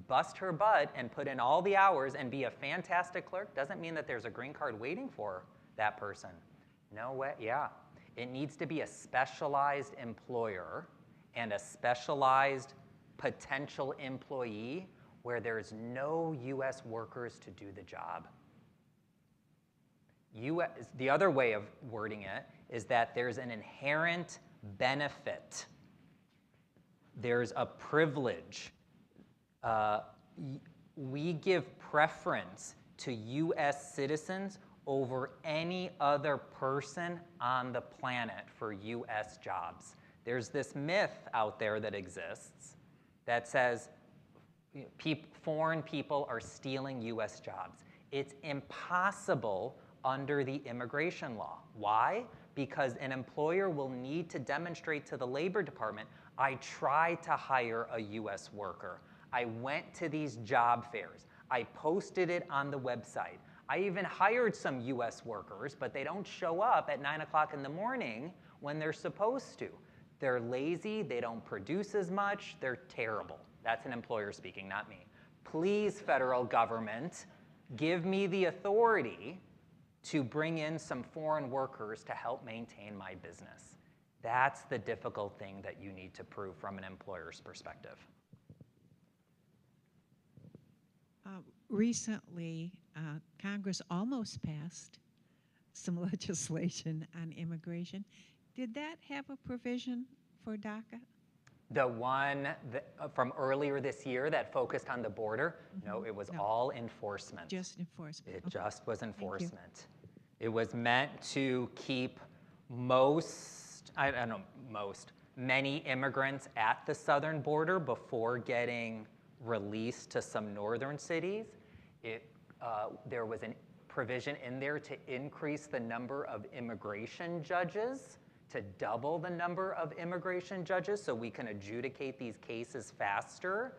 bust her butt and put in all the hours and be a fantastic clerk doesn't mean that there's a green card waiting for that person. No way, yeah. It needs to be a specialized employer and a specialized potential employee where there's no U.S. workers to do the job. The other way of wording it is that there's an inherent benefit. There's a privilege. We give preference to U.S. citizens over any other person on the planet for U.S. jobs. There's this myth out there that exists that says foreign people are stealing U.S. jobs. It's impossible under the immigration law. Why? Because an employer will need to demonstrate to the Labor Department, I tried to hire a U.S. worker. I went to these job fairs. I posted it on the website. I even hired some U.S. workers, but they don't show up at 9 o'clock in the morning when they're supposed to. They're lazy, they don't produce as much, they're terrible. That's an employer speaking, not me. Please, federal government, give me the authority to bring in some foreign workers to help maintain my business. That's the difficult thing that you need to prove from an employer's perspective. Recently, Congress almost passed some legislation on immigration. Did that have a provision for DACA? The one from earlier this year that focused on the border, no, it was all enforcement. Just enforcement. It just was enforcement. It was meant to keep many immigrants at the southern border before getting released to some northern cities. There was a provision in there to increase the number of immigration judges, to double the number of immigration judges so we can adjudicate these cases faster.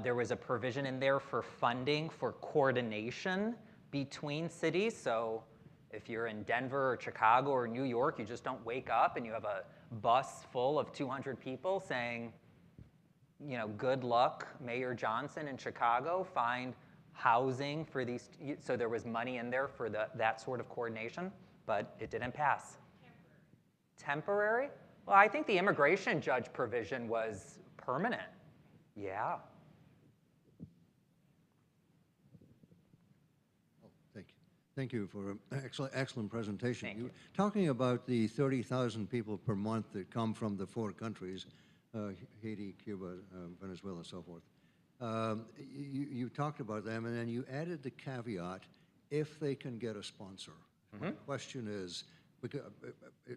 There was a provision in there for funding for coordination between cities. So if you're in Denver or Chicago or New York, you just don't wake up and you have a bus full of 200 people saying, good luck, Mayor Johnson in Chicago, find housing for these. So there was money in there for that sort of coordination, but it didn't pass. Temporary? Well, I think the immigration judge provision was permanent. Yeah. Thank you for an excellent presentation. Thank you. Talking about the 30,000 people per month that come from the 4 countries, Haiti, Cuba, Venezuela, and so forth. You talked about them, and then you added the caveat, if they can get a sponsor. My question is, because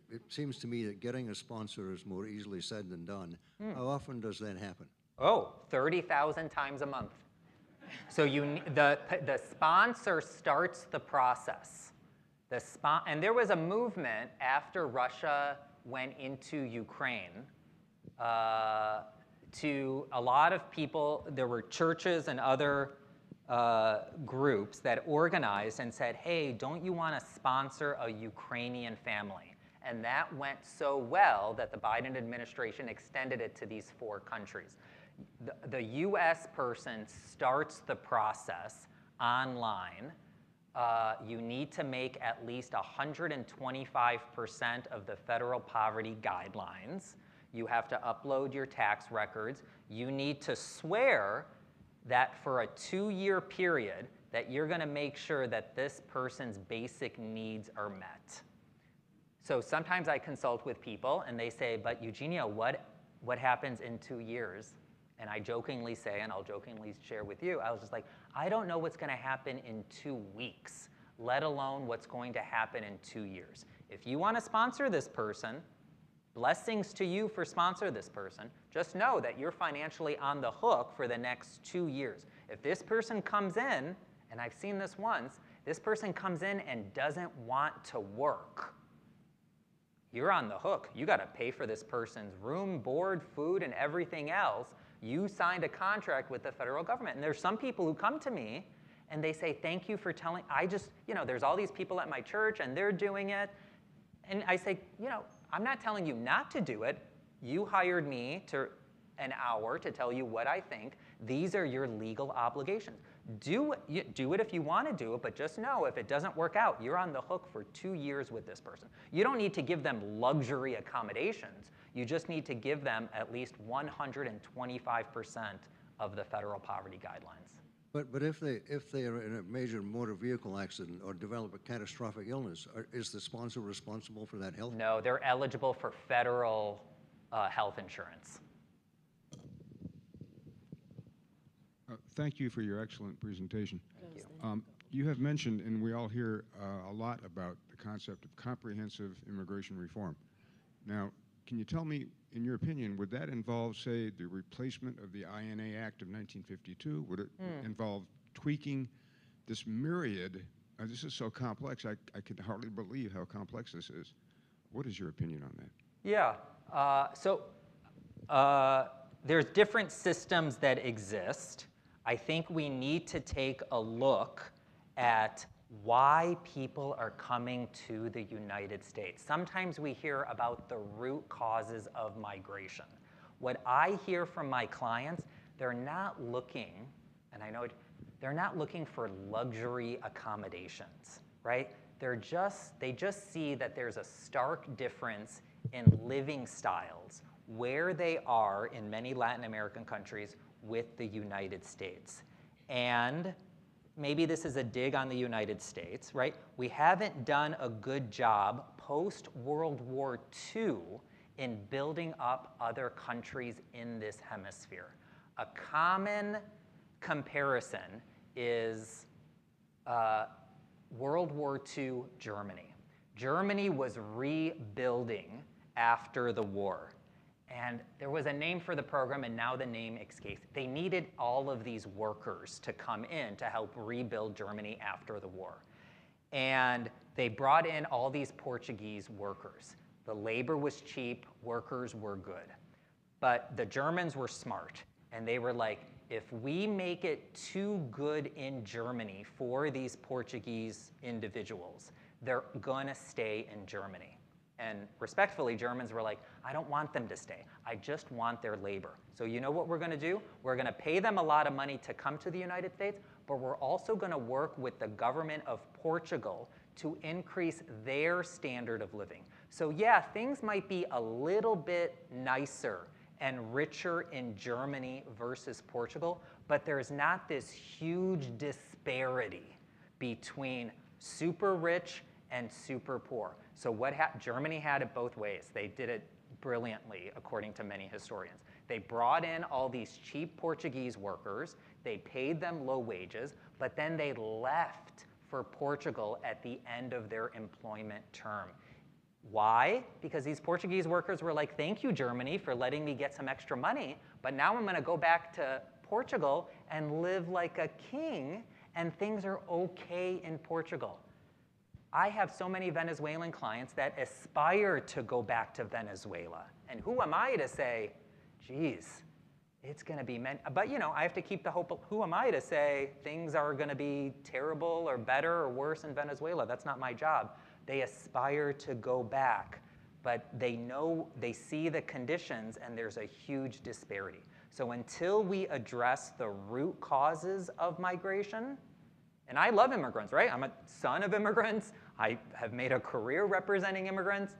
it seems to me that getting a sponsor is more easily said than done. How often does that happen? 30,000 times a month. So the sponsor starts the process. And there was a movement after Russia went into Ukraine, to a lot of people, there were churches and other groups that organized and said, hey, don't you want to sponsor a Ukrainian family? And that went so well that the Biden administration extended it to these 4 countries. The US person starts the process online. You need to make at least 125% of the federal poverty guidelines. You have to upload your tax records. You need to swear that for a 2-year period that you're going to make sure that this person's basic needs are met. So sometimes I consult with people and they say, but Eugenia, what happens in 2 years? And I jokingly say, and I'll jokingly share with you, I was just like, I don't know what's going to happen in 2 weeks, let alone what's going to happen in 2 years. If you want to sponsor this person, blessings to you for sponsor this person. Just know that you're financially on the hook for the next 2 years. If this person comes in, and I've seen this once, this person comes in and doesn't want to work, you're on the hook. You got to pay for this person's room, board, food, and everything else. You signed a contract with the federal government. And there's some people who come to me and they say, thank you for telling, there's all these people at my church and they're doing it. And I say, I'm not telling you not to do it. You hired me to an hour to tell you what I think. These are your legal obligations. Do it if you want to do it, but just know if it doesn't work out, you're on the hook for 2 years with this person. You don't need to give them luxury accommodations. You just need to give them at least 125% of the federal poverty guidelines. But if they are in a major motor vehicle accident or develop a catastrophic illness, is the sponsor responsible for that health? No, they're eligible for federal health insurance. Thank you for your excellent presentation. Thank you. You have mentioned, and we all hear a lot about the concept of comprehensive immigration reform. Now, can you tell me, in your opinion, would that involve, say, the replacement of the INA Act of 1952? Would it involve tweaking this myriad? This is so complex, I can hardly believe how complex this is. What is your opinion on that? Yeah, there's different systems that exist. I think we need to take a look at why people are coming to the United States. Sometimes we hear about the root causes of migration. What I hear from my clients, they're not looking, and I know they're not looking for luxury accommodations, right? They just see that there's a stark difference in living styles where they are in many Latin American countries with the United States. And maybe this is a dig on the United States, right? We haven't done a good job post-World War II in building up other countries in this hemisphere. A common comparison is World War II Germany. Germany was rebuilding after the war. And there was a name for the program, and now the name escapes. They needed all of these workers to come in to help rebuild Germany after the war. And they brought in all these Portuguese workers. The labor was cheap, workers were good. But the Germans were smart, and they were like, if we make it too good in Germany for these Portuguese individuals, they're gonna stay in Germany. And respectfully, Germans were like, I don't want them to stay. I just want their labor. So you know what we're gonna do? We're gonna pay them a lot of money to come to the United States, but we're also gonna work with the government of Portugal to increase their standard of living. So yeah, things might be a little bit nicer and richer in Germany versus Portugal, but there's not this huge disparity between super rich and super poor. So Germany had it both ways. They did it brilliantly, according to many historians. They brought in all these cheap Portuguese workers, they paid them low wages, but then they left for Portugal at the end of their employment term. Why? Because these Portuguese workers were like, thank you, Germany, for letting me get some extra money, but now I'm gonna go back to Portugal and live like a king, and things are okay in Portugal. I have so many Venezuelan clients that aspire to go back to Venezuela. And who am I to say, geez, it's going to be meant, but you know, I have to keep the hope. Who am I to say things are going to be terrible or better or worse in Venezuela? That's not my job. They aspire to go back, but they know, they see the conditions, and there's a huge disparity. So until we address the root causes of migration, and I love immigrants, right? I'm a son of immigrants. I have made a career representing immigrants.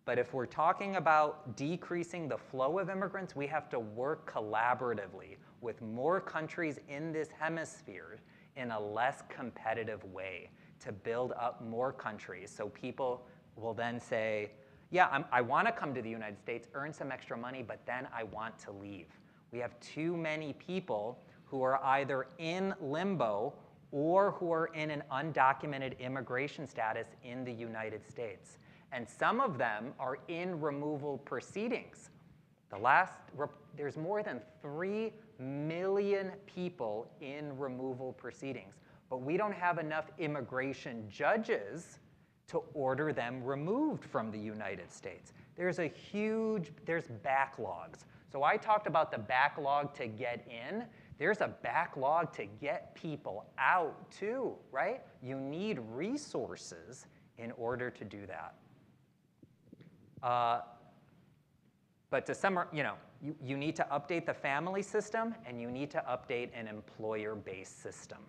But if we're talking about decreasing the flow of immigrants, we have to work collaboratively with more countries in this hemisphere in a less competitive way to build up more countries so people will then say, yeah, I want to come to the United States, earn some extra money, but then I want to leave. We have too many people who are either in limbo or who are in an undocumented immigration status in the United States. And some of them are in removal proceedings. There's more than 3 million people in removal proceedings, but we don't have enough immigration judges to order them removed from the United States. There's backlogs. So I talked about the backlog to get in. There's a backlog to get people out too, right? You need resources in order to do that. But to summarize, you need to update the family system, and you need to update an employer-based system.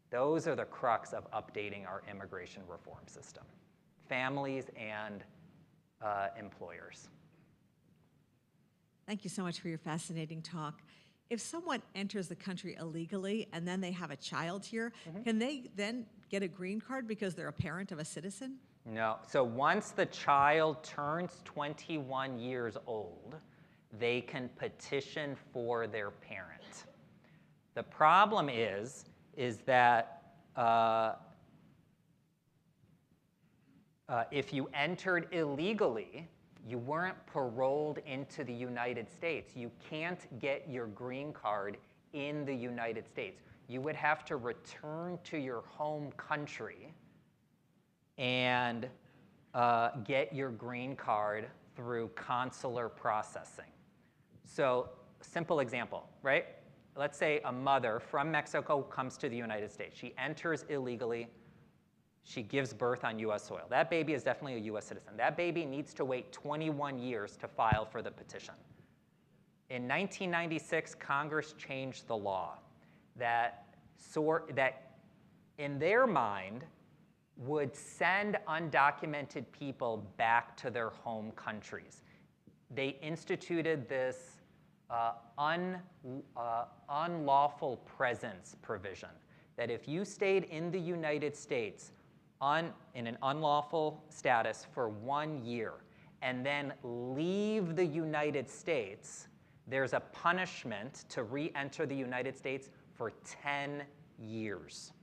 Those are the crux of updating our immigration reform system. Families and employers. Thank you so much for your fascinating talk. If someone enters the country illegally and then they have a child here, can they then get a green card because they're a parent of a citizen? No. So once the child turns 21 years old, they can petition for their parent. The problem is that if you entered illegally, you weren't paroled into the United States. You can't get your green card in the United States. You would have to return to your home country and get your green card through consular processing. So, simple example, right? Let's say a mother from Mexico comes to the United States. She enters illegally. She gives birth on US soil. That baby is definitely a US citizen. That baby needs to wait 21 years to file for the petition. In 1996, Congress changed the law that in their mind would send undocumented people back to their home countries. They instituted this unlawful presence provision, that if you stayed in the United States in an unlawful status for 1 year and then leave the United States, there's a punishment to re-enter the United States for 10 years.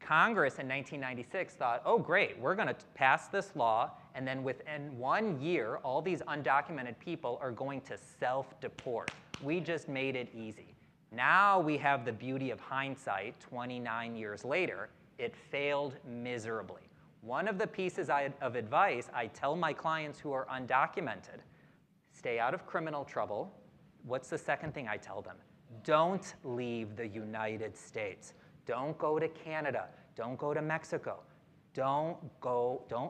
Congress in 1996 thought, oh great, we're going to pass this law, and then within 1 year, all these undocumented people are going to self-deport. We just made it easy. Now we have the beauty of hindsight, 29 years later. It failed miserably. One of the pieces of advice I tell my clients who are undocumented, stay out of criminal trouble. What's the second thing I tell them? Don't leave the United States. Don't go to Canada. Don't go to Mexico. Don't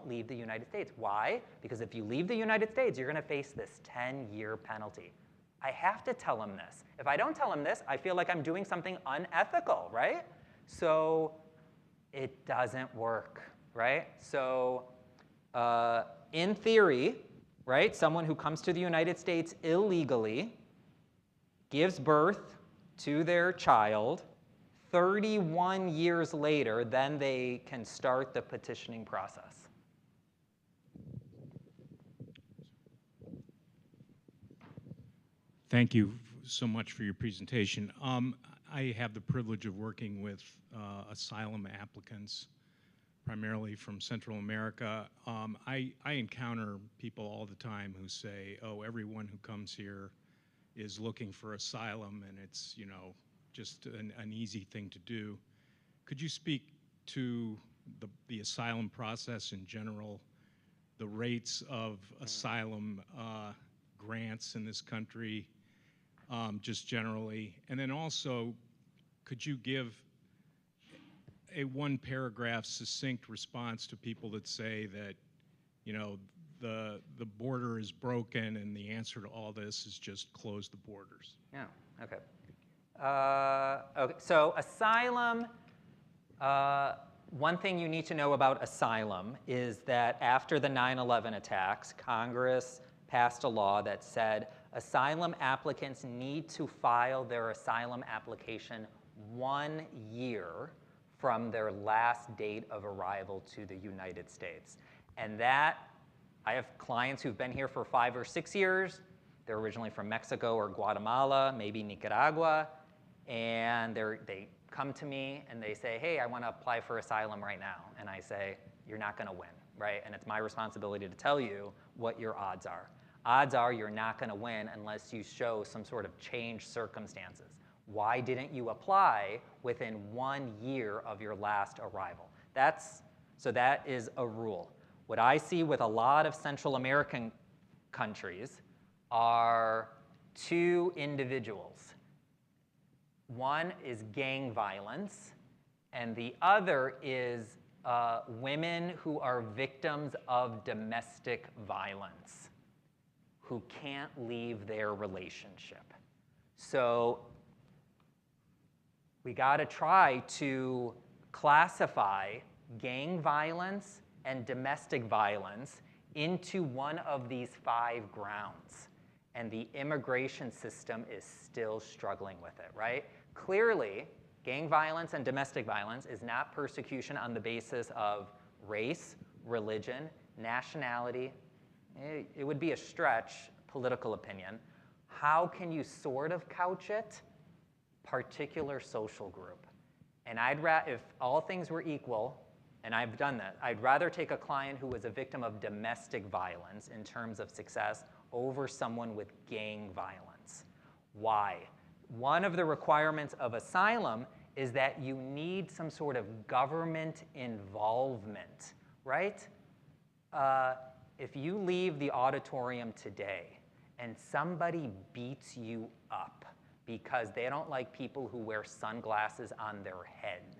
leave the United States. Why? Because if you leave the United States, you're going to face this 10-year penalty. I have to tell them this. If I don't tell them this, I feel like I'm doing something unethical, right? So it doesn't work, right? So in theory, right, someone who comes to the United States illegally, gives birth to their child, 31 years later, then they can start the petitioning process. Thank you so much for your presentation. I have the privilege of working with asylum applicants, primarily from Central America. I encounter people all the time who say, oh, everyone who comes here is looking for asylum, and it's, just an easy thing to do. could you speak to the asylum process in general, the rates of asylum grants in this country, just generally? And then also, could you give a one-paragraph succinct response to people that say that, you know, the border is broken and the answer to all this is just close the borders? Yeah, okay. Okay, so asylum, one thing you need to know about asylum is that after the 9/11 attacks, Congress passed a law that said asylum applicants need to file their asylum application 1 year from their last date of arrival to the United States. And that, I have clients who've been here for 5 or 6 years. They're originally from Mexico or Guatemala, maybe Nicaragua, and they come to me and they say, hey, I want to apply for asylum right now. And I say, you're not going to win, right? And it's my responsibility to tell you what your odds are. Odds are you're not going to win unless you show some sort of changed circumstances. Why didn't you apply within 1 year of your last arrival? So that is a rule. What I see with a lot of Central American countries are two individuals. One is gang violence, and the other is women who are victims of domestic violence, who can't leave their relationship. So we got to try to classify gang violence and domestic violence into one of these 5 grounds. And the immigration system is still struggling with it, right? Clearly, gang violence and domestic violence is not persecution on the basis of race, religion, nationality. It would be a stretch, political opinion. How can you sort of couch it? Particular social group. And if all things were equal, and I've done that, I'd rather take a client who was a victim of domestic violence in terms of success over someone with gang violence. Why? One of the requirements of asylum is that you need some sort of government involvement, right? If you leave the auditorium today and somebody beats you up because they don't like people who wear sunglasses on their head,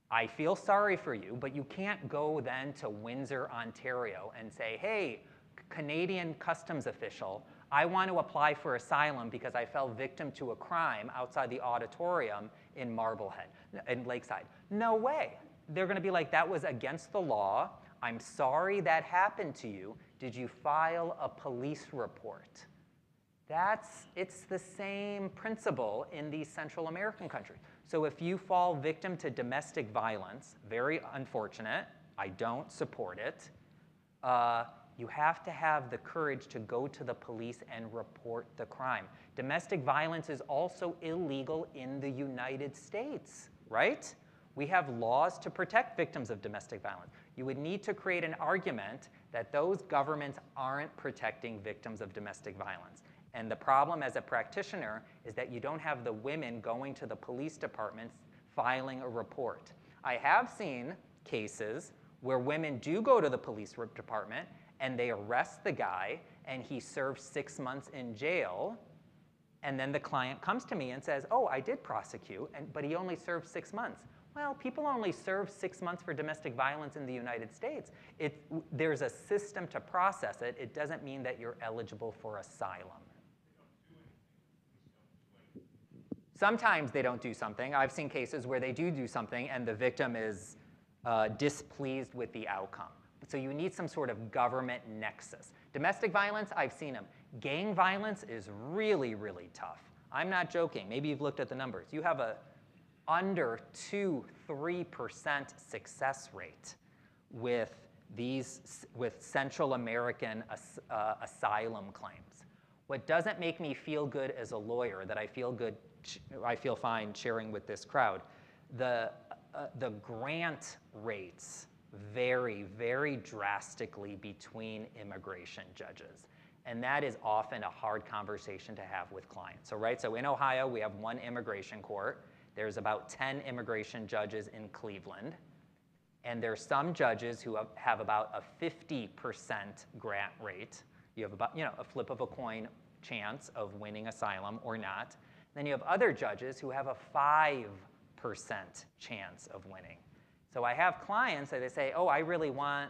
I feel sorry for you, but you can't go then to Windsor, Ontario and say, hey, Canadian customs official, I want to apply for asylum because I fell victim to a crime outside the auditorium in Marblehead, in Lakeside. No way. They're going to be like, that was against the law. I'm sorry that happened to you. Did you file a police report? It's the same principle in these Central American countries. So if you fall victim to domestic violence, very unfortunate, I don't support it, you have to have the courage to go to the police and report the crime. Domestic violence is also illegal in the United States, right? We have laws to protect victims of domestic violence. You would need to create an argument that those governments aren't protecting victims of domestic violence. And the problem as a practitioner is that you don't have the women going to the police departments filing a report. I have seen cases where women do go to the police department and they arrest the guy and he serves 6 months in jail, and then the client comes to me and says, oh, I did prosecute, but he only served 6 months. Well, people only serve 6 months for domestic violence in the United States. There's a system to process it. It doesn't mean that you're eligible for asylum. Sometimes they don't do something. I've seen cases where they do something and the victim is displeased with the outcome. So you need some sort of government nexus. Domestic violence, I've seen them. Gang violence is really, really tough. I'm not joking. Maybe you've looked at the numbers. You have a under 2-3% success rate with Central American asylum claims. What doesn't make me feel good as a lawyer, that I feel fine sharing with this crowd, the grant rates vary very drastically between immigration judges. And that is often a hard conversation to have with clients. So in Ohio, we have one immigration court There's about 10 immigration judges in Cleveland. And there's some judges who have about a 50% grant rate. You have about, a flip of a coin chance of winning asylum or not. Then you have other judges who have a 5% chance of winning. So I have clients that they say, oh, I really want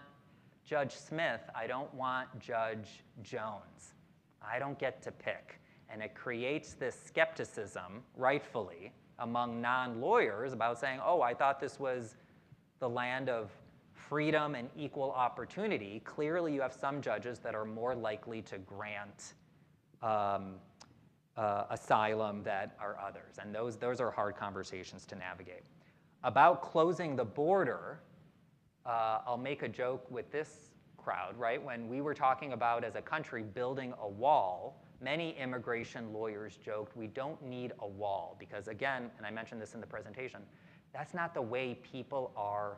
Judge Smith. I don't want Judge Jones. I don't get to pick. And it creates this skepticism, rightfully, among non-lawyers about saying, oh, I thought this was the land of freedom and equal opportunity. Clearly, you have some judges that are more likely to grant asylum than are others. And those are hard conversations to navigate. About closing the border, I'll make a joke with this crowd, right? When we were talking about, as a country, building a wall, many immigration lawyers joked, we don't need a wall because, again, and I mentioned this in the presentation, that's not the way people are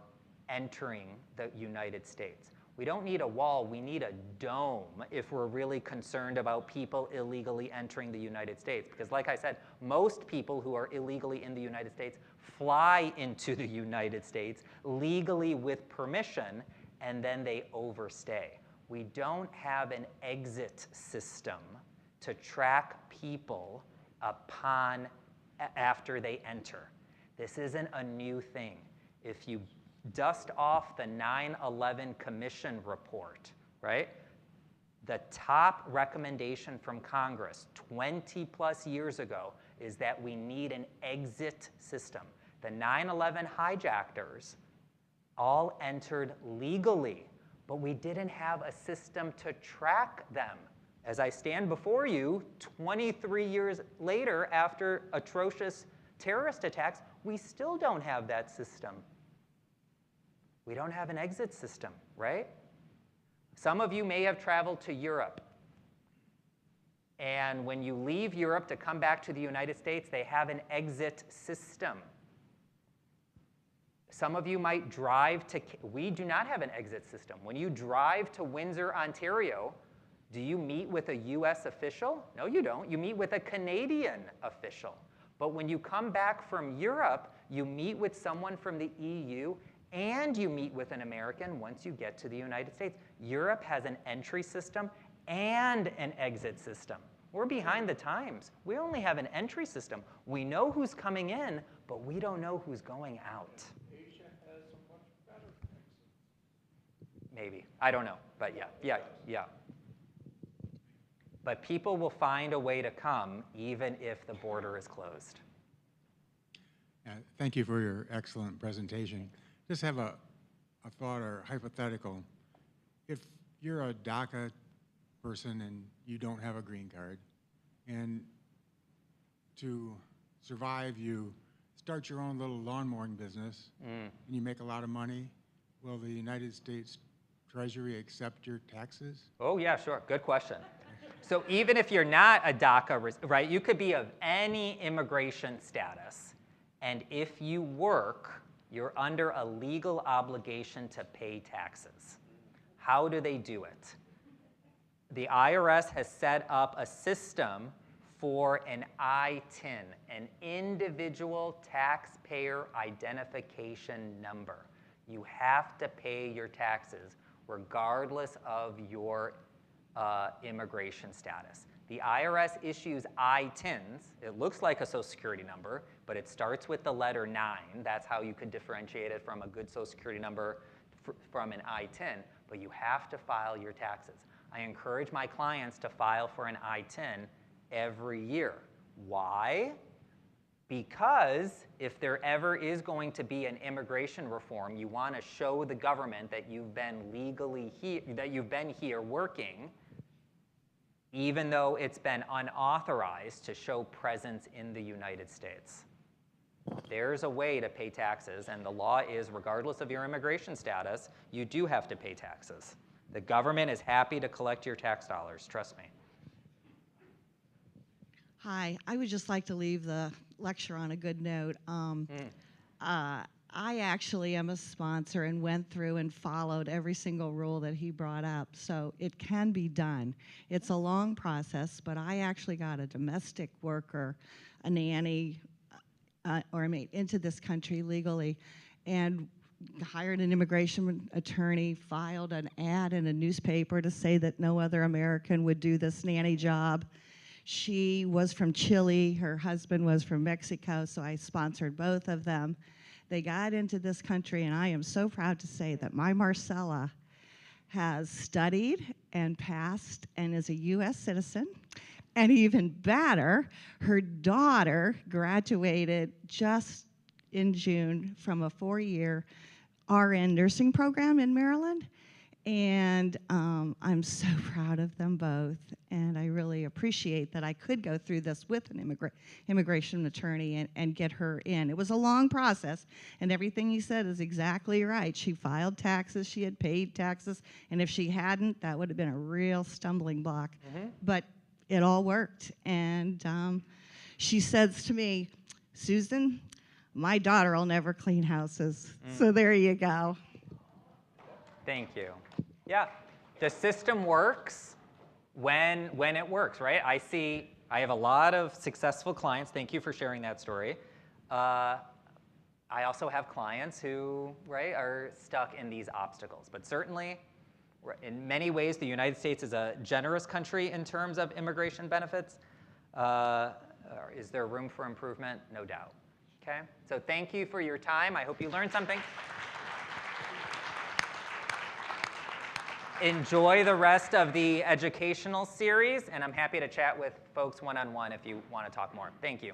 entering the United States. We don't need a wall, we need a dome if we're really concerned about people illegally entering the United States. Because like I said, most people who are illegally in the United States fly into the United States legally with permission, and then they overstay. We don't have an exit system to track people after they enter. This isn't a new thing. If you dust off the 9/11 Commission report, right? The top recommendation from Congress 20 plus years ago is that we need an exit system. The 9/11 hijackers all entered legally, but we didn't have a system to track them. As I stand before you, 23 years later, after atrocious terrorist attacks, we still don't have that system. We don't have an exit system, right? Some of you may have traveled to Europe. And when you leave Europe to come back to the United States, they have an exit system. Some of you might drive to, we do not have an exit system. When you drive to Windsor, Ontario, do you meet with a US official? No, you don't. You meet with a Canadian official. But when you come back from Europe, you meet with someone from the EU and you meet with an American once you get to the United States. Europe has an entry system and an exit system. We're behind the times. We only have an entry system. We know who's coming in, but we don't know who's going out. Asia has a much better exit. Maybe. I don't know. But yeah. But people will find a way to come even if the border is closed. Thank you for your excellent presentation. Just have a thought or hypothetical. If you're a DACA person and you don't have a green card, and to survive you start your own little lawn mowing business, and you make a lot of money, will the United States Treasury accept your taxes? Oh yeah, sure, good question. So even if you're not a DACA, right, you could be of any immigration status, and if you work, you're under a legal obligation to pay taxes. How do they do it? The IRS has set up a system for an ITIN, an individual taxpayer identification number. You have to pay your taxes regardless of your immigration status. The IRS issues ITINs. It looks like a Social Security number, but it starts with the letter 9. That's how you could differentiate it from a good Social Security number from an ITIN, but you have to file your taxes. I encourage my clients to file for an ITIN every year. Why? Because if there ever is going to be an immigration reform, you want to show the government that you've been legally here, that you've been here working, even though it's been unauthorized, to show presence in the United States. There's a way to pay taxes, and the law is, regardless of your immigration status, you do have to pay taxes. The government is happy to collect your tax dollars, trust me. Hi, I would just like to leave the lecture on a good note. I actually am a sponsor and went through and followed every single rule that he brought up, so it can be done. It's a long process, but I actually got a domestic worker, a nanny, into this country legally, and hired an immigration attorney, filed an ad in a newspaper to say that no other American would do this nanny job. She was from Chile, her husband was from Mexico, so I sponsored both of them. They got into this country, and I am so proud to say that my Marcella has studied and passed and is a US citizen. And even better, her daughter graduated just in June from a 4-year RN nursing program in Maryland. And I'm so proud of them both. And I really appreciate that I could go through this with an immigration attorney and get her in. It was a long process, and everything he said is exactly right. She filed taxes, she had paid taxes, and if she hadn't, that would have been a real stumbling block. But it all worked. And she says to me, Susan, my daughter will never clean houses. So there you go. Thank you. Yeah, the system works when it works, right? I have a lot of successful clients. Thank you for sharing that story. I also have clients who, right, are stuck in these obstacles. But certainly, in many ways, the United States is a generous country in terms of immigration benefits. Is there room for improvement? No doubt. Okay? So thank you for your time. I hope you learned something. Enjoy the rest of the educational series, and I'm happy to chat with folks one-on-one if you want to talk more. Thank you.